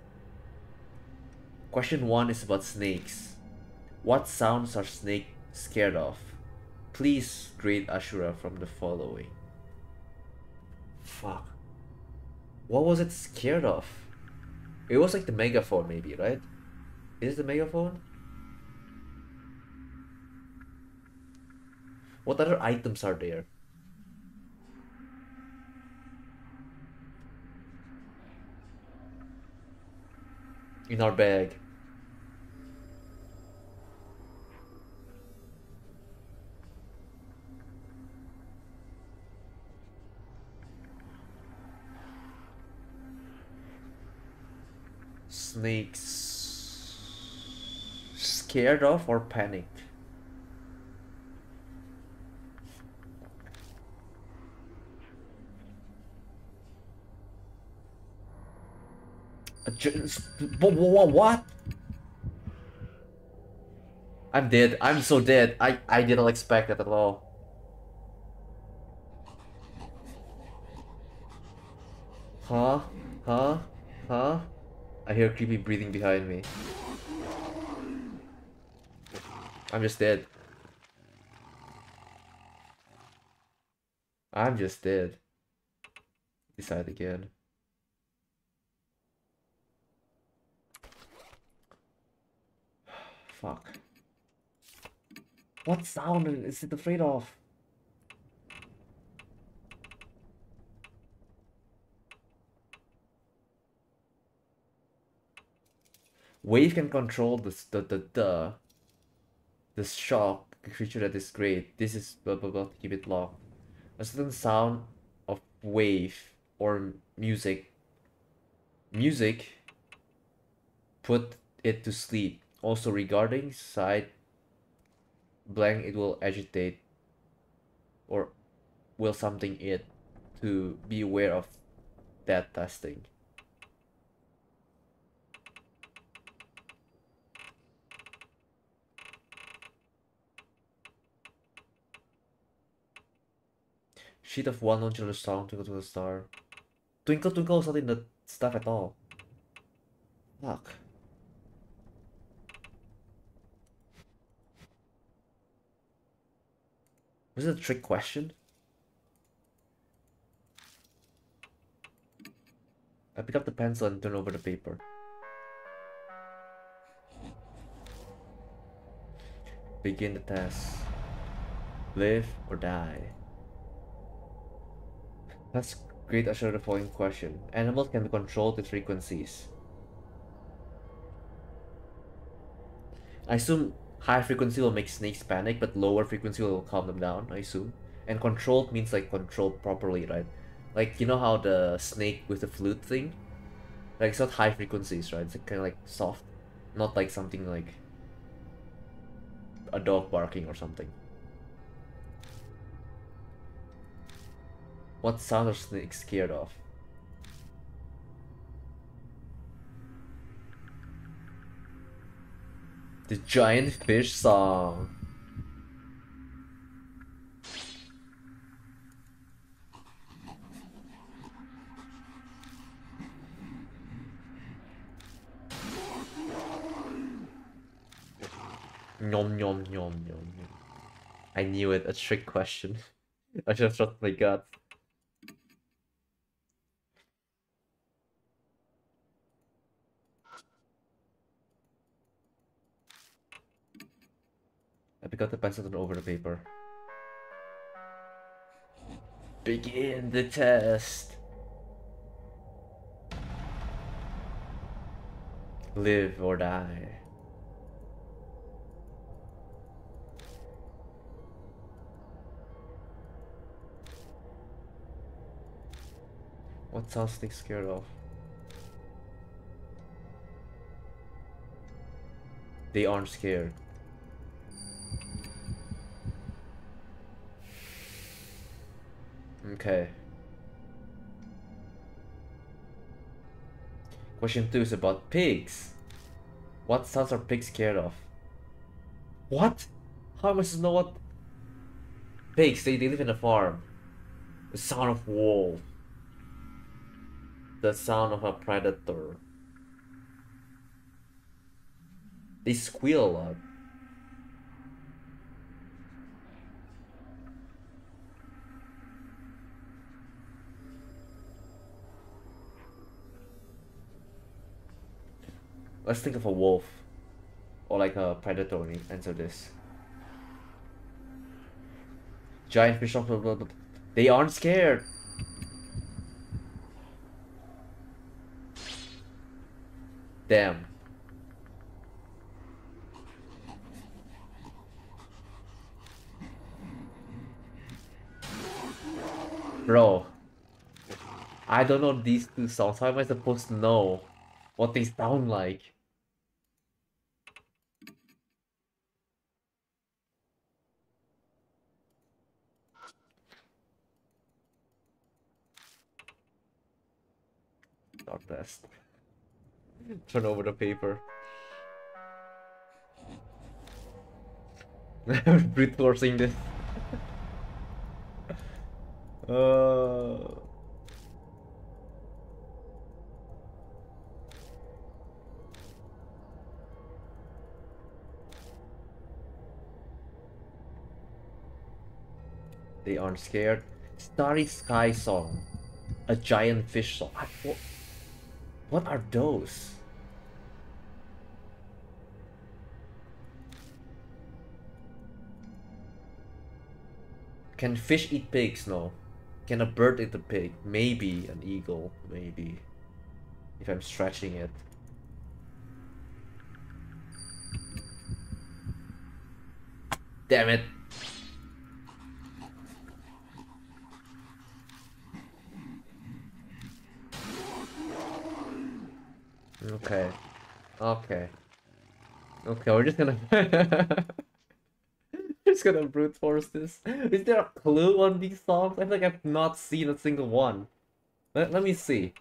Question 1 is about snakes. What sounds are snakes scared of? Please grade Ashura from the following. Fuck. What was it scared of? It was like the megaphone maybe, right? Is it the megaphone? What other items are there? In our bag. Snakes scared of or panicked? What? I'm dead. I'm so dead. I didn't expect that at all. Huh? Huh? Huh? I hear creepy breathing behind me. I'm just dead. I'm just dead. Decide again. Fuck. What sound is it afraid of? Wave can control the shock creature that is great. This is blah blah blah. Keep it locked. A certain sound of wave or music. Music put it to sleep. Also regarding side blank, it will agitate or will something it to be aware of that testing. Sheet of well-known children's song, Twinkle Twinkle Star. Twinkle Twinkle is not in the stuff at all. Fuck. Was it a trick question? I pick up the pencil and turn over the paper. Begin the test. Live or die. Let's grade Ashura the following question. Animals can be controlled with frequencies. I assume high frequency will make snakes panic, but lower frequency will calm them down, I assume. And controlled means like controlled properly, right? Like, you know how the snake with the flute thing? Like, it's not high frequencies, right? It's kind of like soft. Not like something like a dog barking or something. What sound are snakes scared of? The giant fish song. Nom nom nom nom nom. I knew it, a trick question. I should have trusted my gut. I pick up the pencil and over the paper. Begin the test. Live or die. What sound snake scared of? They aren't scared. Okay. Question 2 is about pigs. What sounds are pigs scared of? What? How am I supposed to know what? Pigs, they live in a farm. The sound of wolf. The sound of a predator. They squeal a lot. Let's think of a wolf. Or like a predator when you answer this. Giant fish, blah, blah, blah. They aren't scared. Damn. Bro. I don't know these two songs. How am I supposed to know what they sound like? Not best. Turn over the paper. Brute forcing this. uh... They aren't scared. Starry Sky song. A giant fish song. What are those? Can fish eat pigs? No. Can a bird eat a pig? Maybe an eagle. Maybe. If I'm stretching it. Damn it. Okay. Okay. Okay, we're just gonna just gonna brute force this. Is there a clue on these songs? I feel like I've not seen a single one. Let me see.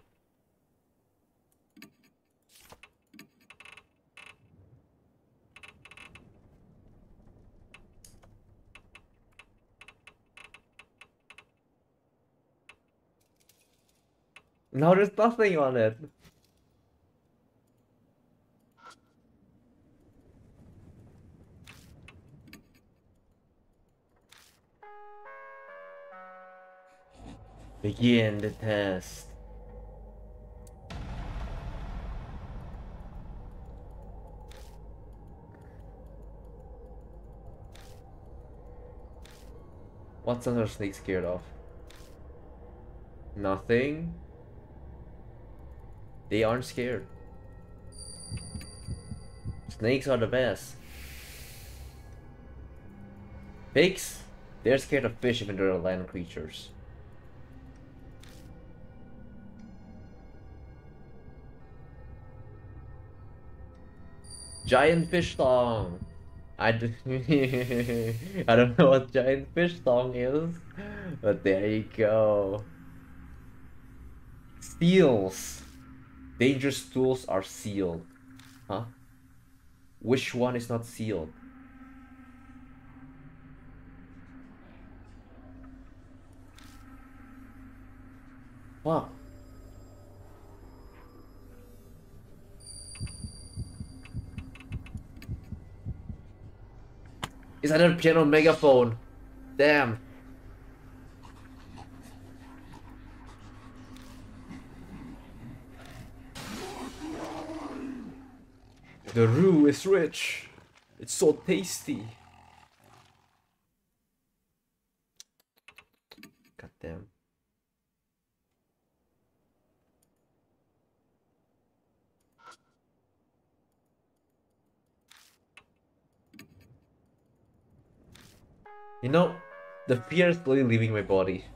No, there's nothing on it. Begin the test. What sounds are snakes scared of? Nothing. They aren't scared. Snakes are the best. Pigs? They're scared of fish even though they're land creatures. Giant fish song. I don't know what giant fish song is, but there you go. Seals. Dangerous tools are sealed. Huh? Which one is not sealed? Fuck. Is that a piano megaphone? Damn. The roux is rich. It's so tasty. God damn. You know, the fear is slowly leaving my body,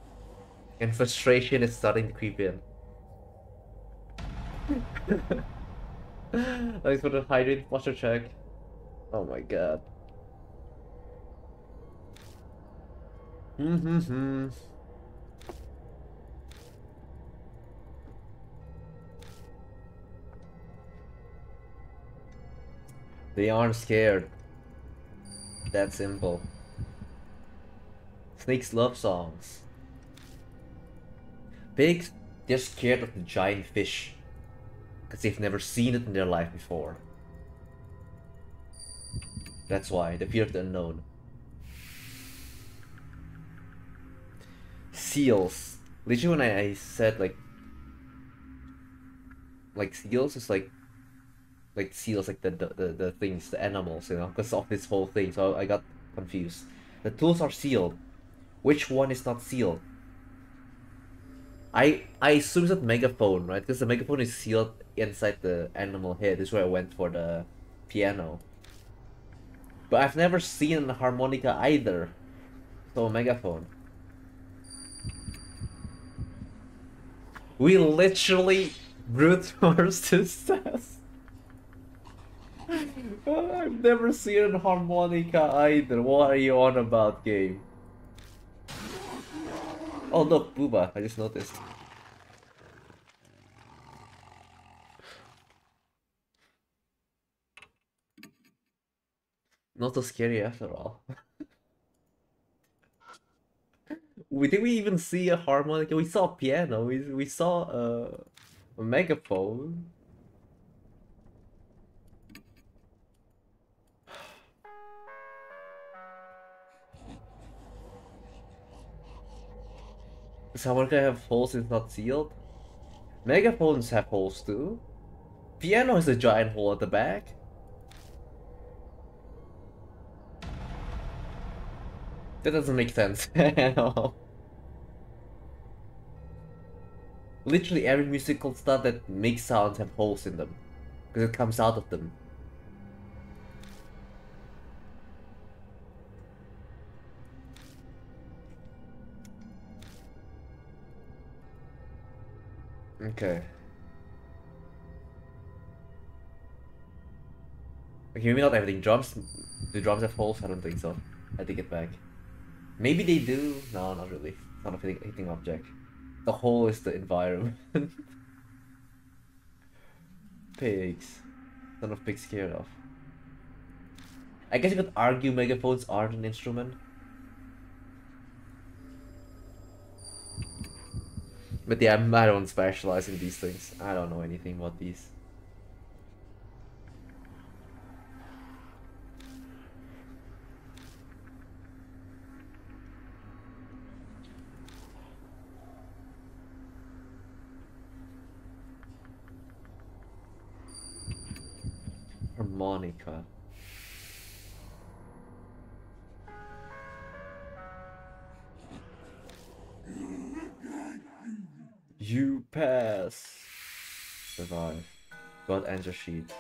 and frustration is starting to creep in. Thanks for the hydrate posture check. Oh my god. They aren't scared. That simple. Snakes love songs. Pigs, they're scared of the giant fish, because they've never seen it in their life before. That's why, the fear of the unknown. Seals. Literally when I said like seals is like seals, like the things, the animals, you know, because of this whole thing, so I got confused. The tools are sealed. Which one is not sealed? I assume it's a megaphone, right? Because the megaphone is sealed inside the animal head. This is where I went for the piano. But I've never seen a harmonica either. So a megaphone. We literally brute force this test. I've never seen a harmonica either. What are you on about, game? Oh look, Booba, I just noticed. Not so scary after all. Did we even see a harmonica? We saw a piano. We saw a megaphone. Does harmonica have holes if not sealed? Megaphones have holes too. Piano has a giant hole at the back. That doesn't make sense at all. Literally every musical stuff that makes sounds have holes in them, because it comes out of them. Okay. Okay, maybe not everything. Drums, do drums have holes? I don't think so. I take it back. Maybe they do. No, not really. It's not a hitting object. The hole is the environment. Pigs. Son of pigs scared of. I guess you could argue megaphones aren't an instrument. But yeah, I don't specialize in these things. I don't know anything about these. Harmonica. You pass. Survive. Got answer sheet.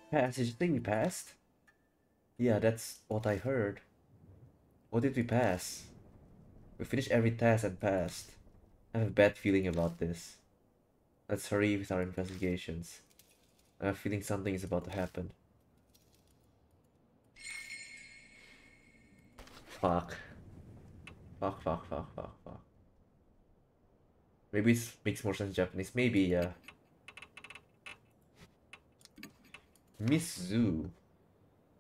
Pass? Did you think we passed? Yeah, that's what I heard. What did we pass? We finished every task and passed. I have a bad feeling about this. Let's hurry with our investigations. I have a feeling something is about to happen. Fuck. Fuck, fuck, fuck, fuck, fuck. Maybe it makes more sense in Japanese. Maybe, yeah. Miss Zhu.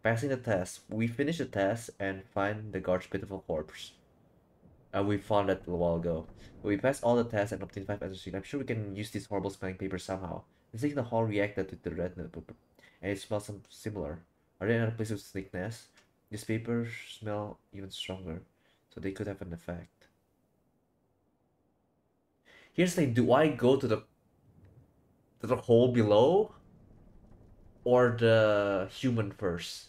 Passing the test. We finish the test and find the guard's pitiful corpse. We found that a while ago. We passed all the tests and obtained 5 answers. I'm sure we can use this horrible smelling paper somehow. It's like the hall reacted with the red notebook, and it smells some similar. Are there other places with snake nests? This paper smell even stronger, so they could have an effect. Here's the thing: do I go to the hole below, or the human first?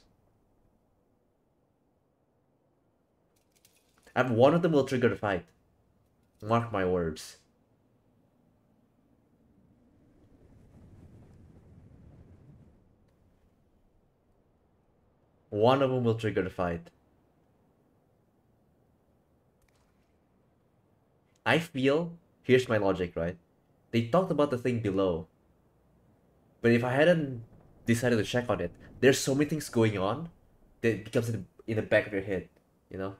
And one of them will trigger the fight. Mark my words. One of them will trigger the fight. I feel, here's my logic, right? They talked about the thing below. But if I hadn't decided to check on it, there's so many things going on that it becomes in the back of your head, you know?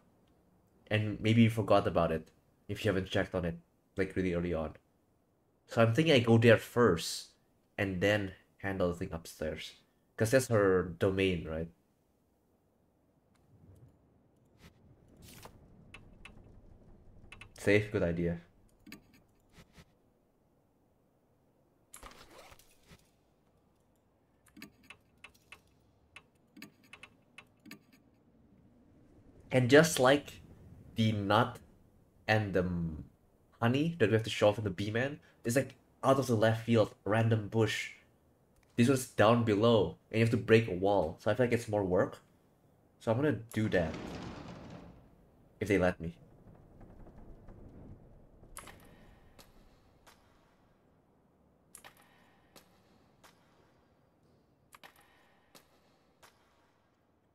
And maybe you forgot about it if you haven't checked on it, like really early on. So I'm thinking I go there first and then handle the thing upstairs. Because that's her domain, right? Safe, good idea. And just like the nut and the honey that we have to show off in the B-Man, it's like out of the left field, random bush. This was down below, and you have to break a wall. So I feel like it's more work. So I'm gonna do that. If they let me.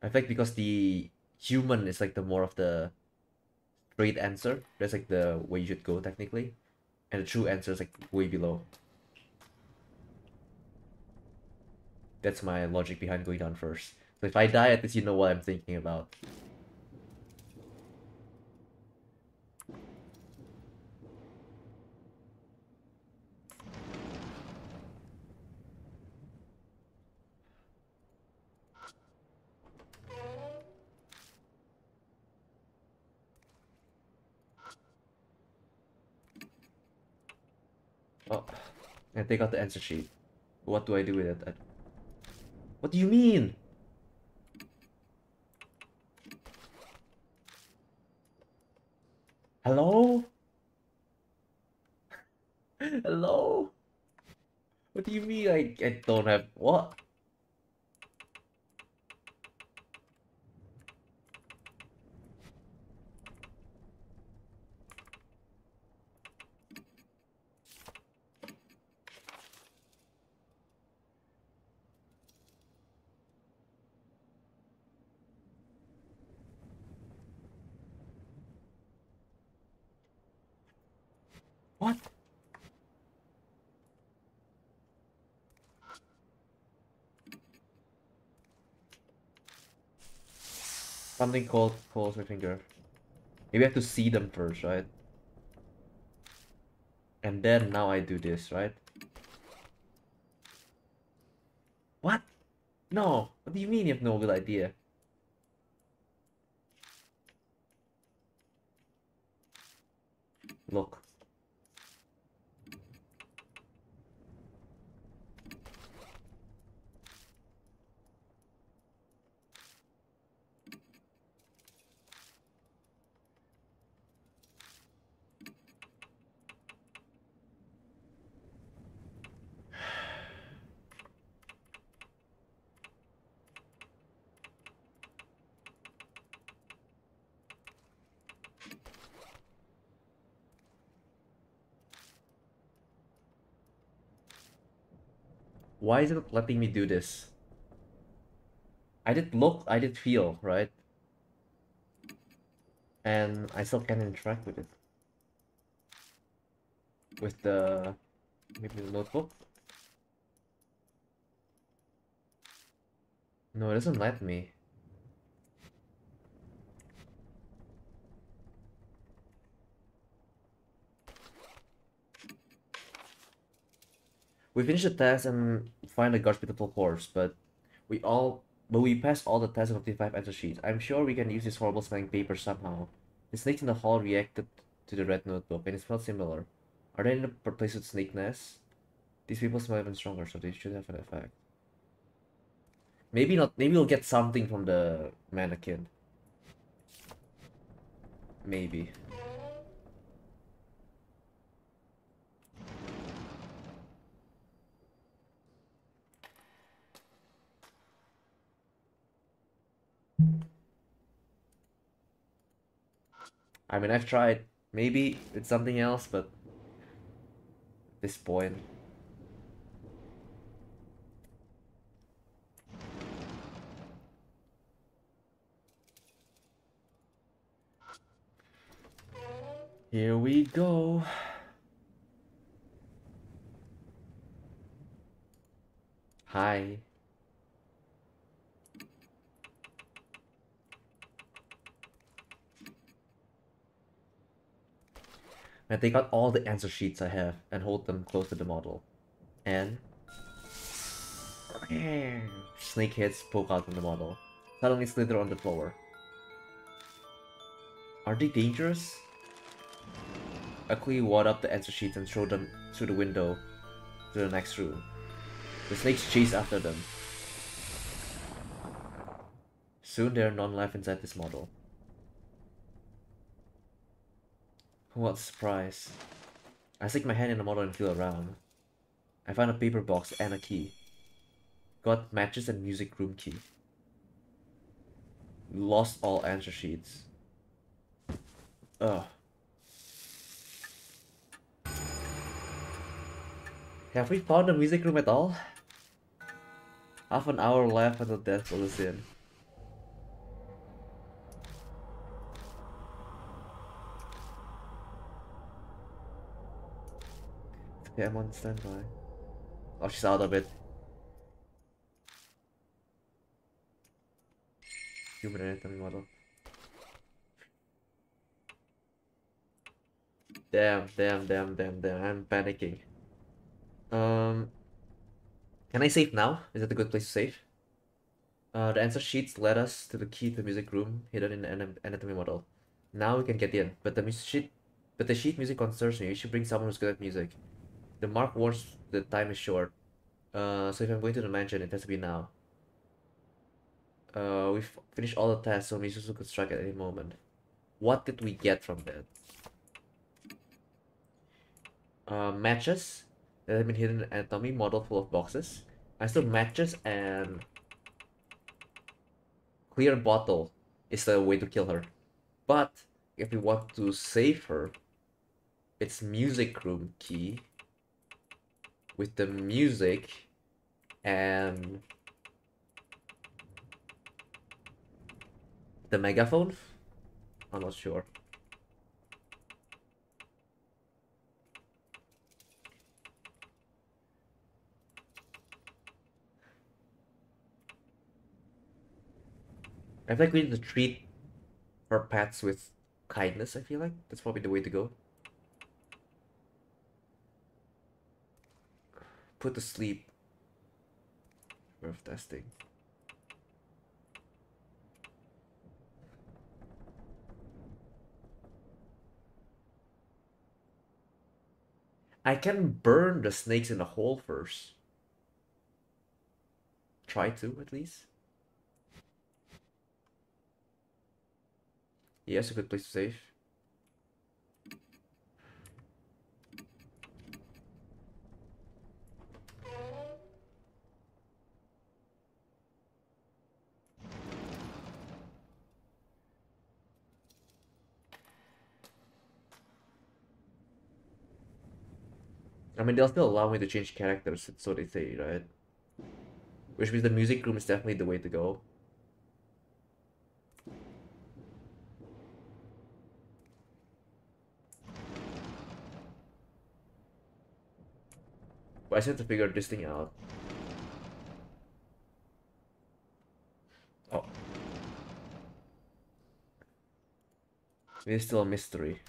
I think because the human is like the more of the straight answer. That's like the way you should go technically. And the true answer is like way below. That's my logic behind going down first. So if I die, at least you know what I'm thinking about. Oh, and take out the answer sheet. What do I do with it? What do you mean? Hello? Hello? What do you mean I don't have what? What? Something called calls my finger. Maybe I have to see them first, right? And then now I do this, right? What? No. What do you mean you have no real idea? Look. Why is it letting me do this? I did look, I did feel, right? And I still can't interact with it. With the maybe the notebook? No, it doesn't let me. We finished the test and find the guard's pitiful corpse, but we passed all the tests of 55 answer sheets. I'm sure we can use this horrible smelling paper somehow. The snakes in the hall reacted to the red notebook, and it smelled similar. Are they in a place with snake nests? These people smell even stronger, so they should have an effect. Maybe not. Maybe we'll get something from the mannequin. Maybe. I mean, I've tried. Maybe it's something else, but at this point. Here we go. Hi. I take out all the answer sheets I have and hold them close to the model. And snake heads poke out from the model. Suddenly slither on the floor. Are they dangerous? I quickly wad up the answer sheets and throw them through the window to the next room. The snakes chase after them. Soon there are none left inside this model. What a surprise. I stick my hand in the model and feel around. I find a paper box and a key. Got matches and music room key. Lost all answer sheets. Ugh. Have we found the music room at all? Half an hour left until death will us in. Okay, I'm on standby. Oh, she's out of it. Human anatomy model. Damn. I'm panicking. Can I save now? Is that a good place to save? The answer sheets led us to the key to the music room hidden in the anatomy model. Now we can get in, but the sheet music concerns me. You should bring someone who's good at music. The mark warns the time is short. So if I'm going to the mansion, it has to be now. We've finished all the tests, so Misuzu could strike at any moment. What did we get from that? Matches that have been hidden in an anatomy model full of boxes. I still matches and clear bottle is the way to kill her. But if we want to save her, it's music room key with the music and the megaphone? I'm not sure. I feel like we need to treat our pets with kindness, I feel like. That's probably the way to go. Put to sleep. Worth testing. I can burn the snakes in the hole first. Try to, at least. Yes, a good place to save. I mean, they'll still allow me to change characters, so they say, right? Which means the music room is definitely the way to go. But I just have to figure this thing out. Oh. It's still a mystery.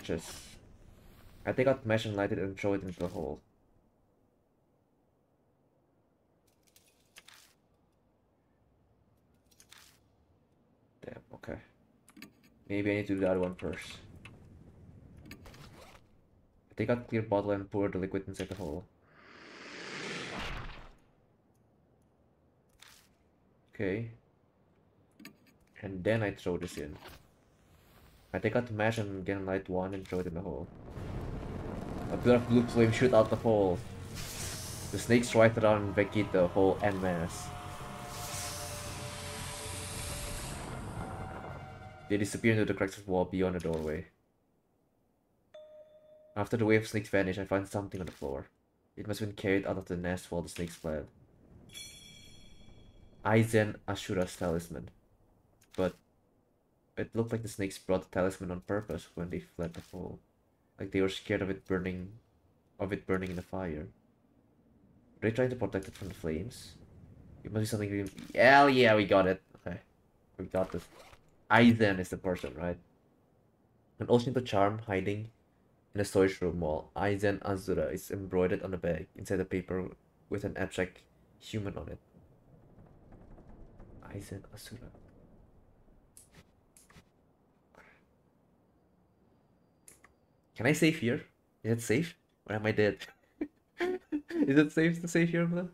matches. I take out match and light it and throw it into the hole. Damn, okay. Maybe I need to do the other one first. I take out clear bottle and pour the liquid inside the hole. Okay. And then I throw this in. I take out the match and again light one and throw it in the hole. A bit of blue flame shoot out the hole. The snakes right around and vacate the hole en masse. They disappear into the cracks of the wall beyond the doorway. After the wave of snakes vanish, I find something on the floor. It must have been carried out of the nest while the snakes fled. Aizen Ashura's talisman. But it looked like the snakes brought the talisman on purpose when they fled the hole. Like they were scared of it burning in the fire. Are they trying to protect it from the flames? It must be something really... Hell yeah, we got it. Okay. We got this. Aizen is the person, right? An Oshinto charm hiding in a storage room while Aizen Azura is embroidered on the bag inside the paper with an abstract human on it. Aizen Azura. Can I save here? Is it safe? Or am I dead? Is it safe to save here, bro?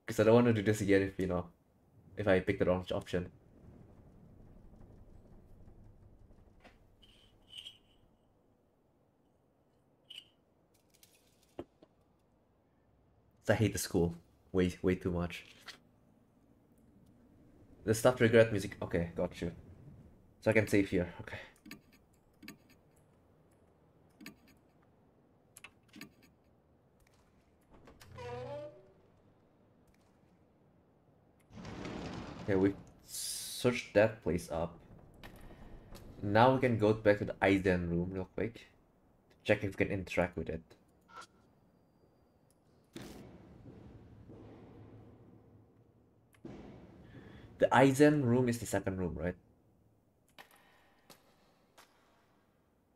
Because I don't want to do this again if, if I pick the wrong option. I hate the school. Way too much. The stuff regret music. Okay, got you. So I can save here. Okay. Okay, we searched that place up. Now we can go back to the Aizen room real quick to check if we can interact with it. The Aizen room is the second room, right?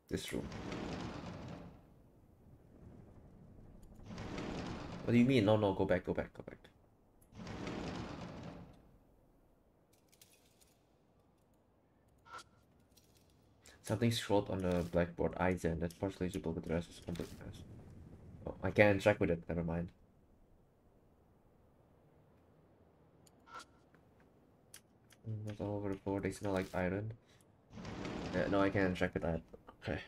This room. What do you mean? No, go back. Something scrawled on the blackboard. Aizen. That's partially legible, but the rest is complete mess. Oh, I can't interact with it. Never mind. That's all over the floor. They smell like iron. Yeah, no, I can't interact with that. Okay.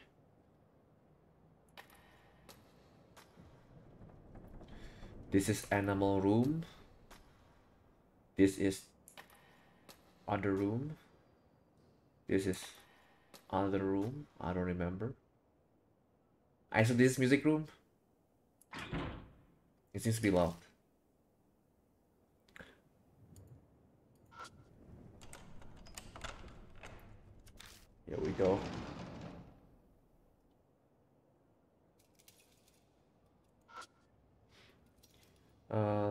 This is animal room. This is other room. This is other room. I don't remember. I saw this music room. It seems to be locked. Here we go.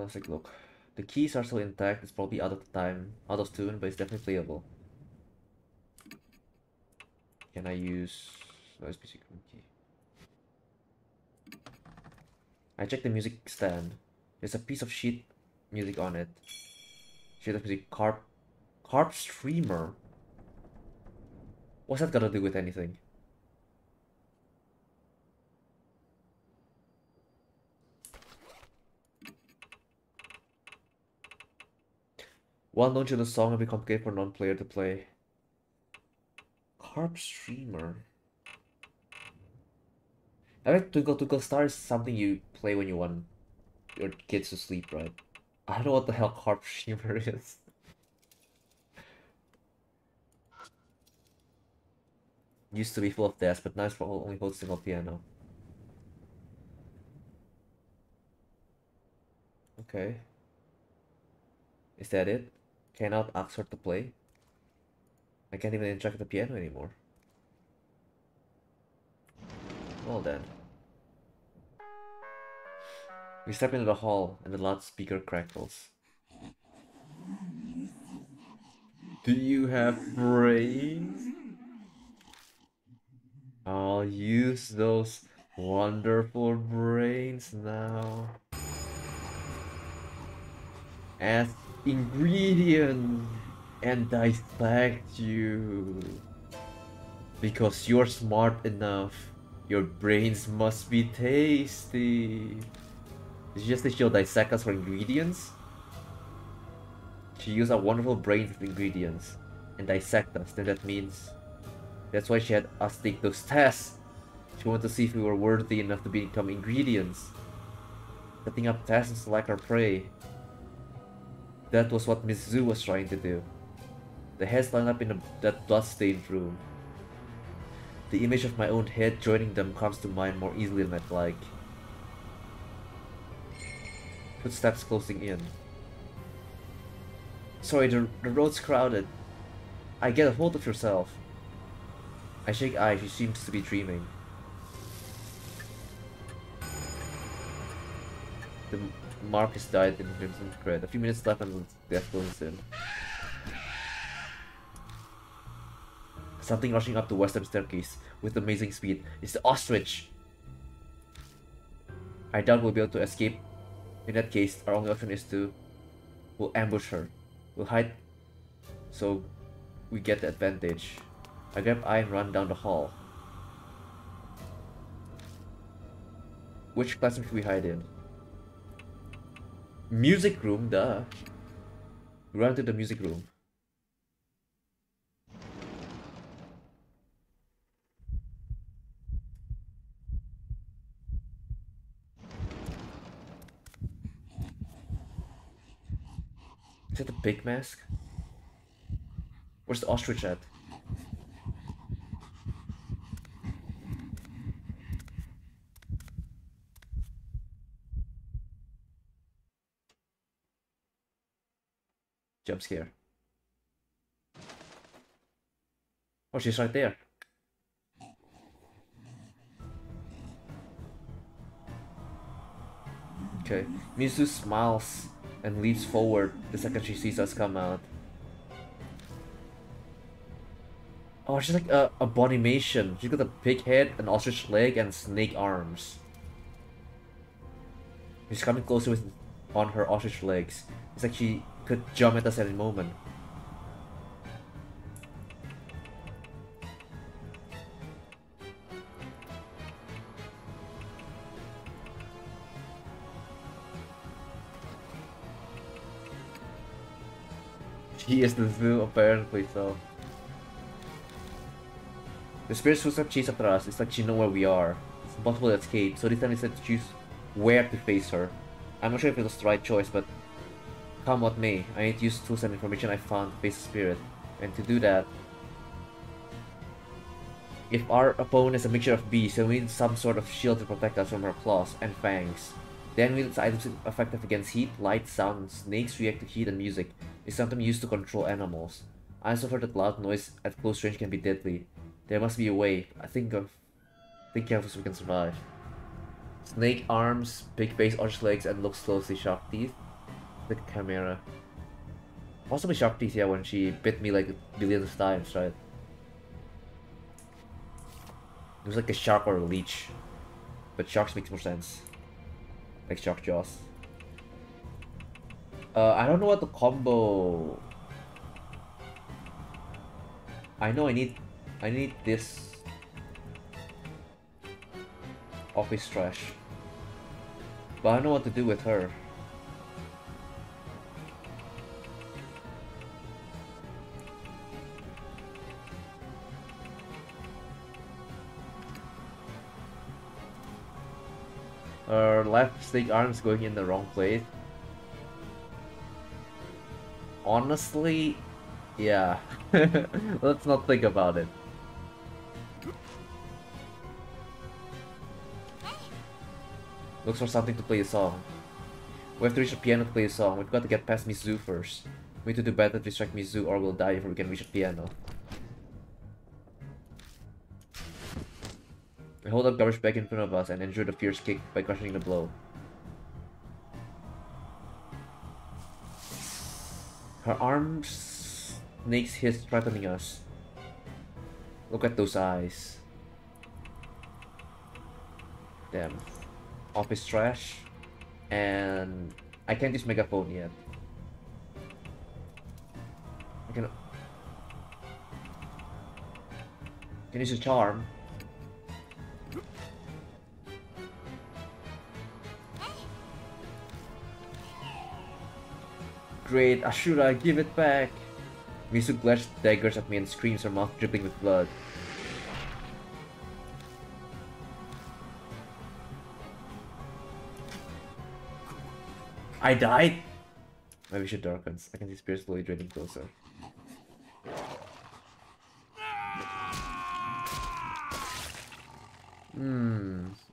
Let's take a look. The keys are still intact. It's probably out of tune, but it's definitely playable. Can I use music room key? I checked the music stand. There's a piece of sheet music on it. Sheet of music carp streamer. What's that got to do with anything? Well known to the song will be complicated for non-player to play. Carp streamer. I bet Twinkle Star is something you play when you want your kids to sleep, right? I don't know what the hell carp streamer is. Used to be full of desks, but now it's only holds single piano. Okay. Is that it? Cannot ask her to play? I can't even interact with the piano anymore. Well then. We step into the hall and the loudspeaker crackles. Do you have brains? I'll use those wonderful brains now as ingredients and dissect you. Because you're smart enough, your brains must be tasty. Did you just say she'll dissect us for ingredients? She used our wonderful brains as ingredients and dissect us, then that means that's why she had us take those tests. She wanted to see if we were worthy enough to become ingredients. Setting up tests and select our prey. That was what Miss Zhu was trying to do. The heads lined up in that blood-stained room. The image of my own head joining them comes to mind more easily than I'd like. Footsteps closing in. Sorry, the road's crowded. I get a hold of yourself. I shake Ai, she seems to be dreaming. The Marcus died in Crimson Thread. A few minutes left and death closes in. Something rushing up the western staircase with amazing speed. It's the ostrich! I doubt we'll be able to escape. In that case, our only option is to... we'll ambush her. We'll hide so we get the advantage. I grab Ai and run down the hall. Which classroom should we hide in? Music room, duh. Run to the music room. Is that a big mask? Where's the ostrich at? Jump scare. Oh, she's right there. Okay. Mizu smiles and leaps forward the second she sees us come out. Oh, she's like a Bonimation. She's got a pig head, an ostrich leg, and snake arms. She's coming closer with on her ostrich legs. It's like she could jump at us at any moment. She is the zoo, apparently, so. The spirit's footsteps chase after us. It's like she knows where we are. It's impossible to escape, so this time we said to choose where to face her. I'm not sure if it was the right choice, but come what may, I need to use tools and information I found to face the spirit. And to do that, if our opponent is a mixture of beasts, then we need some sort of shield to protect us from her claws and fangs. Then we need items effective against heat, light, sound. Snakes react to heat and music. It's sometimes used to control animals. I also heard that loud noise at close range can be deadly. There must be a way. Think carefully so we can survive. Snake arms, big face, orange legs, and looks closely. Shark teeth. The chimera. Possibly shark teeth, yeah, when she bit me like billions of times, right? It was like a shark or a leech. But sharks makes more sense. Like shark jaws. I don't know what to combo. I know I need this office trash. But I don't know what to do with her. Her left stick arm's going in the wrong place. Honestly, yeah. Let's not think about it. Looks for something to play a song. We have to reach a piano to play a song. We've got to get past Mizu first. We need to do better to distract Mizu or we'll die before we can reach a piano. We hold up garbage bag in front of us and endure the fierce kick by cushioning the blow. Her arms Snake's hiss threatening us. Look at those eyes. Damn. Office trash. And I can't use megaphone yet. I can use a charm. Great, Ashura, give it back! Mizu clashes daggers at me and screams, her mouth dripping with blood. I died? My vision darkens. I can see spirits slowly draining closer.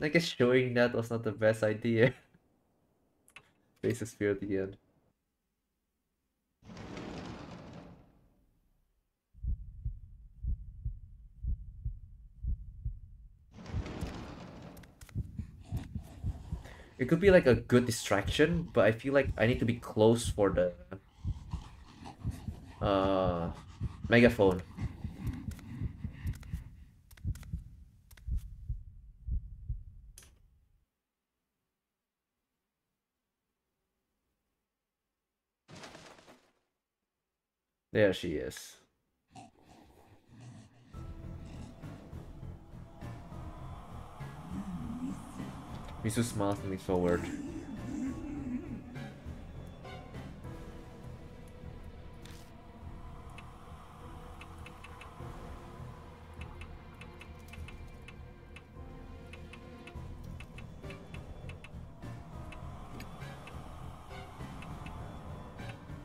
I guess showing that was not the best idea. Face the spear at the end. It could be like a good distraction, but I feel like I need to be close for the megaphone. There she is. Mizu smiles and leans forward.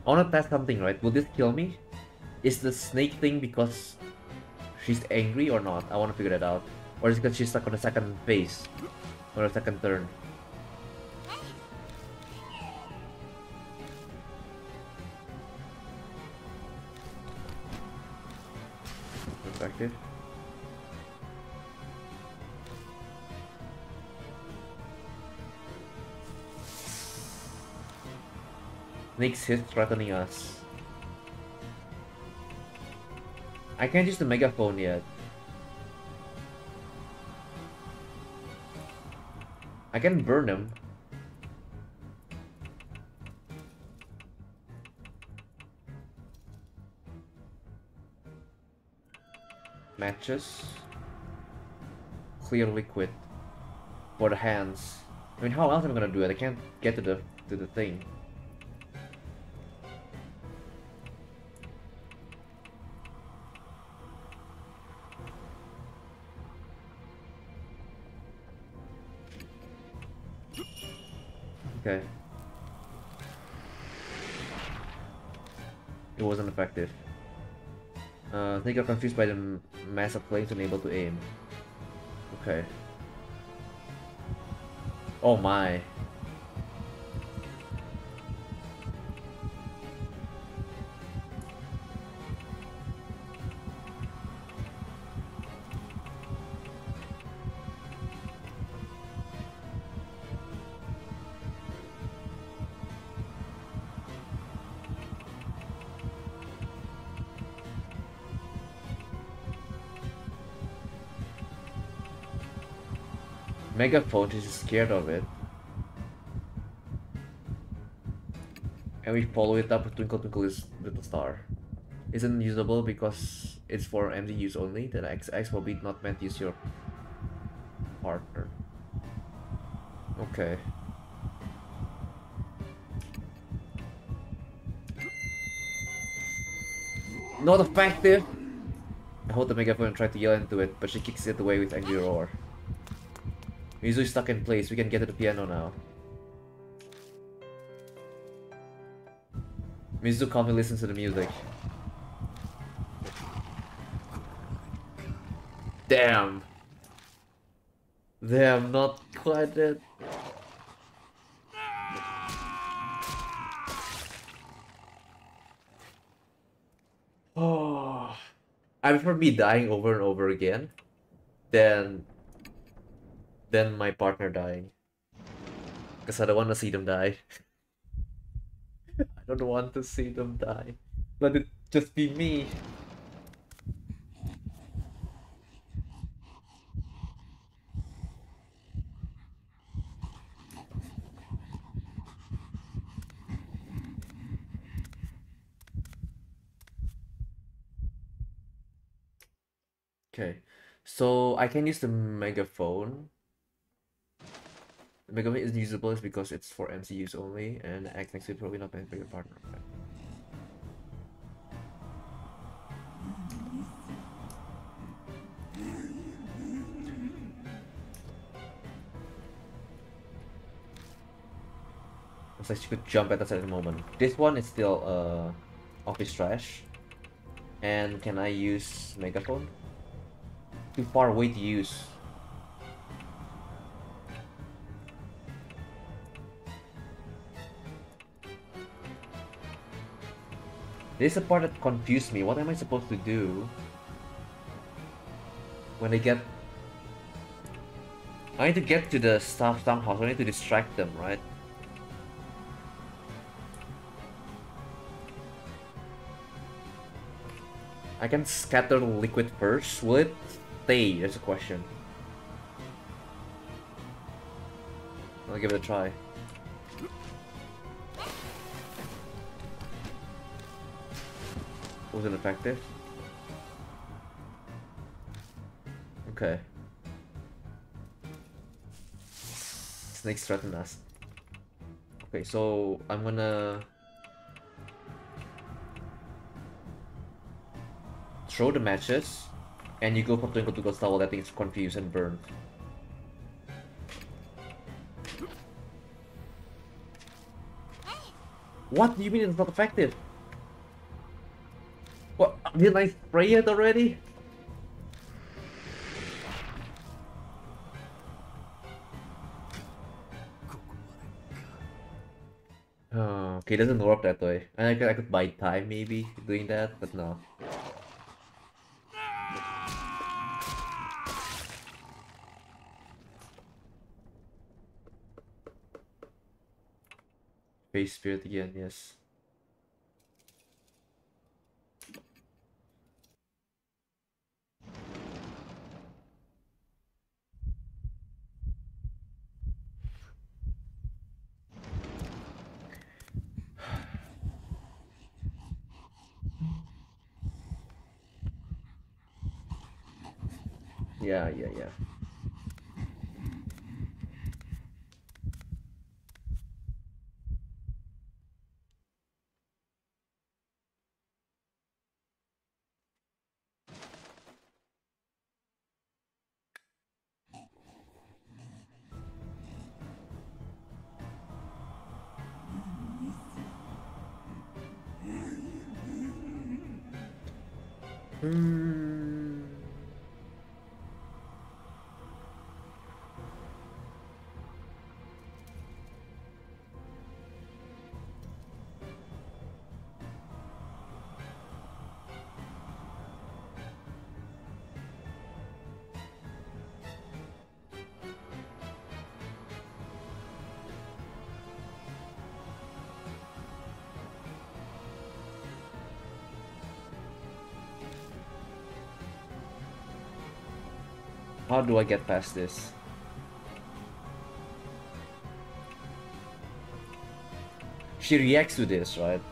I wanna test something, right? Will this kill me? Is the snake thing because she's angry or not? I wanna figure that out. Or is it because she's stuck on the second phase? Or the second turn? Effective. Snake's hiss threatening us. I can't use the megaphone yet. I can burn him. Matches. Clear liquid. For the hands. I mean, how else am I gonna do it? I can't get to the thing. Okay. It wasn't effective. They got confused by the mass of flames unable to aim. Okay. Oh my. Megaphone is scared of it. And we follow it up with Twinkle Twinkle Little Star. Isn't usable because it's for MD use only, then XX will be not meant to use your partner. Okay. Not effective! I hold the megaphone and try to yell into it, but she kicks it away with angry roar. Mizu is stuck in place. We can get to the piano now. Mizu calmly listens to the music. Damn. Damn, not quite dead. Oh. I prefer me dying over and over again than my partner dying. Because I don't want to see them die. I don't want to see them die. Let it just be me. Okay, so I can use the megaphone. The megaphone is usable is because it's for MC use only, and act next to it probably not meant for your partner. Okay. Looks like she could jump at us at the moment. This one is still office trash. And can I use megaphone? Too far away to use. This is the part that confused me. What am I supposed to do when they get... I need to get to the staff house. I need to distract them, right? I can scatter the liquid first. Will it stay? There's a question. I'll give it a try. Was it effective? Okay. Snakes threaten us. Okay, so I'm gonna throw the matches, and you go for Twinkle Twinkle Star while that thing's confused and burned. What do you mean it's not effective? What? Didn't I spray it already? Oh, okay, it doesn't work that way. And I could buy time maybe doing that, but no. Face spirit again, yes. Yeah. Hmm. How do I get past this? She reacts to this, right?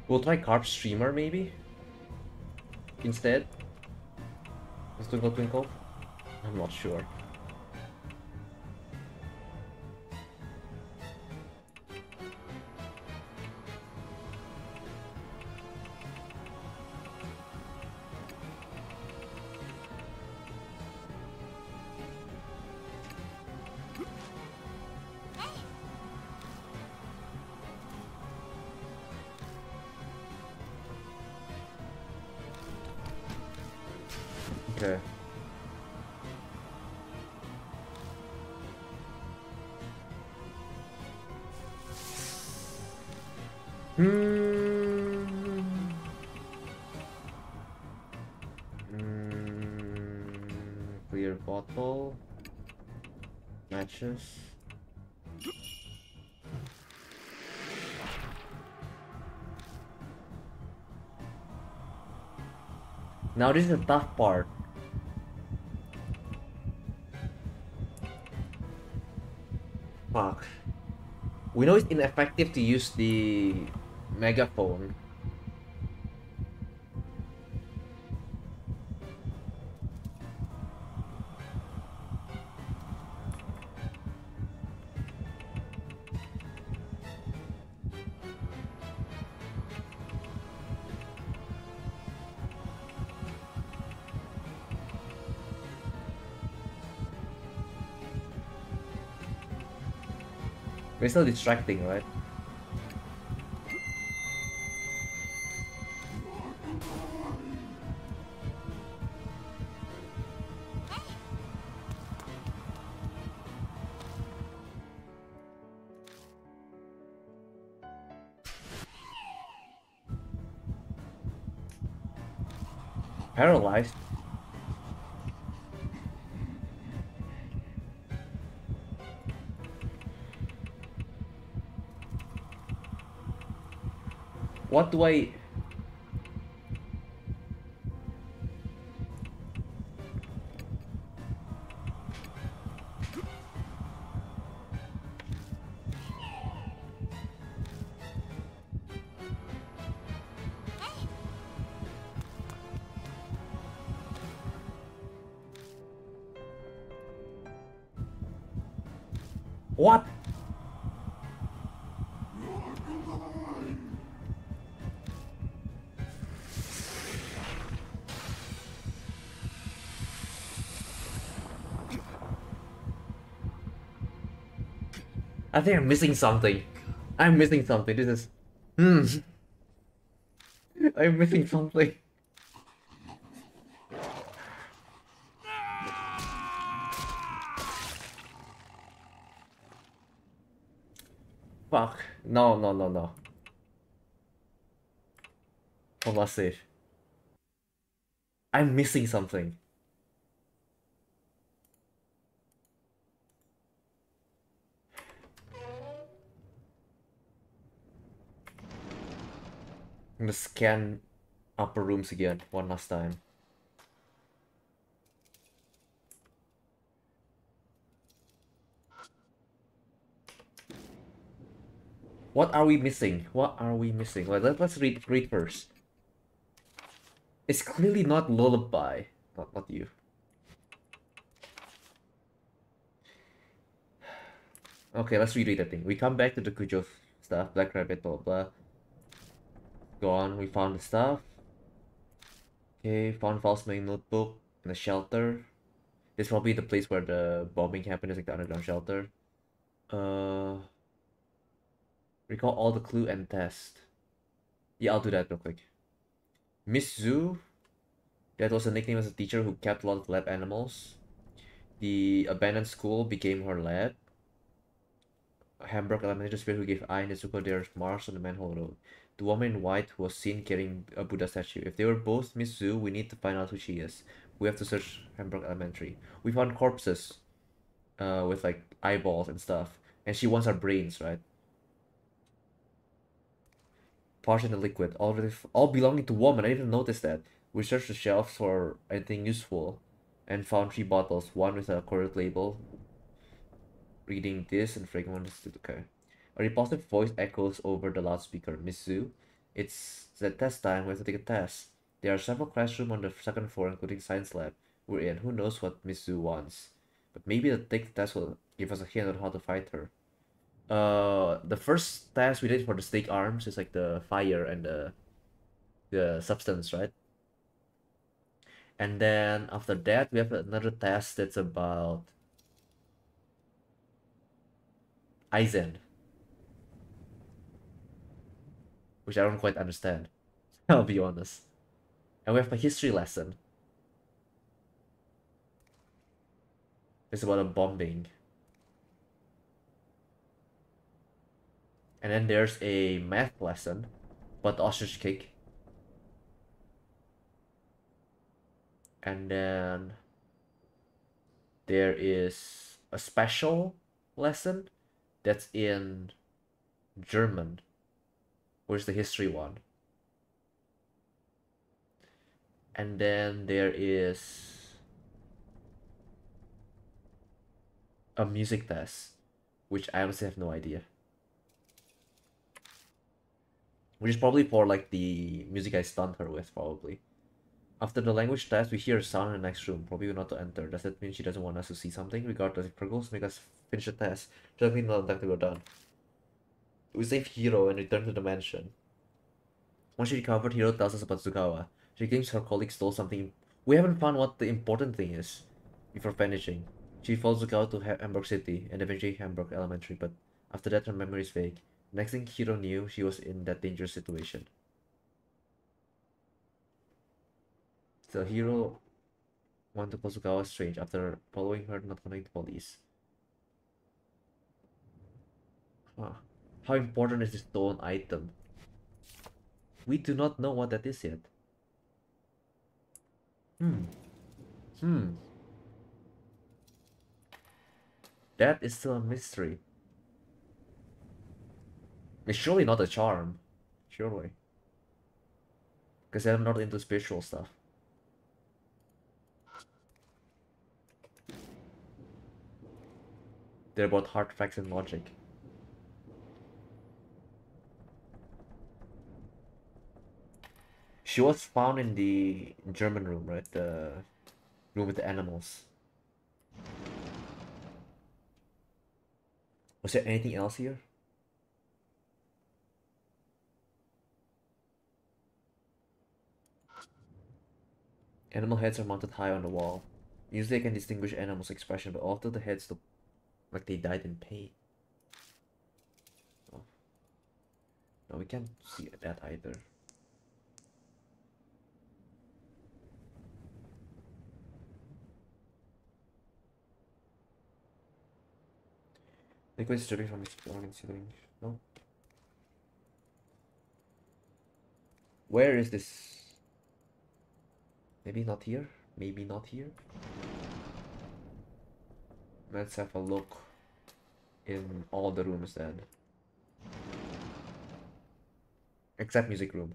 We'll try Carp Streamer maybe? Instead? Let's Twinkle Twinkle? I'm not sure. Okay. Hmm. Clear bottle. Matches. Now this is the tough part. Fuck. We know it's ineffective to use the megaphone. It's still distracting, right? Paralyzed. What do I... What? I think I'm missing something. I'm missing something. This is... Hmm. I'm missing something. Fuck. No, no, no, no. Hold on, save. I'm missing something. I'm gonna scan upper rooms again, one last time. What are we missing? What are we missing? Well, let's read first. It's clearly not Lullaby. Not you. Okay, let's reread the thing. We come back to the Kujo stuff, Black Rabbit, blah blah. Go on, we found the stuff. Okay, found false main notebook in a shelter. This is probably the place where the bombing happened, it's like the underground shelter. Uh, recall all the clue and test. Yeah, I'll do that real quick. Miss Zhu, that was a nickname as a teacher who kept a lot of lab animals. The abandoned school became her lab. Hamburg Elementary Spirit who gave Ai and Nezuko their marks on the manhole road. The woman in white who was seen carrying a Buddha statue. If they were both Miss Zhu, we need to find out who she is. We have to search Hamburg Elementary. We found corpses with like eyeballs and stuff. And she wants our brains, right? Parts in the liquid, all belonging to woman. I didn't even notice that. We searched the shelves for anything useful and found 3 bottles, one with a correct label. Reading this and fragrant one is okay. A repulsive voice echoes over the loudspeaker. Miss Zhu, it's the test time. We have to take a test. There are several classrooms on the second floor, including science lab. We're in. Who knows what Miss Zhu wants? But maybe the take test will give us a hint on how to fight her. The first test we did for the snake arms is like the fire and the substance, right? And then after that, we have another test that's about Aizen, which I don't quite understand. I'll be honest. And we have a history lesson. It's about a bombing. And then there's a math lesson, but ostrich kick. And then there is a special lesson that's in German. Where's the history one? And then there is a music test, which I honestly have no idea. Which is probably for like the music I stunned her with, probably. After the language test, we hear a sound in the next room, probably not to enter. Does that mean she doesn't want us to see something? Regardless, if her goals make us finish the test, doesn't mean not time to go done. We save Hiro and return to the mansion. Once she recovered, Hiro tells us about Tsukawa. She claims her colleague stole something. We haven't found what the important thing is before vanishing. She follows Tsukawa to Hamburg City and eventually Hamburg Elementary, but after that her memory is vague. Next thing Hiro knew, she was in that dangerous situation. So Hiro wanted to call Tsukawa strange after following her, not calling the police. Huh. How important is this stolen item? We do not know what that is yet. Hmm. Hmm. That is still a mystery. It's surely not a charm. Surely. Because I'm not into spiritual stuff. They're about hard facts and logic. She was found in the German room, right? The room with the animals. Was there anything else here? Animal heads are mounted high on the wall. Usually I can distinguish animals' expression, but often the heads look like they died in pain. Oh. No, we can't see that either. Liquid is dripping from his surrounding ceiling. No. Where is this? Maybe not here? Maybe not here? Let's have a look in all the rooms then. Except music room.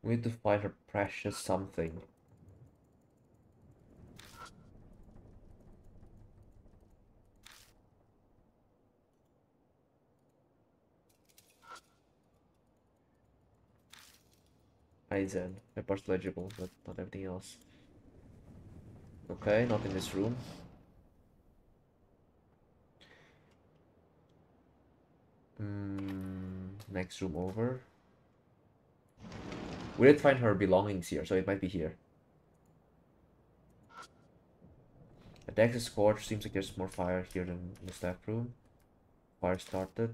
We need to find her precious something. Aizen. My part's legible, but not everything else. Okay, not in this room. Next room over. We did find her belongings here, so it might be here. The deck is scorched. Seems like there's more fire here than in the staff room. Fire started.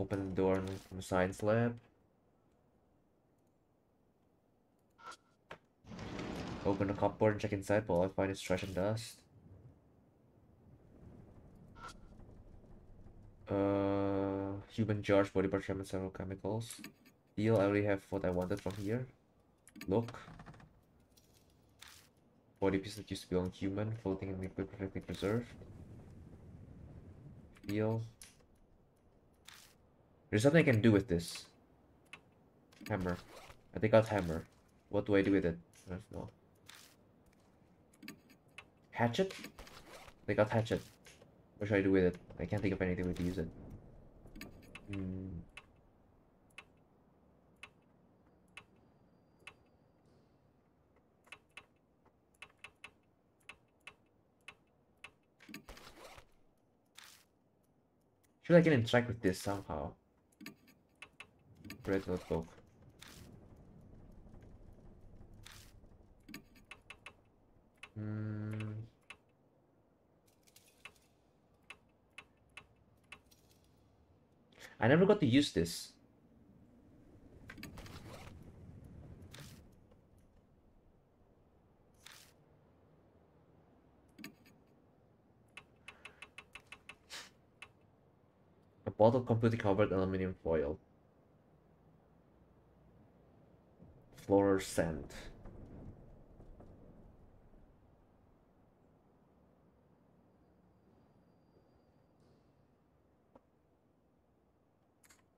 Open the door from the science lab. Open the cupboard and check inside, but all I find is trash and dust. Human jars, body parts, and several chemicals. Deal, I already have what I wanted from here. Look. Body piece that used to belong human, floating in liquid, perfectly preserved. Deal. There's something I can do with this. Hammer. I take out hammer. What do I do with it? I don't know. Hatchet? Take out hatchet. What should I do with it? I can't think of anything way to use it. Should I can interact with this somehow? Red notebook. I never got to use this. A bottle completely covered in aluminum foil. Fluorescent.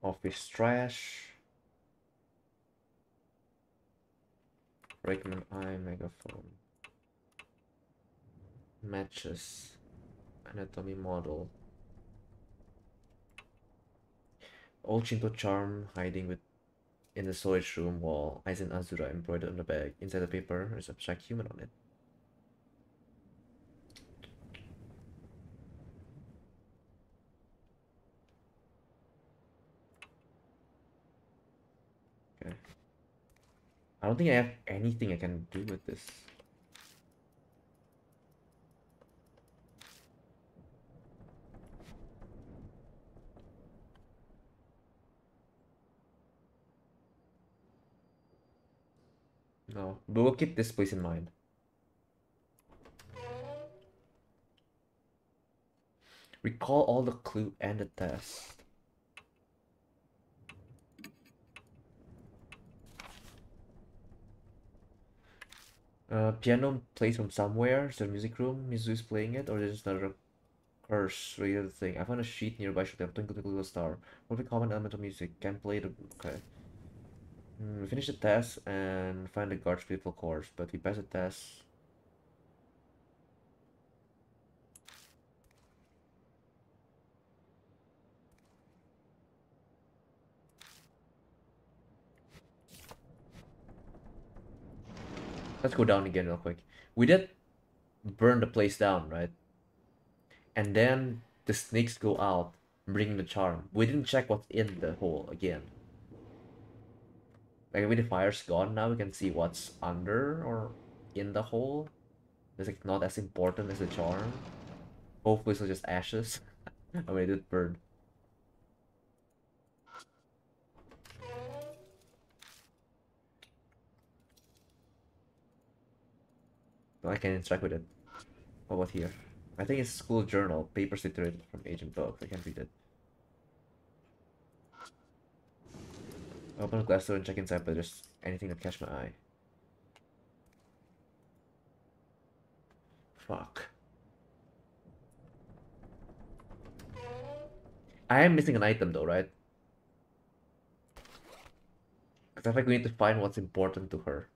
Office trash. Recommend eye megaphone. Matches. Anatomy model. Old Shinto charm hiding in the storage room wall. Aizen Azura embroidered on the bag. Inside the paper is a abstract human on it. Okay. I don't think I have anything I can do with this. No, but we'll keep this place in mind. Recall all the clue and the test. Piano plays from somewhere. Is there a music room? Mizu's playing it, or there's another curse related thing. I found a sheet nearby. Should have Twinkle Twinkle Little Star. What we common element of music? Can play the okay. We finish the test and find the guard's beautiful course, but we pass the test. Let's go down again real quick. We did burn the place down, right? And then the snakes go out, bringing the charm. We didn't check what's in the hole again. Like maybe the fire's gone now, we can see what's under or in the hole. It's like not as important as the charm. Hopefully it's just ashes. I mean, it did burn. I can interact with it. What about here? I think it's school journal. Papers literated from Agent Bugs. I can't read it. Open the glass door and check inside, but there's anything that catch my eye. Fuck. I am missing an item though, right? Because I think we need to find what's important to her.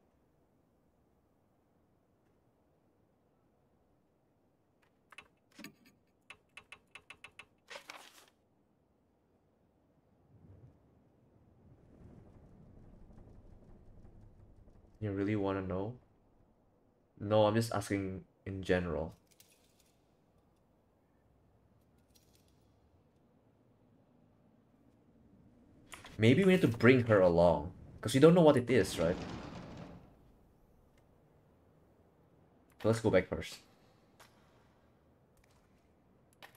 You really want to know? No, I'm just asking in general. Maybe we need to bring her along. Because we don't know what it is, right? So let's go back first.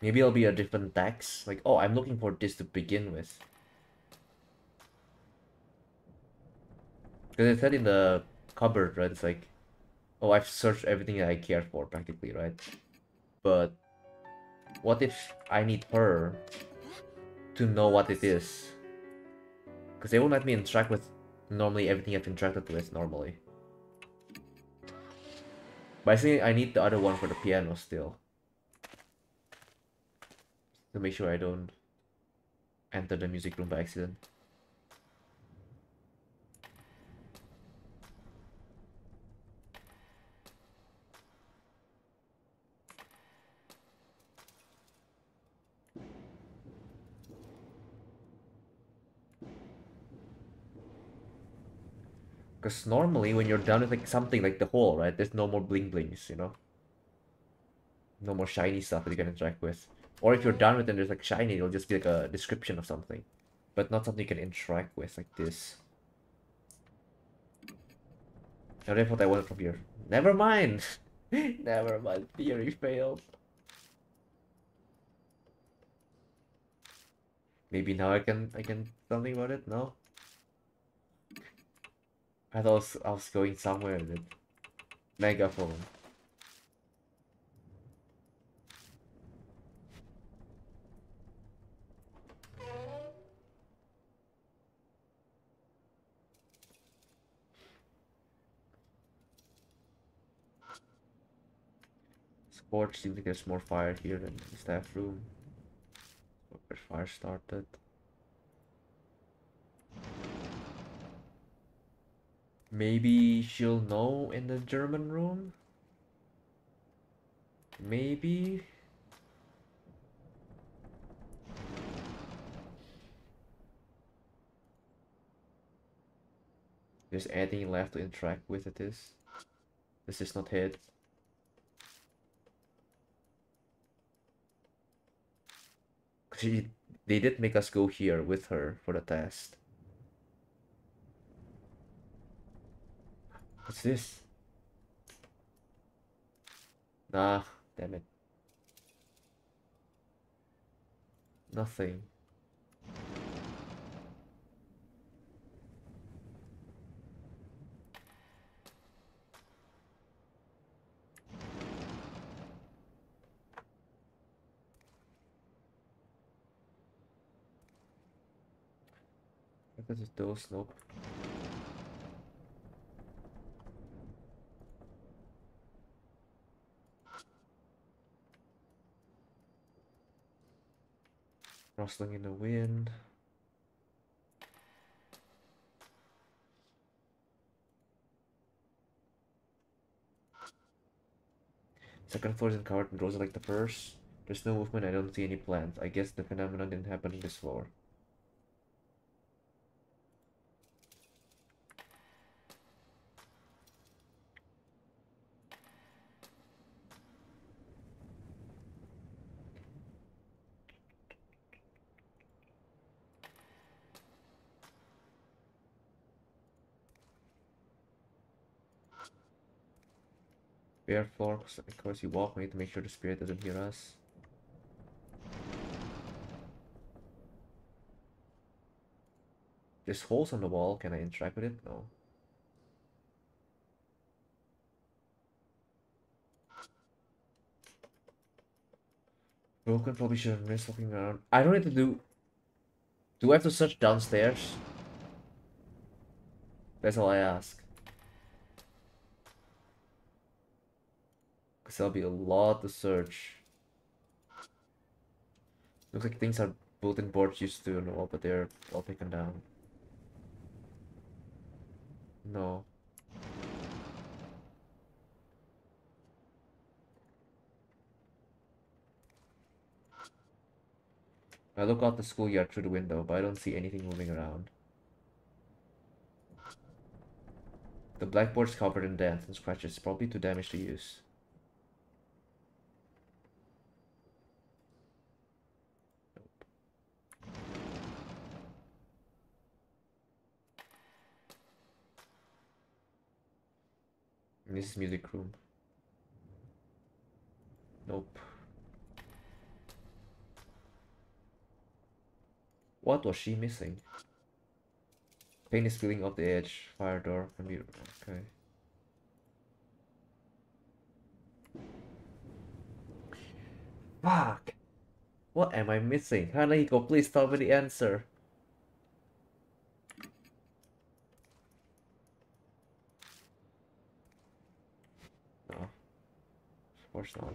Maybe it'll be a different text. Like, oh, I'm looking for this to begin with. Because it said in the cupboard, right? It's like, oh, I've searched everything that I care for, practically, right? But what if I need her to know what it is? Because they won't let me interact with normally everything I've interacted with normally. But I think I need the other one for the piano still. To make sure I don't enter the music room by accident. Because normally when you're done with like something like the hole, right? There's no more bling blings, you know? No more shiny stuff that you can interact with. Or if you're done with it and there's like shiny, it'll just be like a description of something. But not something you can interact with like this. Now that's what I wanted from here. Never mind! Never mind, theory failed. Maybe now I can do something about it. No, I thought I was going somewhere with it. Megaphone. Scorch seems like there's more fire here than the staff room. Where fire started. Maybe she'll know in the German room? Maybe? There's anything left to interact with it is. This is not it. She, they did make us go here with her for the test. What's this? Nah, damn it. Nothing. Look at those, nope. Rustling in the wind. Second floor isn't covered in roses like the first. There's no movement, I don't see any plants. I guess the phenomenon didn't happen on this floor. Bare floor, of course you walk, we need to make sure the spirit doesn't hear us. There's holes on the wall, can I interact with it? No. Broken probably should have missed looking around. I don't need to do... Do I have to search downstairs? That's all I ask. Because there'll be a lot to search. Looks like things are bulletin boards used to on the wall, but they're all taken down. No. I look out the schoolyard through the window, but I don't see anything moving around. The blackboard's covered in dents and scratches, probably too damaged to use. And this is music room. Nope. What was she missing? Paint is peeling off the edge. Fire door can be... Okay. Fuck! What am I missing? Hanahiko, please tell me the answer. No. Of course not.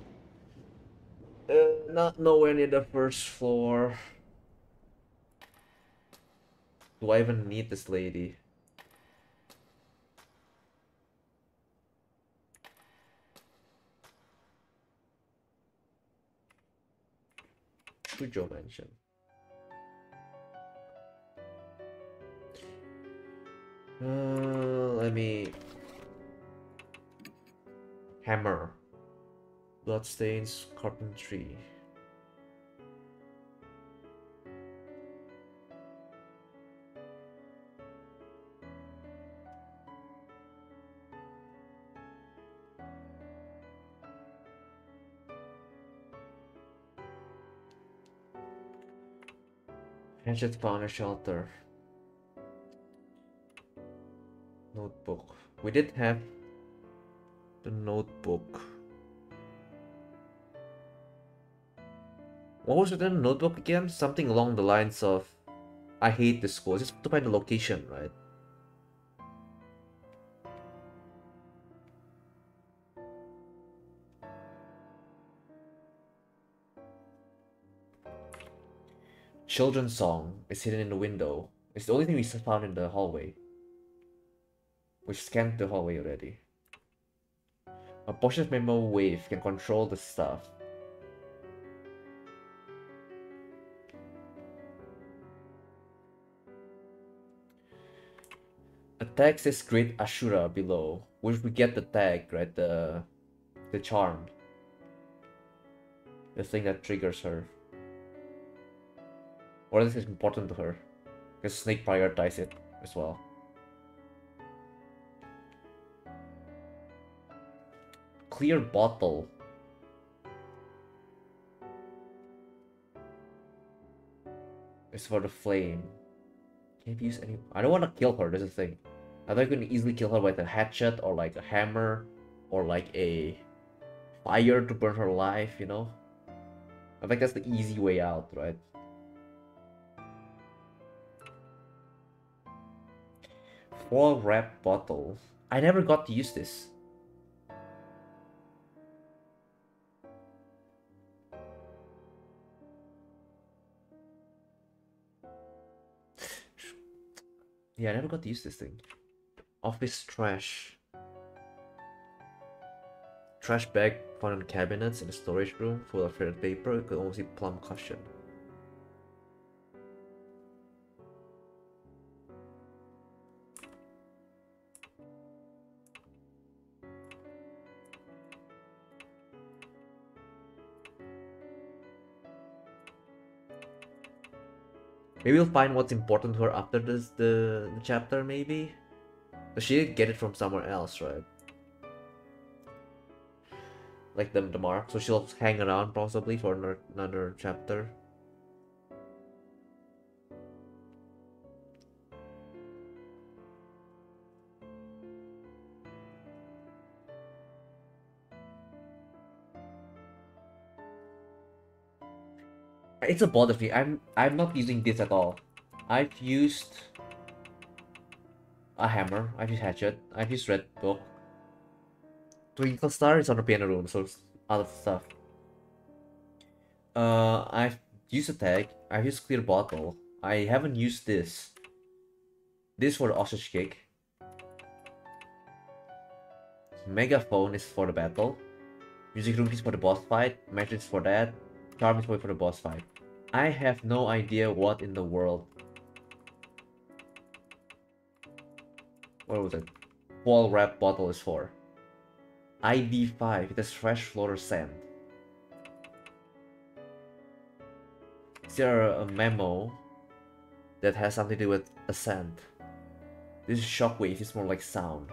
Not nowhere near the first floor. Do I even need this lady? Kujo Mansion. Let me... Hammer. Bloodstains, carpentry. Hatchet found a shelter. Notebook. We did have the notebook. What was written in the notebook again? Something along the lines of, I hate this school. Just to find the location, right? Children's song is hidden in the window. It's the only thing we found in the hallway. We scanned the hallway already. A portion of memo wave can control the stuff. A tag says Great Ashura below, which we get the tag, right? The charm. The thing that triggers her. Or this is important to her. Because Snake prioritizes it as well. Clear bottle. It's for the flame. Can't use any. I don't want to kill her. That's the thing. I think I can easily kill her with a hatchet or like a hammer or like a fire to burn her alive. You know. I think that's the easy way out, right? Foil wrap bottle. I never got to use this. Yeah, I never got to use this thing. Office trash. Trash bag found in cabinets in the storage room full of shredded paper. You could almost see plum cushion. Maybe we'll find what's important to her after this the chapter, maybe? But she did get it from somewhere else, right? Like the mark, so she'll hang around possibly for another chapter. It's a bother me. I'm not using this at all. I've used a hammer. I've used hatchet. I've used red book. Twinkle star is on the piano room, so it's other stuff. I've used a tag. I've used clear bottle. I haven't used this. This for the ostrich kick. Megaphone is for the battle. Music room is for the boss fight. Magic is for that. Charm is for the boss fight. I have no idea what in the world. What was it? Wall wrap bottle is for. ID5. It has fresh floor sand. Is there a memo that has something to do with ascent? This is shockwave. It's more like sound,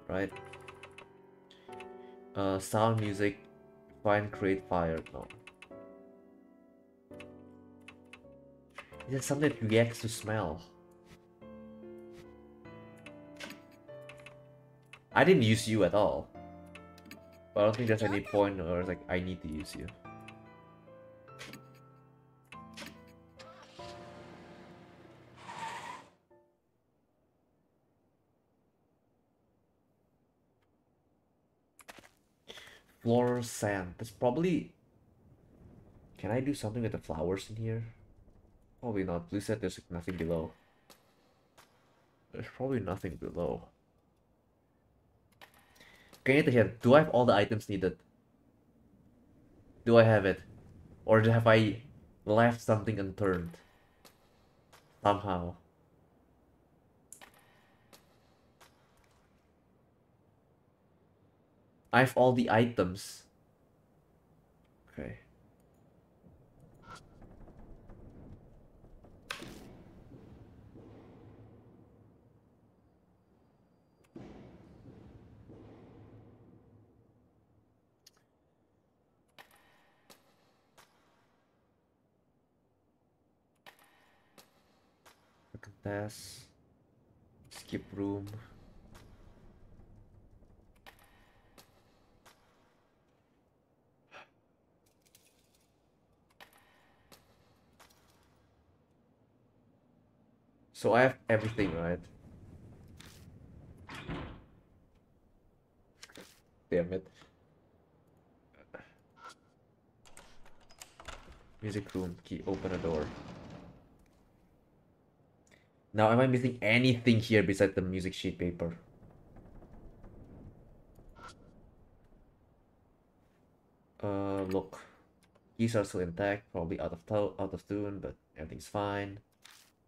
right? Sound music. Find create fire. No. It has something that reacts to smell. I didn't use you at all. But I don't think there's any point or like I need to use you. Floor sand. That's probably... Can I do something with the flowers in here? Probably not. Blue said there's nothing below. There's probably nothing below. Can you get ahead? Do I have all the items needed? Do I have it? Or have I left something unturned? Somehow. I have all the items. Okay. Contest. Skip room. So I have everything, right? Damn it. Music room. Key. Open a door. Now, am I missing anything here besides the music sheet paper? Look. Keys are still intact. Probably out of tune, but everything's fine.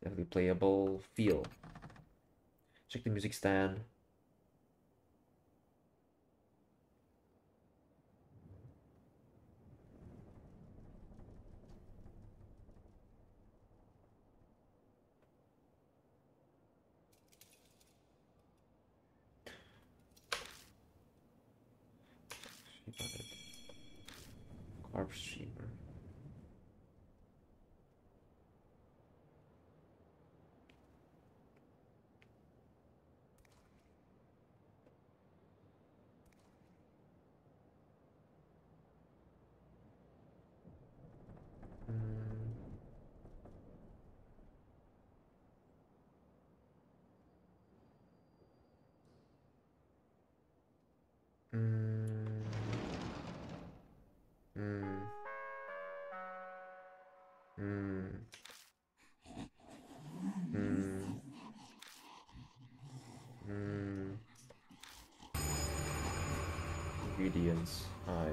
Definitely playable. Feel. Check the music stand. Carb streamer. Mm, mm, mm, mm, mm. Ingredients. Hi.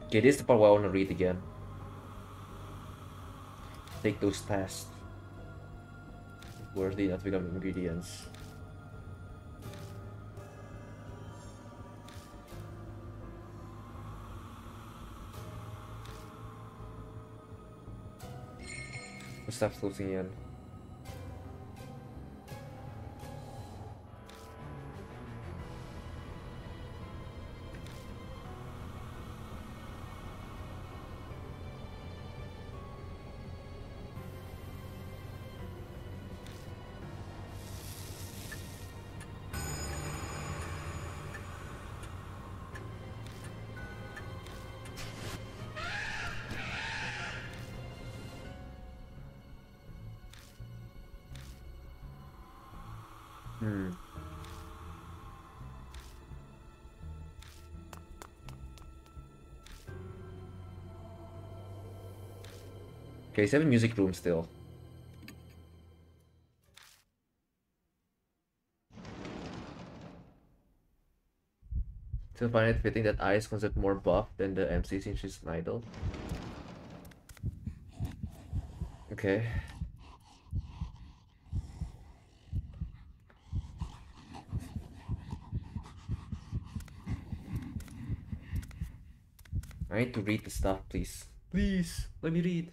Okay, this is the part where I want to read again. Take those tests. Worthy not to become ingredients. Stop closing in. Okay, 7 music room still. Still find it fitting that Ice concept more buff than the MC since she's an idol. Okay. I need to read the stuff, please. Please, let me read.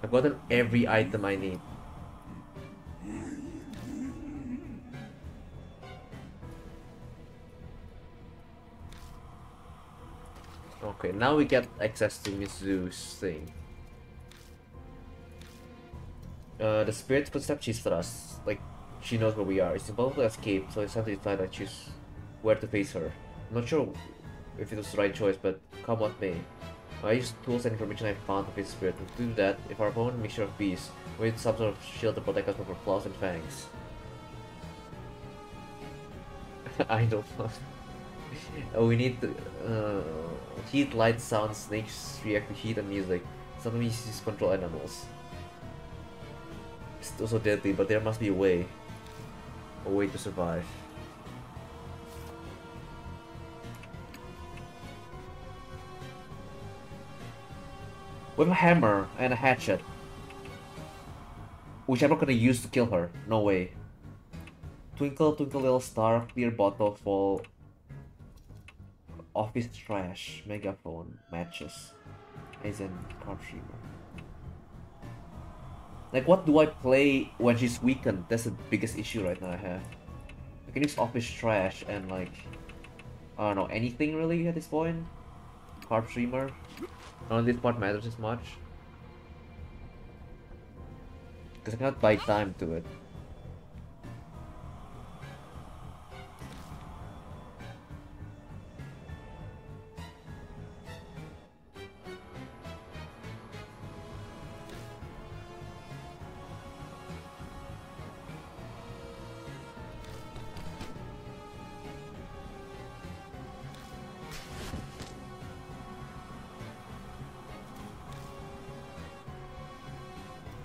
I've gotten every item I need. Okay, now we get access to Mizu's thing. The spirit's footsteps, she's trust. Like, she knows where we are. It's impossible to escape, so it's time to decide I choose where to face her. I'm not sure if it was the right choice, but come what may. I use tools and information I found to face the spirit. To do that, if our opponent makes sure of peace, we need some sort of shield to protect us from her claws and fangs. I don't know. We need to, heat, light, sound, snakes react to heat and music. Some species control animals. It's also deadly, but there must be a way to survive. With a hammer and a hatchet, which I'm not gonna use to kill her. No way. Twinkle, twinkle, little star, clear bottle, fall. office trash, megaphone, matches, Aizen, card streamer. Like, what do I play when she's weakened? That's the biggest issue right now I have. I can use office trash and like, I don't know, anything really at this point. Card streamer. None of this part matters as much. Because I cannot buy time to it.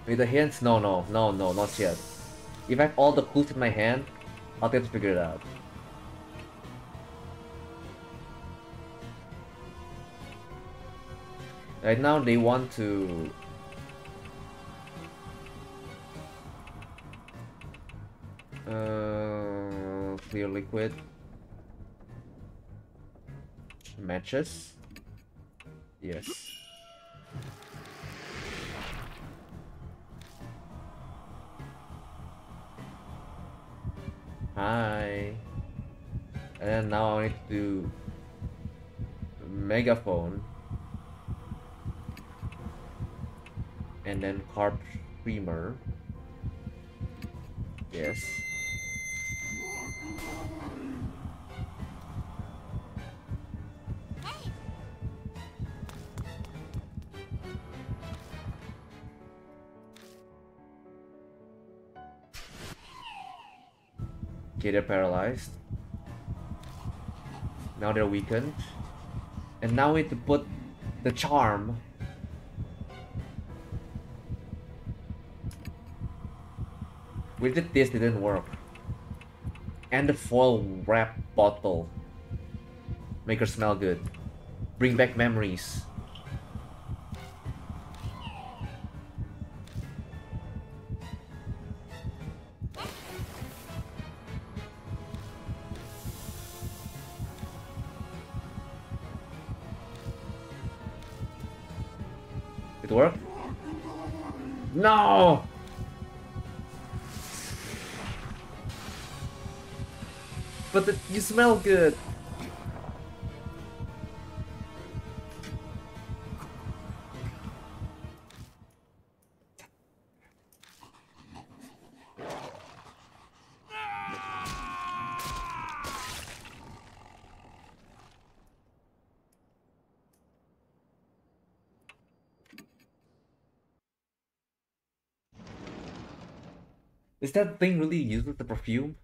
With the hints? No, not yet. If I have all the clues in my hand, I'll be able to figure it out. Right now, they want to... clear liquid. Matches? Yes. Hi. And then now I need to do megaphone. And then carb streamer. Yes. Okay, they're paralyzed. Now they're weakened. And now we need to put the charm. We did this, it didn't work. And the foil wrap bottle. Make her smell good. Bring back memories. It worked? No! But you smell good. Is that thing really useless, the perfume?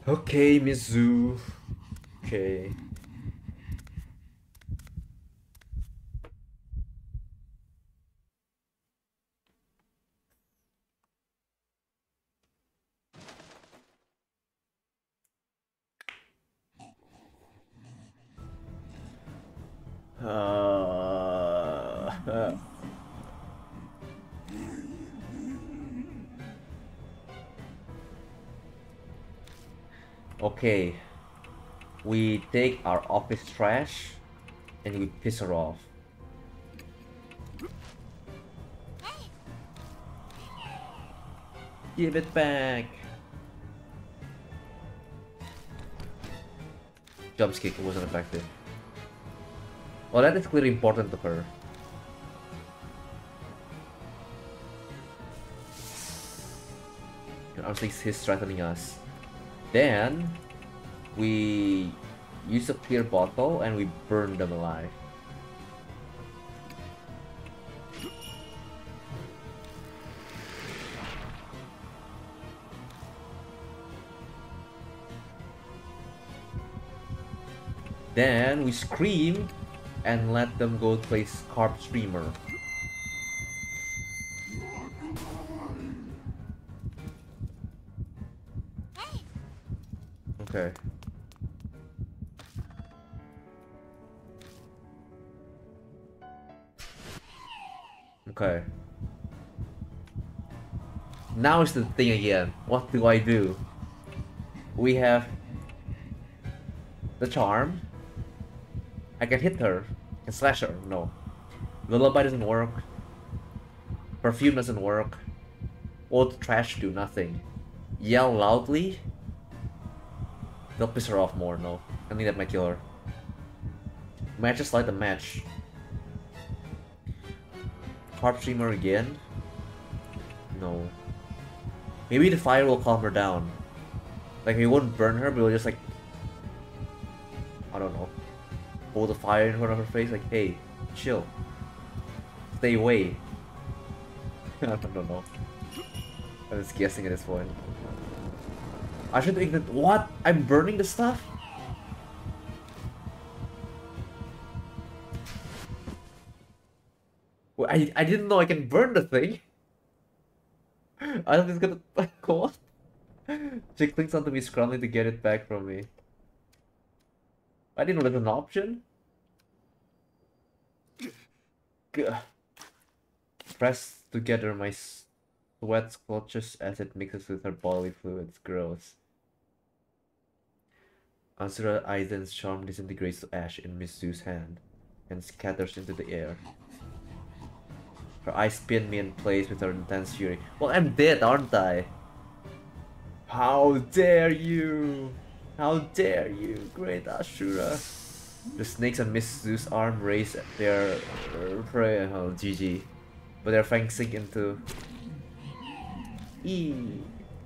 Okay, Mizu. Okay. Okay. We take our office trash and we piss her off. Give it back. Jump kick wasn't effective. Well, that is clearly important to her. Honestly, he's threatening us. Then we use a clear bottle and we burn them alive. Then we scream and let them go play carb streamer. Okay. Okay. Now is the thing again. What do I do? We have the charm. I can hit her. I can slash her. No. Lullaby doesn't work. Perfume doesn't work. Old trash do nothing. Yell loudly? They'll piss her off more, no. I think that might kill her. Might just light the match. Harp streamer again? No. Maybe the fire will calm her down. Like, it won't burn her, but it'll just like... I don't know. Hold the fire in front of her face, like, hey, chill. Stay away. I don't know. I'm just guessing at this point. I should ignite. What? I'm burning the stuff? Well, I didn't know I can burn the thing. I thought it's gonna. What? She clings onto me, scrambling to get it back from me. I didn't know there's an option. Gah. Press together my sweat splotches as it mixes with her bodily fluids. Gross. Azura Aizen's charm disintegrates to ash in Miss Su's hand and scatters into the air. Her eyes spin me in place with her intense fury. Well, I'm dead, aren't I? How dare you! How dare you, great Ashura! The snakes on Miss Su's arm raise their prey. Oh, GG. But their fangs sink into.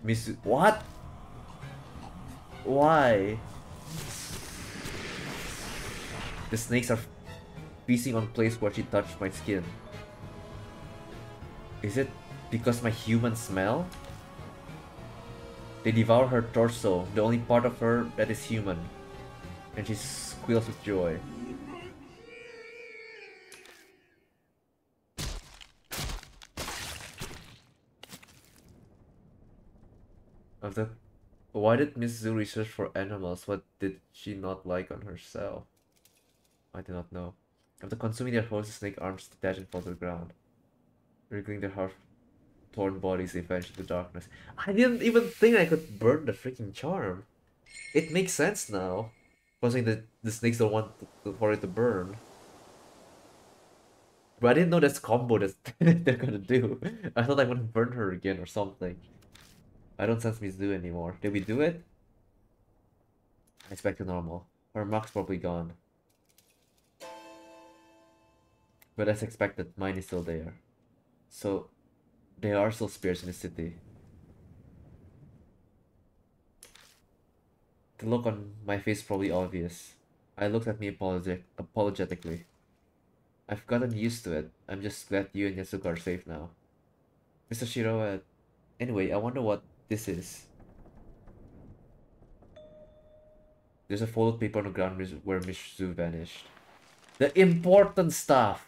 Miss Su. What? Why? The snakes are feasting on place where she touched my skin. Is it because my human smell? They devour her torso, the only part of her that is human. And she squeals with joy. Why did Miss Zu research for animals? What did she not like on herself? I do not know. After consuming their host, the snake arms detach and fall to the ground, wriggling their half-torn bodies they vanish into darkness. I didn't even think I could burn the freaking charm. It makes sense now. Causing the snakes don't want for it to burn. But I didn't know that's combo that they're gonna do. I thought I would to burn her again or something. I don't sense Miss Zu anymore. Did we do it? I expect to normal. Her mark's probably gone. But as expected, mine is still there. So, there are still spirits in the city. The look on my face is probably obvious. I looked at me apologetically. I've gotten used to it. I'm just glad you and Yasuko are safe now. Mr. Shiro, anyway, I wonder what this is. There's a folded paper on the ground where Miss Zu vanished. The important stuff!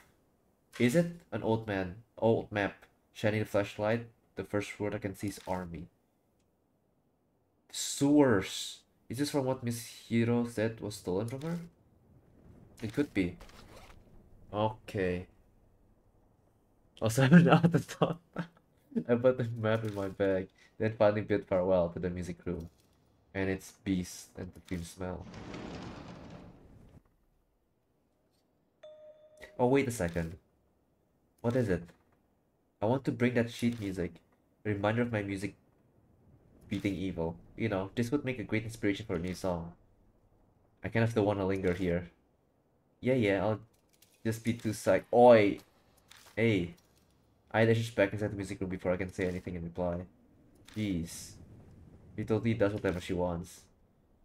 Is it? An old map. Shining the flashlight. The first word I can see is army. Sewers. Is this from what Miss Hiro said was stolen from her? It could be. Okay. Also, I'm not the thought. I put the map in my bag, then finally bid farewell to the music room. And its beast and perfume smell. Oh, wait a second. What is it? I want to bring that sheet music. A reminder of my music beating evil. You know, this would make a great inspiration for a new song. I kind of don't want to linger here. Yeah, I'll just be too psyched. Oi! Hey. I dashes back inside the music room before I can say anything in reply. Jeez. She totally does whatever she wants.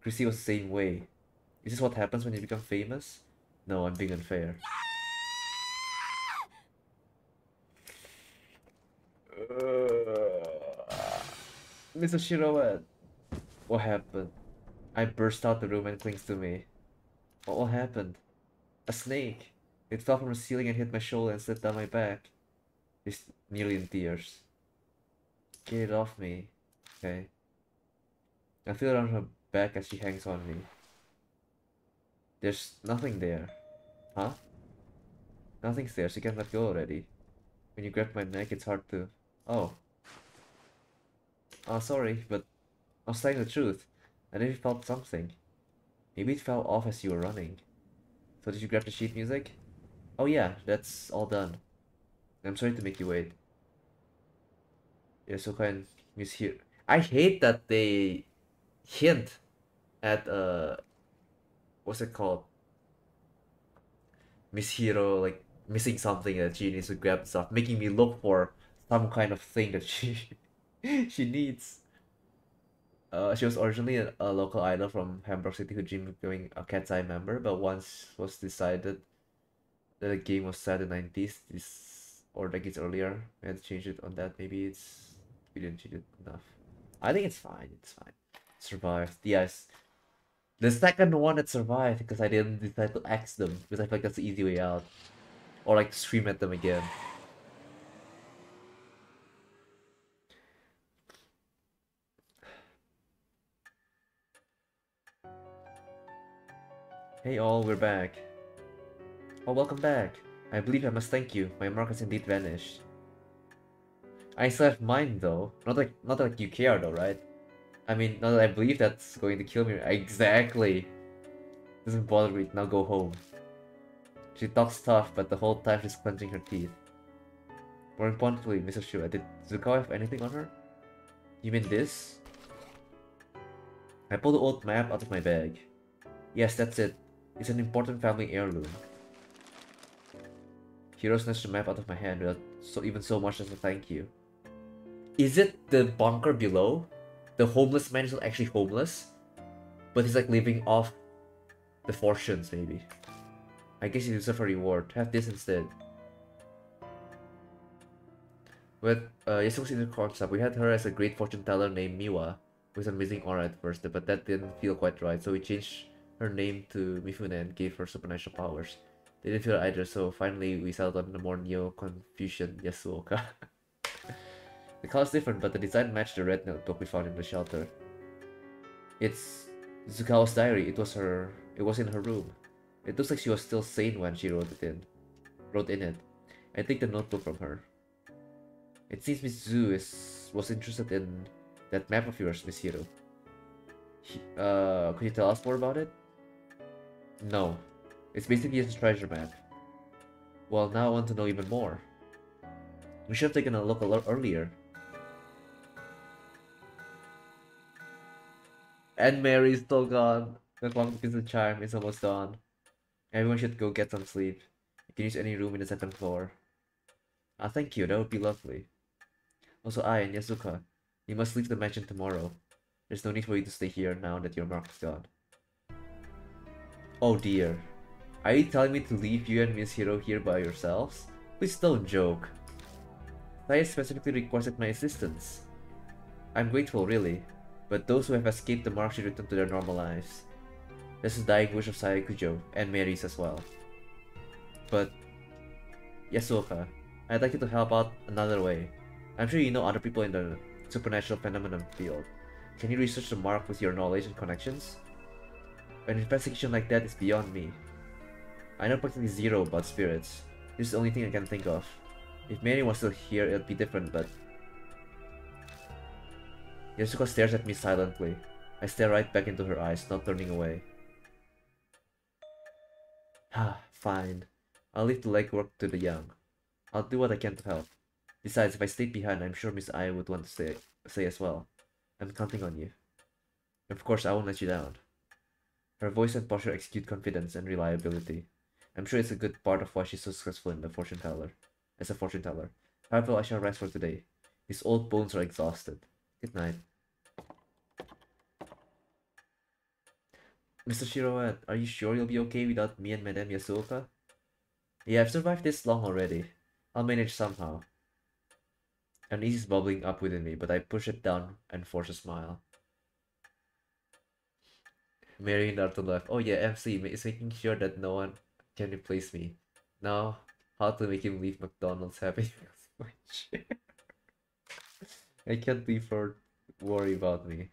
Chrissy was the same way. Is this what happens when you become famous? No, I'm being unfair. Mr. Shiroed, what happened? I burst out the room and clings to me. What happened? A snake. It fell from the ceiling and hit my shoulder and slipped down my back. She's nearly in tears. Get it off me. Okay. I feel it on her back as she hangs on me. There's nothing there. Huh? Nothing's there, she can't let go already. When you grab my neck, it's hard to... Oh. Oh, sorry, but I was telling the truth. I never felt something. Maybe it fell off as you were running. So did you grab the sheet music? Oh yeah, that's all done. I'm sorry to make you wait. Yasuka and Miss Hiro. I hate that they hint at what's it called? Miss Hiro like missing something that she needs to grab stuff, making me look for some kind of thing that she she needs. She was originally a local idol from Hamburg City who dreamed of becoming a Cat's Eye member, but once was decided that the game was set in the 90s, this or decades earlier, we had to change it on that. Maybe we didn't change it enough. I think it's fine. It's fine. Survived. Yes. The second one it survived because I didn't decide to axe them because I feel like that's the easy way out. Or like scream at them again. Hey all, we're back. Oh, welcome back. I believe I must thank you. My mark has indeed vanished. I still have mine though. Not like you care though, right? I mean, not that I believe that's going to kill me. Exactly. Doesn't bother me. Now go home. She talks tough, but the whole time she's clenching her teeth. More importantly, Mr. Shua, did Zukawa have anything on her? You mean this? I pulled the old map out of my bag. Yes, that's it. It's an important family heirloom. Hiro snatched the map out of my hand without even so much as a thank you. Is it the bunker below? The homeless man is not actually homeless, but he's like living off the fortunes, maybe. I guess you deserve a reward. Have this instead. With Yasuko's inner concept, we had her as a great fortune teller named Miwa, with an amazing aura at first, but that didn't feel quite right, so we changed her name to Mifune and gave her supernatural powers. They didn't feel either, so finally we settled on the more Neo-Confucian Yasuoka. The color's different, but the design matched the red notebook we found in the shelter. It's Zukawa's diary. It was in her room. It looks like she was still sane when she wrote in it. I take the notebook from her. It seems Miss Zu was interested in that map of yours, Miss Hiro. Could you tell us more about it? No. It's basically just a treasure map. Well, now I want to know even more. We should have taken a look a lot earlier. And Mary's still gone. The clock begins to chime. It's almost dawn. Everyone should go get some sleep. You can use any room in the second floor. Ah, thank you. That would be lovely. Also, I and Yasuka, you must leave the mansion tomorrow. There's no need for you to stay here now that your mark is gone. Oh dear. Are you telling me to leave you and Miss Hiro here by yourselves? Please don't joke. Saya specifically requested my assistance. I'm grateful, really, but those who have escaped the mark should return to their normal lives. This is the dying wish of Saya Kujo, and Mary's as well. But, Yasuoka, I'd like you to help out another way. I'm sure you know other people in the supernatural phenomenon field. Can you research the mark with your knowledge and connections? An investigation like that is beyond me. I know practically zero about spirits. This is the only thing I can think of. If Mary was still here, it'd be different, but... Yasuko stares at me silently. I stare right back into her eyes, not turning away. Fine. I'll leave the legwork to the young. I'll do what I can to help. Besides, if I stayed behind, I'm sure Miss Ai would want to say as well. I'm counting on you. Of course, I won't let you down. Her voice and posture exude confidence and reliability. I'm sure it's a good part of why she's so successful in the fortune teller. As a fortune teller. However, I shall rest for today. His old bones are exhausted. Good night. Mr. Shiroat, are you sure you'll be okay without me and Madame Yasuoka? Yeah, I've survived this long already. I'll manage somehow. Unease is bubbling up within me, but I push it down and force a smile. Mary and Naruto left. Oh yeah, MC is making sure that no one can replace me. Now, how to make him leave McDonald's happy I can't leave her worry about me.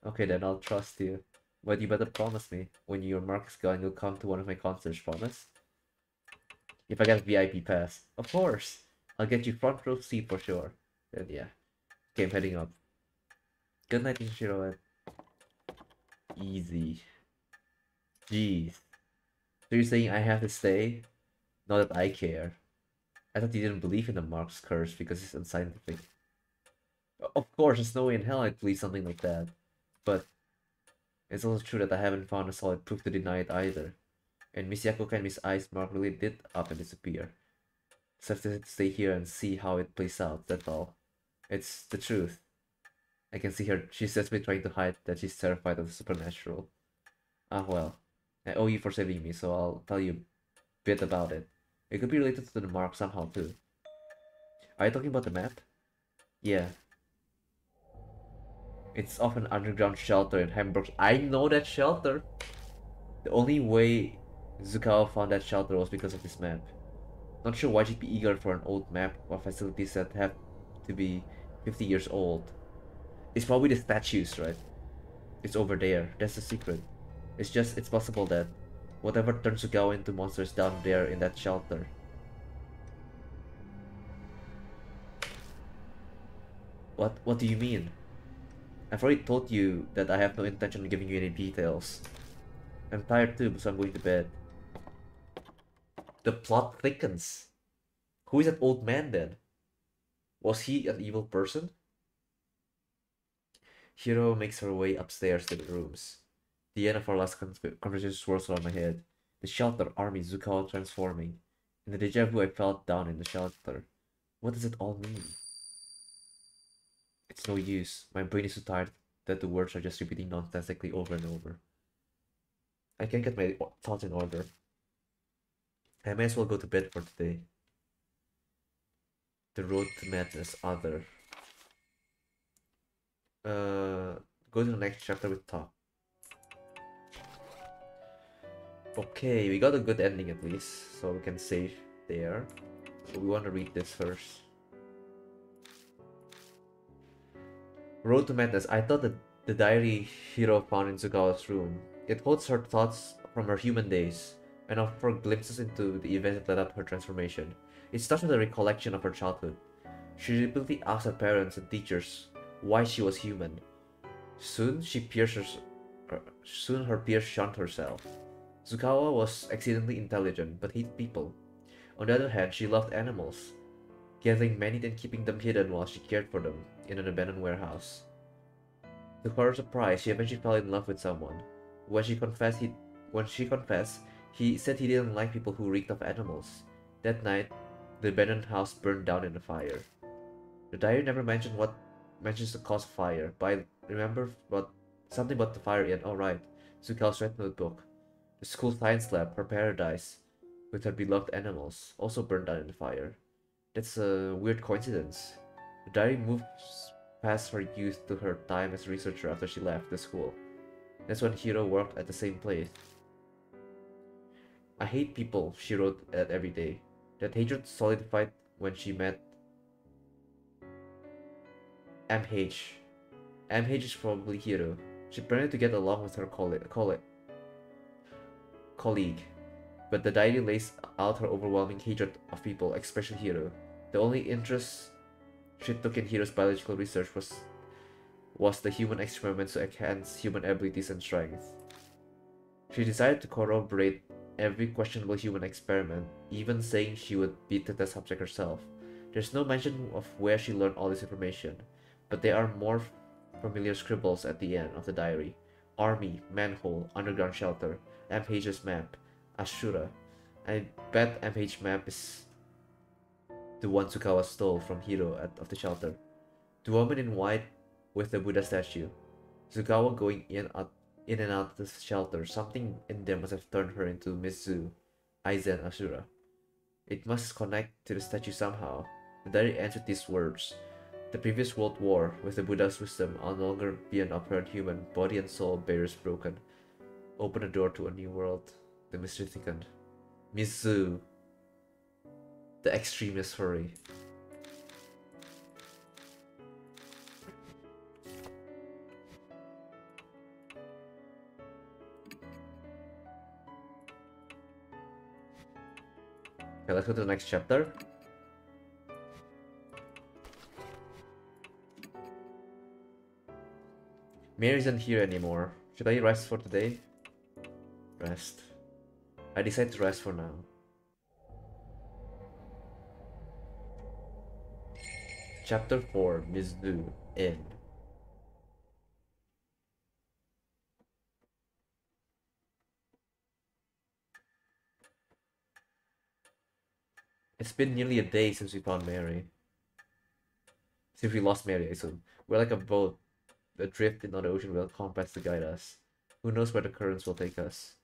Okay then, I'll trust you. But you better promise me, when your mark is gone, you'll come to one of my concerts, promise? If I get a VIP pass. Of course! I'll get you front row seat for sure. Then yeah. Okay, I'm heading up. Good night, Shiro. Easy. Jeez. So you're saying I have to stay? Not that I care. I thought you didn't believe in the Mark's curse because it's unscientific. Of course, there's no way in hell I'd believe something like that. But it's also true that I haven't found a solid proof to deny it either. And Miss Yakuka and Miss Ice Mark really did up and disappear. So I have to stay here and see how it plays out, that's all. It's the truth. I can see her, she's just been trying to hide that she's terrified of the supernatural. Ah well, I owe you for saving me, so I'll tell you a bit about it. It could be related to the Mark somehow too. Are you talking about the map? Yeah. It's off an underground shelter in Hamburg. I know that shelter! The only way Zukawa found that shelter was because of this map. Not sure why she'd be eager for an old map of facilities that have to be 50 years old. It's probably the statues, right? It's over there. That's the secret. It's possible that whatever turns Zukawa into monsters down there in that shelter. What do you mean? I've already told you that I have no intention of giving you any details. I'm tired too, so I'm going to bed. The plot thickens. Who is that old man then? Was he an evil person? Hiro makes her way upstairs to the rooms. The end of our last conversation swirls around my head. The shelter, army, Zukawa transforming. And the deja vu I felt down in the shelter. What does it all mean? It's no use. My brain is so tired that the words are just repeating nonsensically over and over. I can't get my thoughts in order. I may as well go to bed for today. The road to madness, other. Go to the next chapter with Top. Okay, we got a good ending at least, so we can save there. But we want to read this first. Road to Madness. I thought that the diary Hiro found in Zukawa's room. It holds her thoughts from her human days, and offers glimpses into the events that led up her transformation. It starts with a recollection of her childhood. She repeatedly asks her parents and teachers why she was human. Soon her peers shunned herself. Zukawa was exceedingly intelligent, but hated people. On the other hand, she loved animals, gathering many and keeping them hidden while she cared for them in an abandoned warehouse. To her surprise, she eventually fell in love with someone. When she confessed, he said he didn't like people who reeked of animals. That night, the abandoned house burned down in a fire. The diary never mentions the cause of fire, but I remember something about the fire in alright. Zukawa's red notebook. The school science lab, her paradise, with her beloved animals, also burned down in the fire. That's a weird coincidence. The diary moves past her youth to her time as a researcher after she left the school. That's when Hiro worked at the same place. I hate people, she wrote that every day. That hatred solidified when she met MH. MH is probably Hiro. She planned to get along with her colleague, but the diary lays out her overwhelming hatred of people, especially Hiro. The only interest she took in Hiro's biological research was the human experiments to enhance human abilities and strength. She decided to corroborate every questionable human experiment, even saying she would beat the test subject herself. There's no mention of where she learned all this information, but there are more familiar scribbles at the end of the diary. Army, manhole, underground shelter, MH's map, Ashura. I bet MH map is the one Tsukawa stole from Hiro of the shelter. The woman in white with the Buddha statue. Tsukawa going in and out of the shelter. Something in there must have turned her into Mizu, Aizen Ashura. It must connect to the statue somehow. The diary ends with these words. The previous world war, with the Buddha's wisdom, I'll no longer be an apparent human, body and soul barriers broken. Open a door to a new world. The mystery thickened. Mizu, the extremist furry. Okay, let's go to the next chapter. Mary isn't here anymore. Should I rest for today? Rest. I decide to rest for now. Chapter 4, Mizu Inn. It's been nearly a day since we found Mary. Since we lost Mary, I assume. We're like a boat adrift in the ocean without compass to guide us. Who knows where the currents will take us?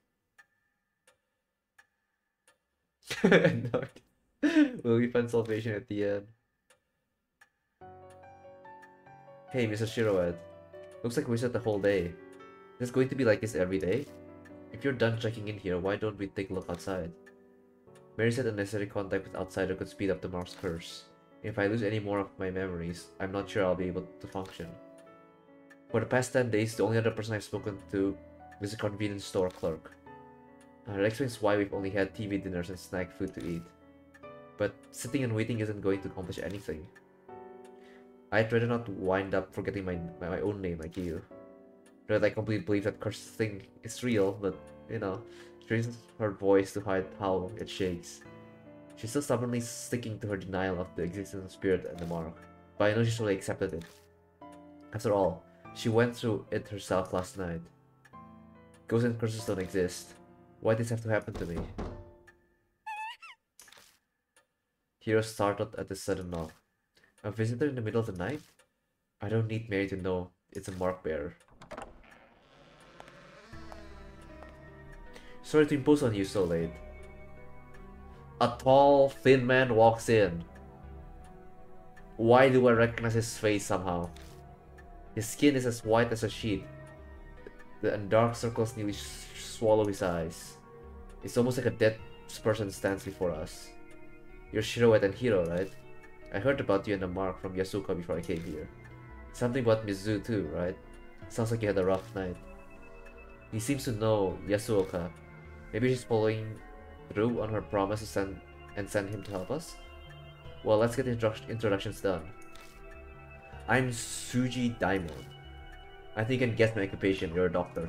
No. Will we find salvation at the end? Hey, Mr. Shiroed. Looks like we spent the whole day. Is this going to be like this every day? If you're done checking in here, why don't we take a look outside? Mary said unnecessary contact with outsider could speed up the Mark's curse. If I lose any more of my memories, I'm not sure I'll be able to function. For the past 10 days, the only other person I've spoken to is a convenience store clerk. That explains why we've only had TV dinners and snack food to eat. But sitting and waiting isn't going to accomplish anything. I'd rather not wind up forgetting my own name like you. Rather, I completely believe that cursed thing is real, but, you know, she raises her voice to hide how it shakes. She's still stubbornly sticking to her denial of the existence of spirit and the Mark, but I know she's really accepted it. After all, she went through it herself last night. Ghosts and curses don't exist. Why did this have to happen to me? Hiro startled at the sudden knock. A visitor in the middle of the night? I don't need Mary to know it's a Mark bearer. Sorry to impose on you so late. A tall, thin man walks in. Why do I recognize his face somehow? His skin is as white as a sheet. The dark circles nearly swallow his eyes. It's almost like a dead person stands before us. You're Shiroed and Hiro, right? I heard about you and the Mark from Yasuoka before I came here. Something about Mizu too, right? Sounds like you had a rough night. He seems to know Yasuoka. Maybe she's following through on her promise to send him to help us? Well, let's get introductions done. I'm Suji Daimon. I think you can guess my occupation. You're a doctor.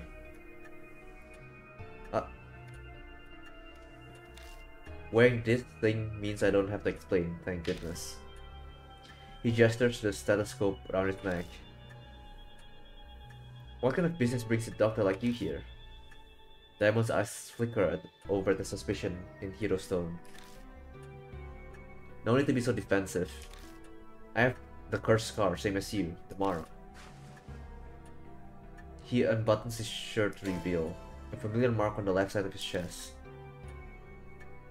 Wearing this thing means I don't have to explain, thank goodness. He gestures to the stethoscope around his neck. What kind of business brings a doctor like you here? Daimon's eyes flicker over the suspicion in Hiro's tone. No need to be so defensive. I have the curse scar, same as you, tomorrow. He unbuttons his shirt to reveal a familiar mark on the left side of his chest.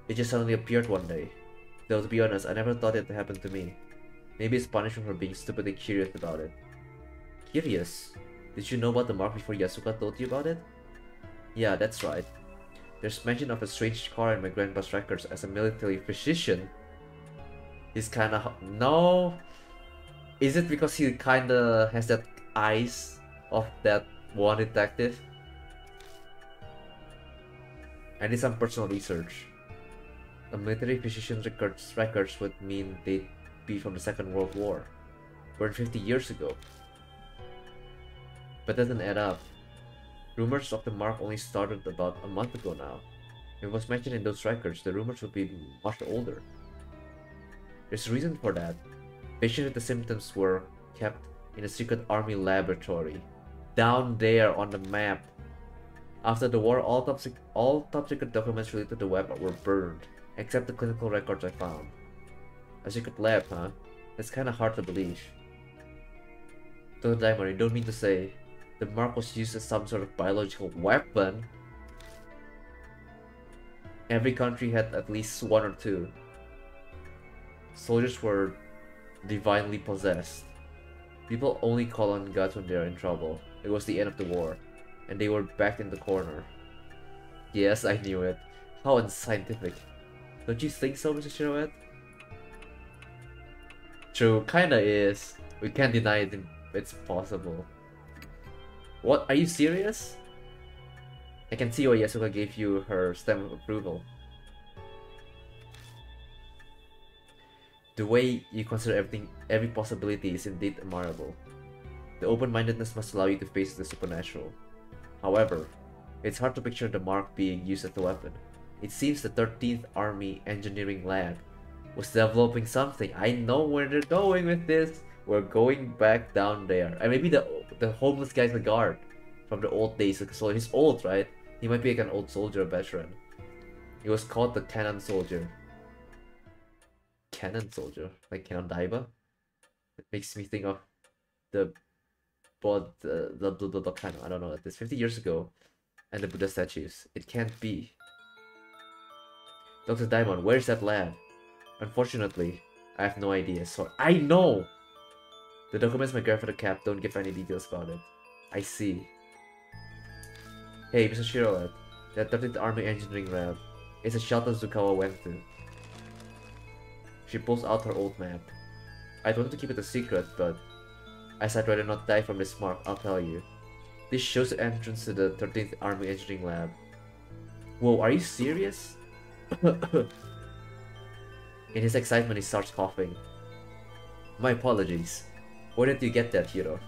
It just suddenly appeared one day. Though to be honest, I never thought it happened to me. Maybe it's punishment for being stupidly curious about it. Curious? Did you know about the mark before Yasuoka told you about it? Yeah, that's right. There's mention of a strange scar in my grandpa's records as a military physician. He's kinda... No! Is it because he kinda has that eyes of that one detective? I did some personal research. A military physician's records would mean they'd be from the Second World War, burned 50 years ago. But that doesn't add up. Rumors of the mark only started about a month ago now. If it was mentioned in those records, the rumors would be much older. There's a reason for that. Patients with the symptoms were kept in a secret army laboratory. Down there on the map. After the war, all top secret documents related to the web were burned, except the clinical records I found. A secret lab, huh? That's kinda hard to believe. Dr. Daimon, you don't mean to say the mark was used as some sort of biological weapon? Every country had at least one or two. Soldiers were divinely possessed. People only call on gods when they are in trouble. It was the end of the war, and they were backed in the corner. Yes, I knew it. How unscientific. Don't you think so, Mr. Shiroed? True, kinda is. We can't deny it, it's possible. What? Are you serious? I can see why Yasuoka gave you her stamp of approval. The way you consider every possibility is indeed admirable. The open-mindedness must allow you to face the supernatural. However, it's hard to picture the mark being used as a weapon. It seems the 13th Army Engineering Lab was developing something. I know where they're going with this. We're going back down there. And maybe the homeless guy's the guard from the old days. So he's old, right? He might be like an old soldier, a veteran. He was called the Cannon Soldier. Cannon Soldier? Like Cannon Daiba? It makes me think of the Cannon. I don't know. This 50 years ago. And the Buddha statues. It can't be. Dr. Diamond, where's that lab? Unfortunately, I have no idea. So I know! The documents my grandfather kept don't give any details about it. I see. Hey, Mr. Shirolet, that 13th Army Engineering Lab is a shelter Zukawa went to. She pulls out her old map. I'd want to keep it a secret, but as I'd rather not die from this mark, I'll tell you. This shows the entrance to the 13th Army Engineering Lab. Whoa, are you serious? In his excitement, he starts coughing. My apologies. Where did you get that, Hiro?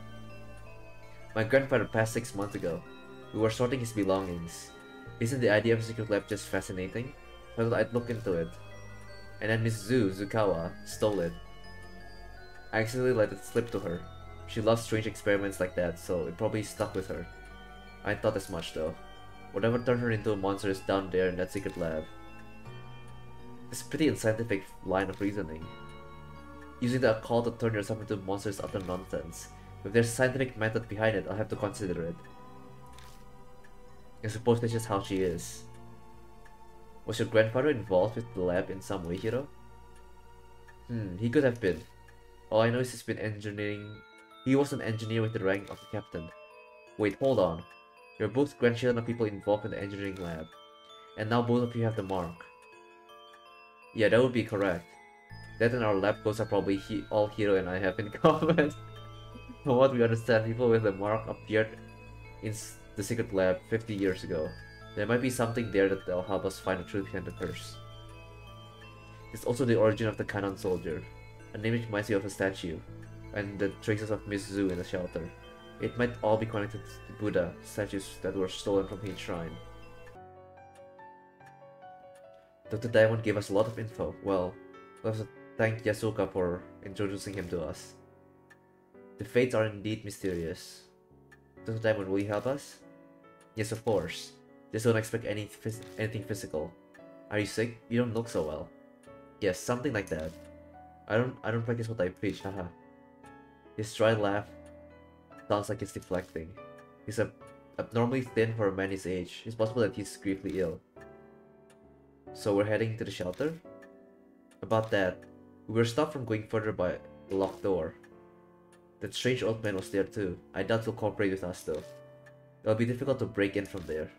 My grandfather passed 6 months ago. We were sorting his belongings. Isn't the idea of a secret lab just fascinating? I thought I'd look into it. And then Miss Zukawa, stole it. I accidentally let it slip to her. She loves strange experiments like that, so it probably stuck with her. I thought as much though. Whatever turned her into a monster is down there in that secret lab. It's a pretty unscientific line of reasoning. Using the occult to turn yourself into monsters is utter nonsense. If there's a scientific method behind it, I'll have to consider it. I suppose that's just how she is. Was your grandfather involved with the lab in some way, Hiro? He could have been. All I know is he's been engineering. He was an engineer with the rank of the captain. Wait, hold on. You're both grandchildren of people involved in the engineering lab. And now both of you have the mark. Yeah, that would be correct. That and our lab coats are probably all Hiro and I have in common. From what we understand, people with the mark appeared in the secret lab 50 years ago. There might be something there that'll help us find the truth behind the curse. It's also the origin of the Cannon Soldier, a name which reminds me of a statue, and the traces of Miss Zu in the shelter. It might all be connected to Buddha statues that were stolen from his shrine. Dr. Diamond gave us a lot of info. Well, we'll have to thank Yasuoka for introducing him to us. The fates are indeed mysterious. Dr. Diamond, will you help us? Yes, of course. Just don't expect anything physical. Are you sick? You don't look so well. Yes, something like that. I don't practice what I preach, haha. His dry laugh sounds like it's deflecting. He's abnormally thin for a man his age. It's possible that he's gravely ill. So we're heading to the shelter? About that, we were stopped from going further by the locked door. That strange old man was there too. I doubt he'll cooperate with us though. It'll be difficult to break in from there.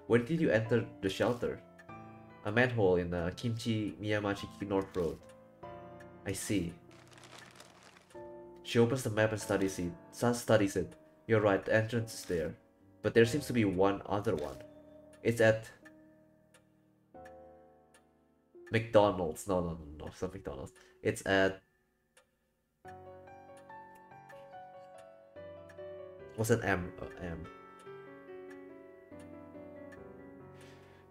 Where did you enter the shelter? A manhole in Kimchi Miyamachi North Road. I see. She opens the map and studies it. You're right, the entrance is there. But there seems to be one other one. It's at McDonald's. No, it's not McDonald's. It's at... What's an M? M.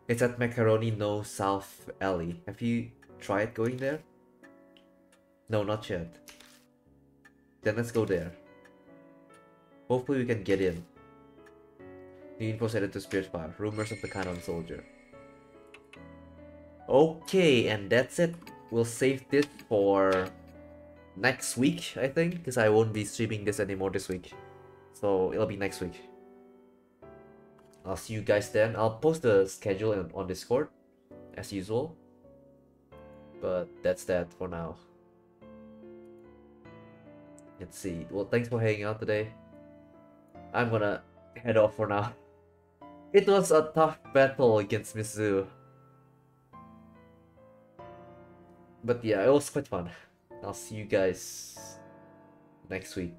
It's at Macaroni No South Alley. Have you tried going there? No, not yet. Then let's go there. Hopefully we can get in. The info headed to Spirit Fire. Rumors of the Cannon Soldier. Okay, and that's it. We'll save this for next week, I think, because I won't be streaming this anymore this week. So it'll be next week. I'll see you guys then. I'll post the schedule on Discord, as usual. But that's that for now. Let's see. Well, thanks for hanging out today. I'm gonna head off for now. It was a tough battle against Miss Zu. But yeah, it was quite fun. I'll see you guys next week.